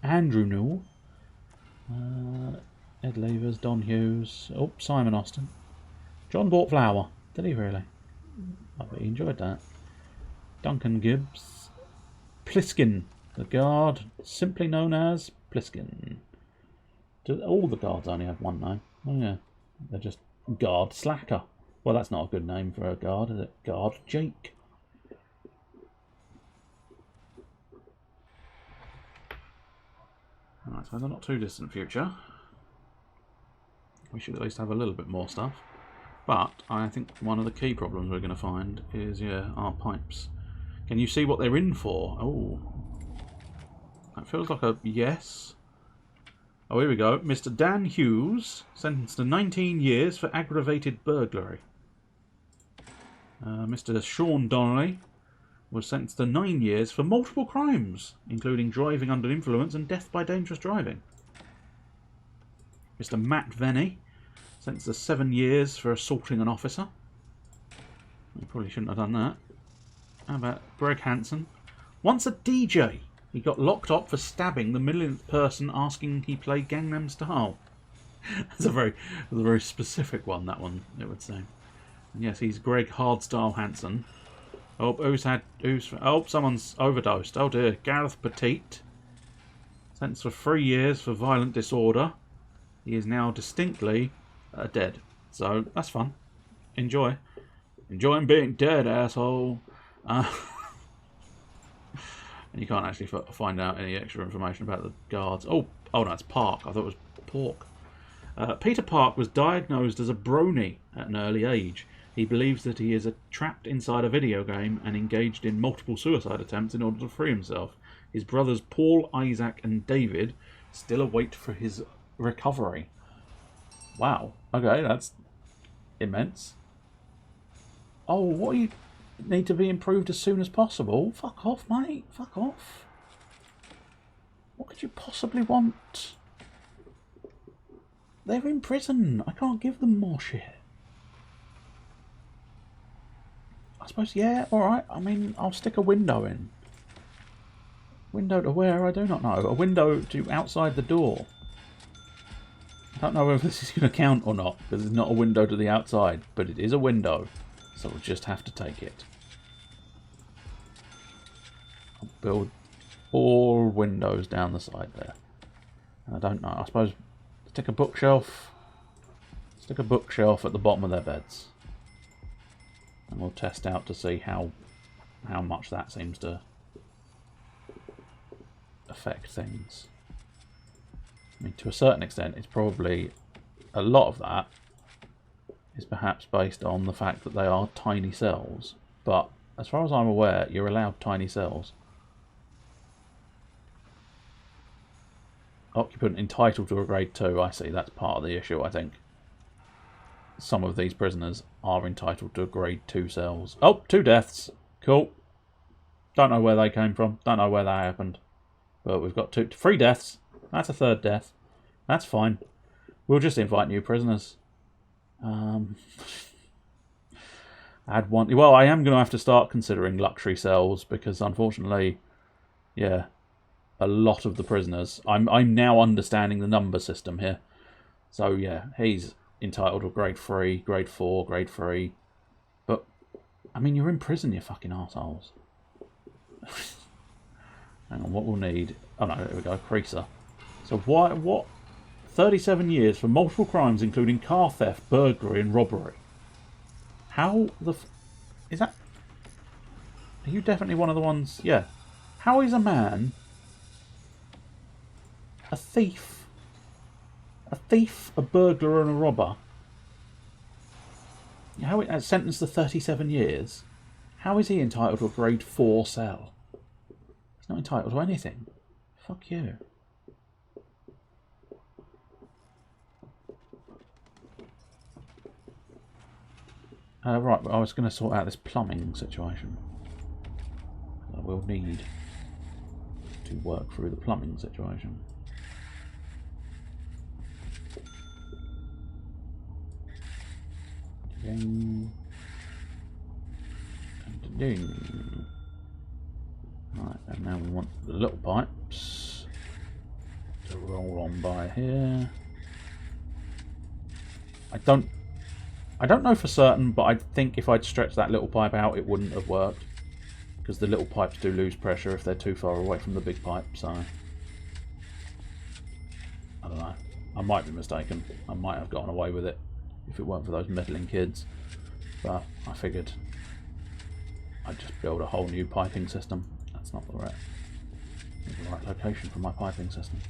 Andrew Newell. Ed Levers. Don Hughes. Oh, Simon Austin. John bought flour. Did he really? I bet he enjoyed that. Duncan Gibbs. Pliskin. The guard. Simply known as Pliskin. Do all the guards only have one name? Oh yeah. They're just Guard Slacker. Well, that's not a good name for a guard, is it? Guard Jake. Alright, so in the not too distant future, we should at least have a little bit more stuff. But I think one of the key problems we're going to find is, yeah, our pipes. Can you see what they're in for? Oh. That feels like a yes. Oh, here we go. Mr. Dan Hughes, sentenced to 19 years for aggravated burglary. Mr. Sean Donnelly was sentenced to 9 years for multiple crimes, including driving under influence and death by dangerous driving. Mr. Matt Venny, sentenced to 7 years for assaulting an officer. He probably shouldn't have done that. How about Greg Hansen? Once a DJ, he got locked up for stabbing the millionth person asking he play Gangnam Style. That's a very specific one, that one, it would seem. And yes, he's Greg Hardstyle Hansen. Oh, someone's overdosed. Oh dear. Gareth Petite, sentenced for 3 years for violent disorder. He is now distinctly dead. So, that's fun. Enjoy. Enjoy him being dead, asshole. And you can't actually find out any extra information about the guards. Oh no, it's Park. I thought it was Pork. Peter Park was diagnosed as a brony at an early age. He believes that he is trapped inside a video game and engaged in multiple suicide attempts in order to free himself. His brothers Paul, Isaac and David still await for his recovery. Wow. Okay, that's immense. Oh, what you need to be improved as soon as possible? Fuck off, mate. Fuck off. What could you possibly want? They're in prison. I can't give them more shit. I suppose, yeah, alright. I mean, I'll stick a window in. Window to where? I do not know. A window to outside the door. I don't know whether this is going to count or not, because it's not a window to the outside, but it is a window, so we'll just have to take it. I'll build all windows down the side there. And I don't know, I suppose stick a bookshelf at the bottom of their beds. And we'll test out to see how much that seems to affect things. I mean, to a certain extent, it's probably a lot of that is perhaps based on the fact that they are tiny cells. But as far as I'm aware, you're allowed tiny cells. Occupant entitled to a grade 2. I see, that's part of the issue, I think. Some of these prisoners are entitled to grade 2 cells. Oh, 2 deaths. Cool. Don't know where they came from. Don't know where that happened. But we've got 3 deaths. That's a 3rd death. That's fine. We'll just invite new prisoners. Add one. Well, I am going to have to start considering luxury cells because, unfortunately, yeah, a lot of the prisoners. I'm now understanding the number system here. So yeah, he's entitled to grade 3, grade 4, grade 3. But I mean, you're in prison, you fucking arseholes. Hang on, what we'll need. Oh no, there we go, creaser. So what? 37 years for multiple crimes, including car theft, burglary, and robbery. How the is that? Are you definitely one of the ones? Yeah. How is a man a thief, a burglar, and a robber? How sentenced to 37 years? How is he entitled to a grade 4 cell? He's not entitled to anything. Fuck you. Right, but I was going to sort out this plumbing situation. I will need to work through the plumbing situation. Ding. Ding. Right, and now we want the little pipes to roll on by here. I don't know for certain, but I think if I'd stretched that little pipe out, it wouldn't have worked. Because the little pipes do lose pressure if they're too far away from the big pipe, so... I don't know. I might be mistaken. I might have gotten away with it if it weren't for those meddling kids. But I figured I'd just build a whole new piping system. That's not the right location for my piping system.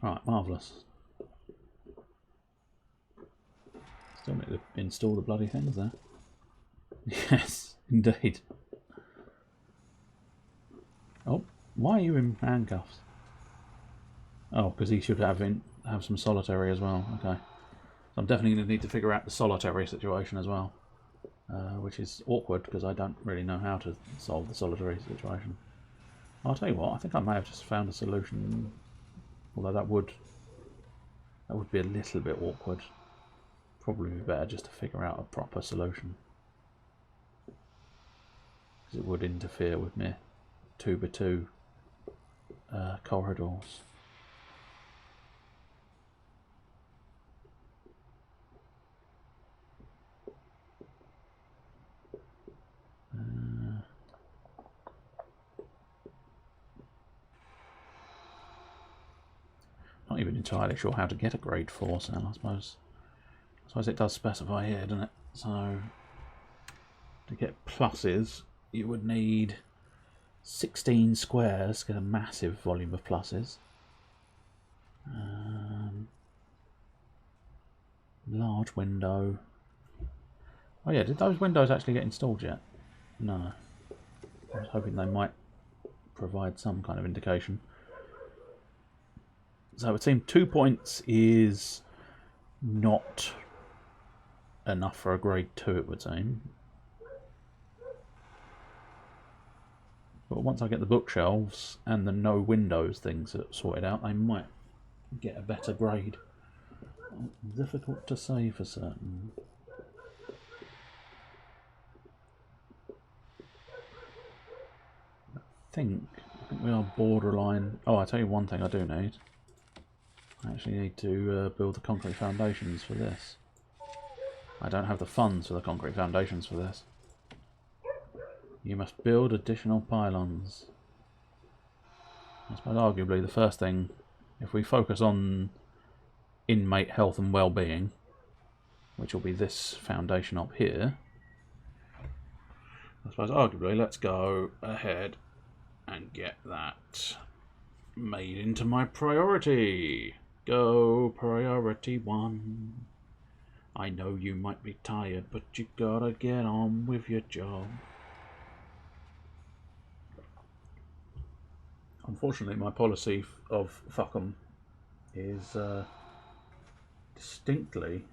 Right, marvellous. Still need to install the bloody things there. Yes, indeed. Oh, why are you in handcuffs? Oh, because he should have some solitary as well. Okay. So I'm definitely going to need to figure out the solitary situation as well. Which is awkward because I don't really know how to solve the solitary situation. I'll tell you what, I think I may have just found a solution. Although that would be a little bit awkward. Probably be better just to figure out a proper solution. Because it would interfere with me 2x2 corridors. Not even entirely sure how to get a grade 4 cell, I suppose. I suppose it does specify here, doesn't it? So, to get pluses, you would need 16 squares to get a massive volume of pluses. Large window. Oh yeah, did those windows actually get installed yet? No. I was hoping they might provide some kind of indication. So it would seem 2 points is not enough for a grade 2, it would seem. But once I get the bookshelves and the no windows things sorted out, I might get a better grade. Difficult to say for certain. I think we are borderline. Oh, I'll tell you one thing I do need. I actually need to build the concrete foundations for this. I don't have the funds for the concrete foundations for this. You must build additional pylons. I suppose arguably the first thing, if we focus on inmate health and well-being, which will be this foundation up here, I suppose arguably let's go ahead and get that made into my priority. Go priority 1. I know you might be tired, but you gotta get on with your job. Unfortunately, my policy of fuck 'em is distinctly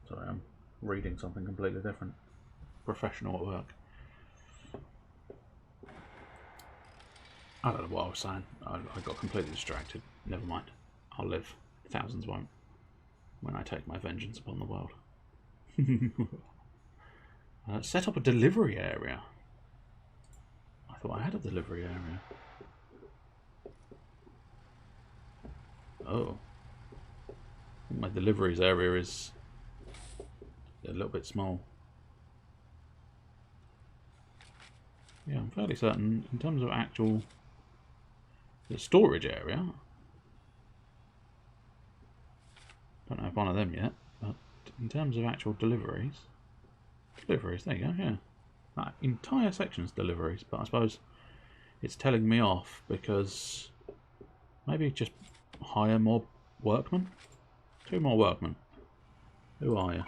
sorry, I'm reading something completely different. Professional at work. I don't know what I was saying. I got completely distracted. Never mind. I'll live. Thousands won't. When I take my vengeance upon the world. Set up a delivery area. I thought I had a delivery area. Oh. I think my deliveries area is a little bit small. Yeah, I'm fairly certain in terms of actual the storage area. Don't have one of them yet, but in terms of actual deliveries, there you go, yeah. That entire section's deliveries, but I suppose it's telling me off because maybe just hire more workmen? 2 more workmen. Who are you?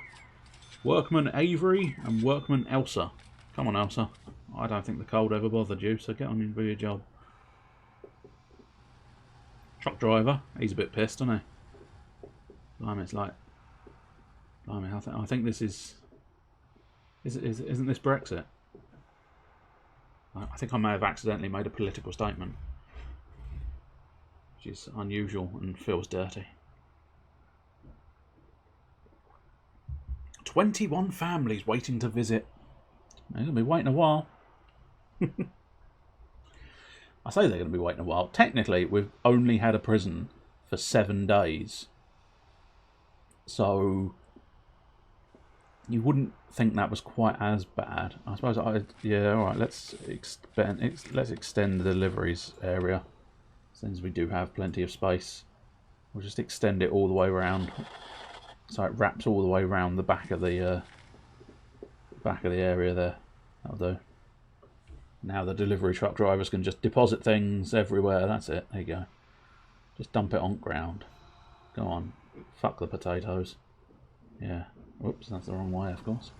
Workman Avery and Workman Elsa. Come on, Elsa. I don't think the cold ever bothered you, so get on and do your job. Truck driver, he's a bit pissed, isn't he? Blimey, it's like... Blimey, I think this is... Isn't this Brexit? I think I may have accidentally made a political statement. Which is unusual and feels dirty. 21 families waiting to visit. They're going to be waiting a while. I say they're going to be waiting a while. Technically, we've only had a prison for 7 days. So, you wouldn't think that was quite as bad. I suppose yeah, alright, let's extend the deliveries area. Since we do have plenty of space. We'll just extend it all the way around. So it wraps all the way around the back of the area there. That'll do. Now the delivery truck drivers can just deposit things everywhere. That's it. There you go. Just dump it on ground. Go on. Fuck the potatoes. Yeah. Whoops, that's the wrong way, of course.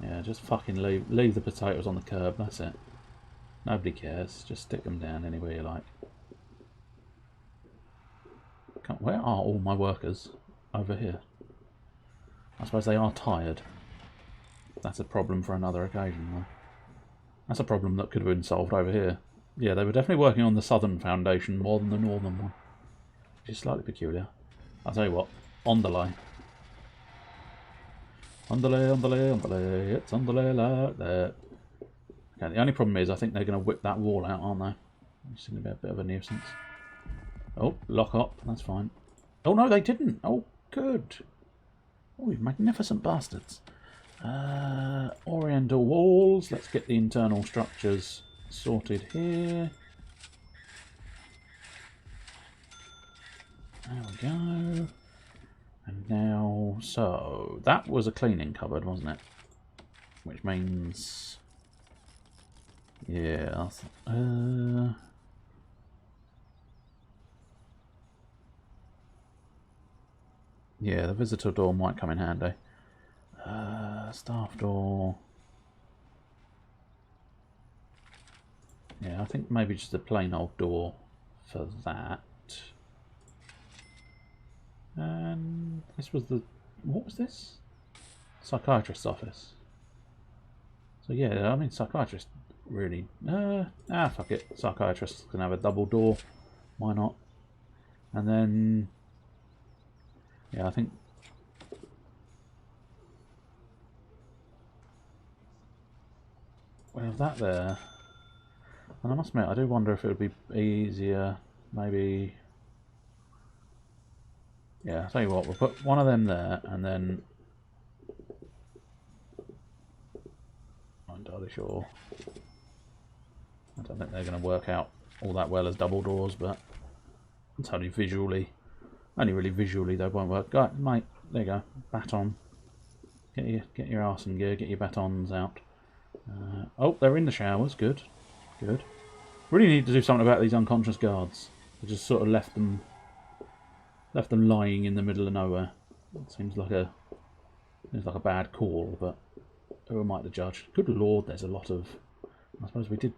Yeah, just fucking leave the potatoes on the curb. That's it. Nobody cares. Just stick them down anywhere you like. Where are all my workers? Over here. I suppose they are tired. That's a problem for another occasion, though. That's a problem that could have been solved over here. Yeah, they were definitely working on the southern foundation more than the northern one. Which is slightly peculiar. I'll tell you what. Underlay. Underlay, underlay, underlay. It's underlay like that. Okay, the only problem is I think they're going to whip that wall out, aren't they? It's going to be a bit of a nuisance. Oh, lock up. That's fine. Oh, no, they didn't. Oh, good. Oh, you magnificent bastards. Oriental walls. Let's get the internal structures sorted here. There we go. And now, so that was a cleaning cupboard, wasn't it? Which means, yeah. Yeah, the visitor door might come in handy. Staff door. Yeah, I think maybe just a plain old door for that. And this was the... what was this? Psychiatrist's office. So yeah, I mean, Psychiatrist really... fuck it. Psychiatrist can have a double door. Why not? And then... yeah, I think... we have that there. And I must admit, I do wonder if it would be easier, maybe... yeah, I'll tell you what, we'll put one of them there, and then... I'm entirely sure. I don't think they're going to work out all that well as double doors, but it's only visually... only really visually they won't work. Go, mate, there you go, baton. Get your arse in gear, get your batons out. Oh, they're in the showers, good. Good. Really need to do something about these unconscious guards. I just sort of left them lying in the middle of nowhere. It seems like a bad call, but who am I to judge? Good lord, there's a lot of... I suppose we did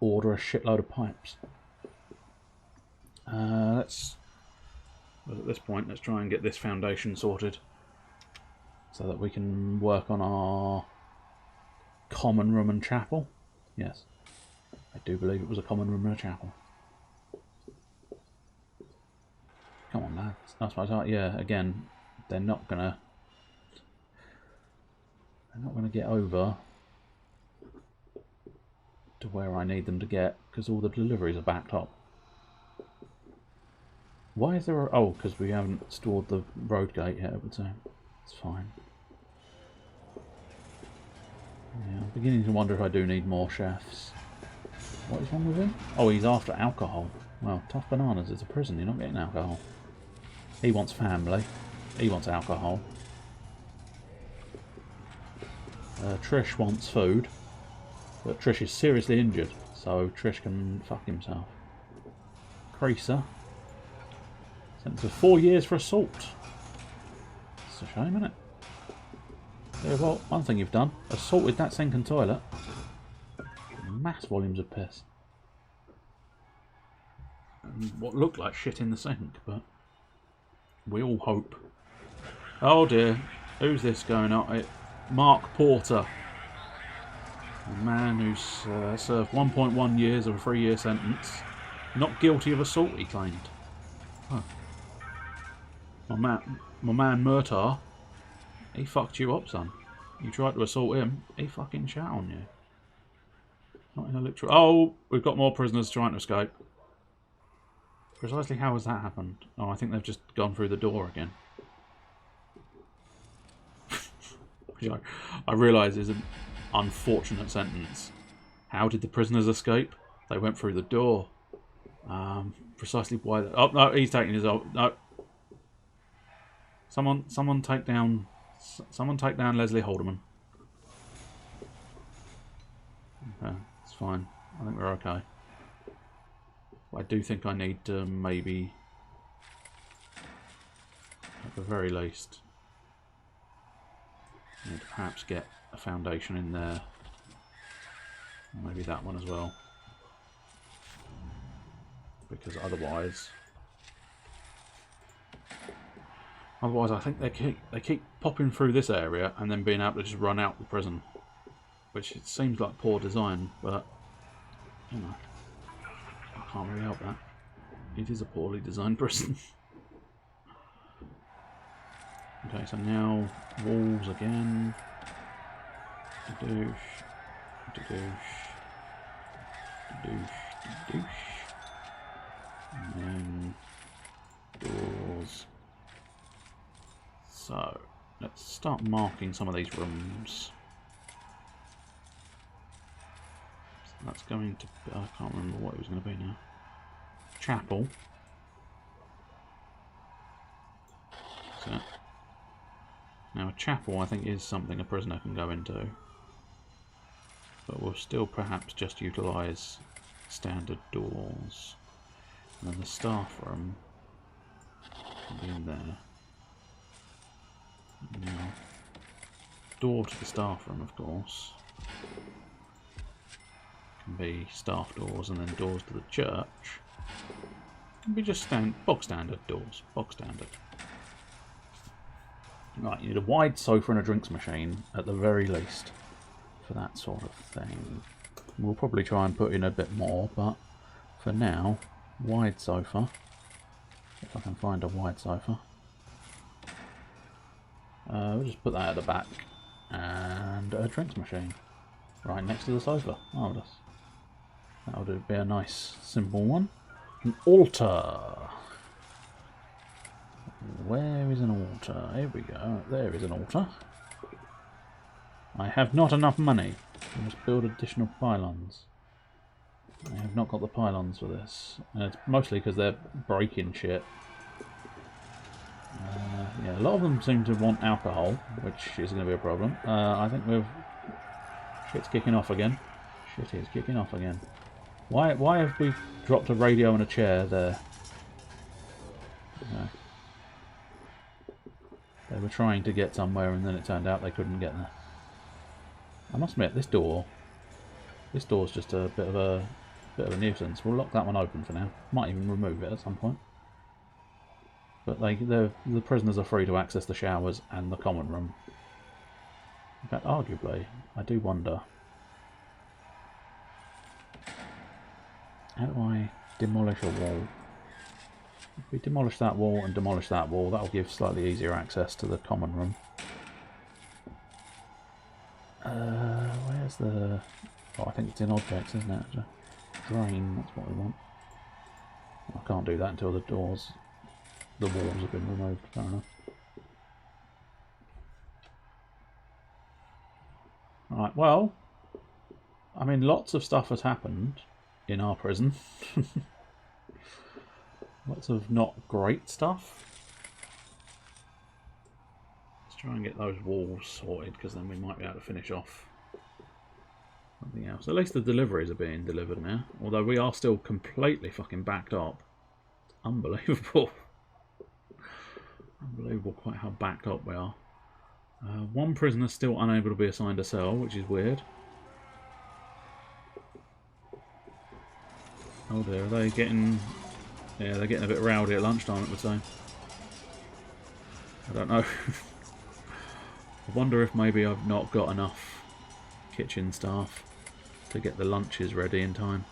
order a shitload of pipes. Let's... at this point, let's try and get this foundation sorted so that we can work on our common room and chapel. Yes, I do believe it was a common room and a chapel. Come on, lads. That's what I thought. Yeah, again, they're not gonna get over to where I need them to get because all the deliveries are backed up. Why is there a... oh, because we haven't stored the road gate yet, I would say. It's fine. Yeah, I'm beginning to wonder if I do need more chefs. What is wrong with him? Oh, he's after alcohol. Well, tough bananas. It's a prison. You're not getting alcohol. He wants family. He wants alcohol. Trish wants food. But Trish is seriously injured, so Trish can fuck himself. Creaser. Sentenced to 4 years for assault. It's a shame, isn't it? Yeah, well, one thing you've done, assaulted that sink and toilet. Mass volumes of piss. And what looked like shit in the sink, but we all hope. Oh dear, who's this going on? Mark Porter. A man who's served 1.1 years of a 3-year sentence. Not guilty of assault, he claimed. Huh. My man Murtar, he fucked you up, son. You tried to assault him, he fucking shat on you. Not in a literal... oh, we've got more prisoners trying to escape. Precisely how has that happened? Oh, I think they've just gone through the door again. Which I realise is an unfortunate sentence. How did the prisoners escape? They went through the door. Precisely why... oh, no, he's taking his... oh, no. Someone take down Leslie Haldeman. Okay, it's fine. I think we're okay. But I do think I need to maybe, at the very least, need to perhaps get a foundation in there. Maybe that one as well. Because otherwise I think they keep popping through this area and then being able to just run out the prison, which it seems like poor design, but you know, I can't really help that. It is a poorly designed prison. Okay, so now walls again. Douche, douche, douche, douche. And then doors. So let's start marking some of these rooms. So that's going to be, I can't remember what it was going to be now. Chapel. So now a chapel I think is something a prisoner can go into. But we'll still perhaps just utilise standard doors. And then the staff room can be in there. Now, door to the staff room, of course, can be staff doors, and then doors to the church can be just bog standard doors. Bog standard. Right, you need a wide sofa and a drinks machine at the very least for that sort of thing. We'll probably try and put in a bit more, but for now, wide sofa. If I can find a wide sofa. We'll just put that at the back. And a drinks machine. Right next to the sofa. Marvellous. That would be a nice, simple one. An altar. Where is an altar? Here we go. There is an altar. I have not enough money. I must build additional pylons. I have not got the pylons for this. And it's mostly because they're breaking shit. Yeah, a lot of them seem to want alcohol, which is going to be a problem. I think shit's kicking off again. Shit is kicking off again. Why have we dropped a radio and a chair there? No. They were trying to get somewhere and then it turned out they couldn't get there. I must admit, this door's just a bit of a nuisance. We'll lock that one open for now. Might even remove it at some point. But the prisoners are free to access the showers and the common room. In fact, arguably, I do wonder, how do I demolish a wall? If we demolish that wall and demolish that wall, that'll give slightly easier access to the common room. Where's the... Oh, I think it's in objects, isn't it? Drain, that's what we want. I can't do that until the walls have been removed, fair enough. Right, well, I mean, lots of stuff has happened in our prison. Lots of not great stuff. Let's try and get those walls sorted, because then we might be able to finish off something else. At least the deliveries are being delivered now, although we are still completely fucking backed up. It's unbelievable. Unbelievable quite how backed up we are. One prisoner still unable to be assigned a cell, which is weird. Oh dear, are they getting... Yeah, they're getting a bit rowdy at lunchtime, it would say. I don't know. I wonder if maybe I've not got enough kitchen staff to get the lunches ready in time.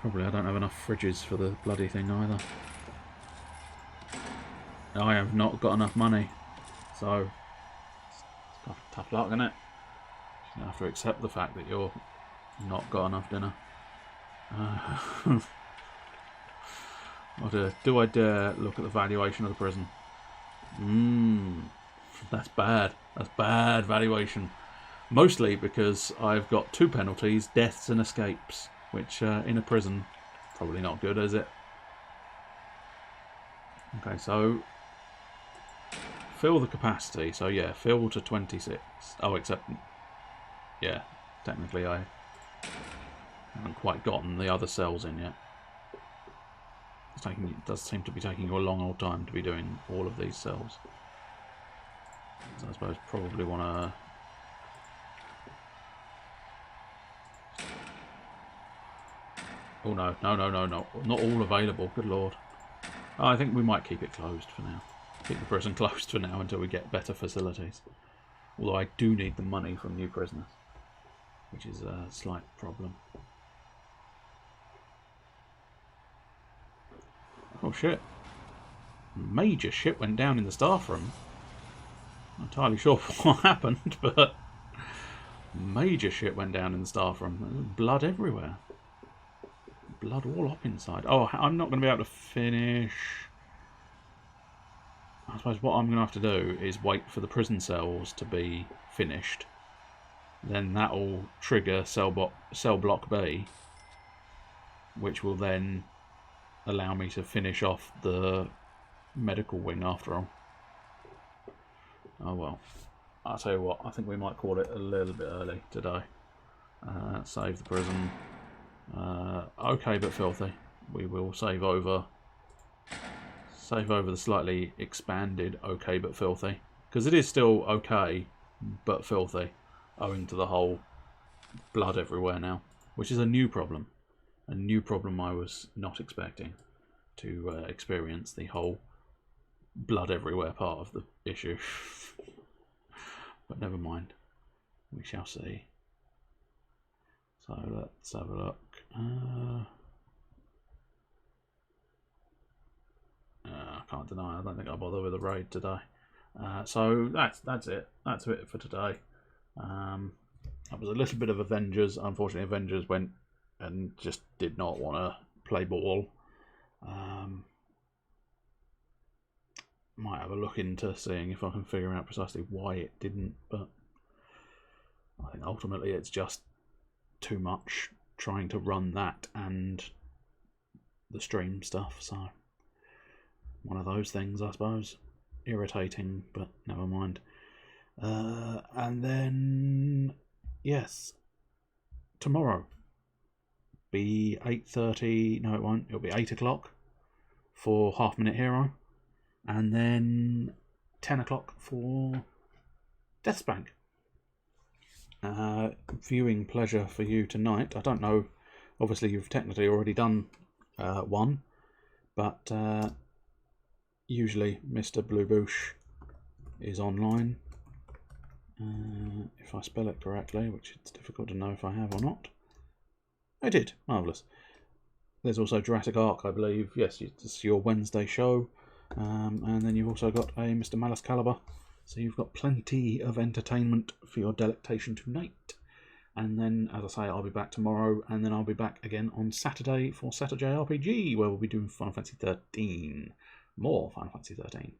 Probably I don't have enough fridges for the bloody thing either. I have not got enough money, so it's tough luck, isn't it? You have to accept the fact that you're not got enough dinner. Do I dare look at the valuation of the prison? That's bad. That's bad valuation. Mostly because I've got 2 penalties, deaths and escapes, which in a prison, probably not good, is it? Okay, so fill the capacity. So yeah, fill to 26. Oh, except yeah, technically I haven't quite gotten the other cells in yet. It does seem to be taking you a long old time to be doing all of these cells. So I suppose probably want to... Oh no, no, no, no, no. Not all available, good lord. Oh, I think we might keep it closed for now. Keep the prison closed for now until we get better facilities. Although I do need the money from new prisoners, which is a slight problem. Oh shit. Major shit went down in the staff room. Not entirely sure what happened, but major shit went down in the staff room. There was blood everywhere. Blood all up inside. Oh, I'm not going to be able to finish. I suppose what I'm going to have to do is wait for the prison cells to be finished. Then that will trigger cell block B, which will then allow me to finish off the medical wing after all. Oh well. I'll tell you what, I think we might call it a little bit early today. Save the prison. Okay, but filthy. We will save over the slightly expanded okay but filthy, because it is still okay but filthy, owing to the whole blood everywhere now, which is a new problem. A new problem I was not expecting to experience, the whole blood everywhere part of the issue. But never mind, we shall see. So let's have a look. I can't deny, I don't think I'll bother with a raid today. So that's it. That's it for today. That was a little bit of Avengers. Unfortunately, Avengers went and just did not want to play ball. Might have a look into seeing if I can figure out precisely why it didn't, but I think ultimately it's just too much trying to run that and the stream stuff, so one of those things, I suppose. Irritating, but never mind. And then yes, tomorrow be 8:30. No, it won't. It'll be 8 o'clock for Half Minute Hero, and then 10 o'clock for Deathspank. Viewing pleasure for you tonight. I don't know, obviously you've technically already done one, but usually Mr. Blue Boosh is online, if I spell it correctly, which it's difficult to know if I have or not. I did. Marvellous. There's also Jurassic Ark, I believe. Yes, it's your Wednesday show. And then you've also got a Mr. Malice Caliber. So you've got plenty of entertainment for your delectation tonight. And then, as I say, I'll be back tomorrow. And then I'll be back again on Saturday for Saturday RPG, where we'll be doing Final Fantasy 13. More Final Fantasy 13.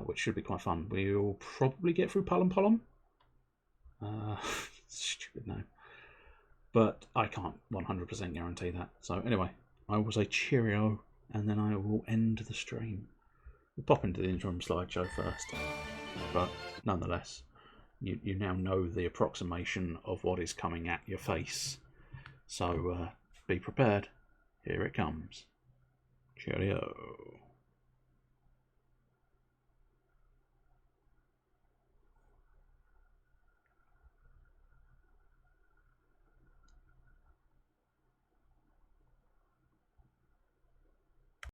Which should be quite fun. We'll probably get through Palom Palom. Stupid name. But I can't 100% guarantee that. So anyway, I will say cheerio, and then I will end the stream. We'll pop into the interim slideshow first. But nonetheless, you now know the approximation of what is coming at your face. So be prepared. Here it comes. Cheerio.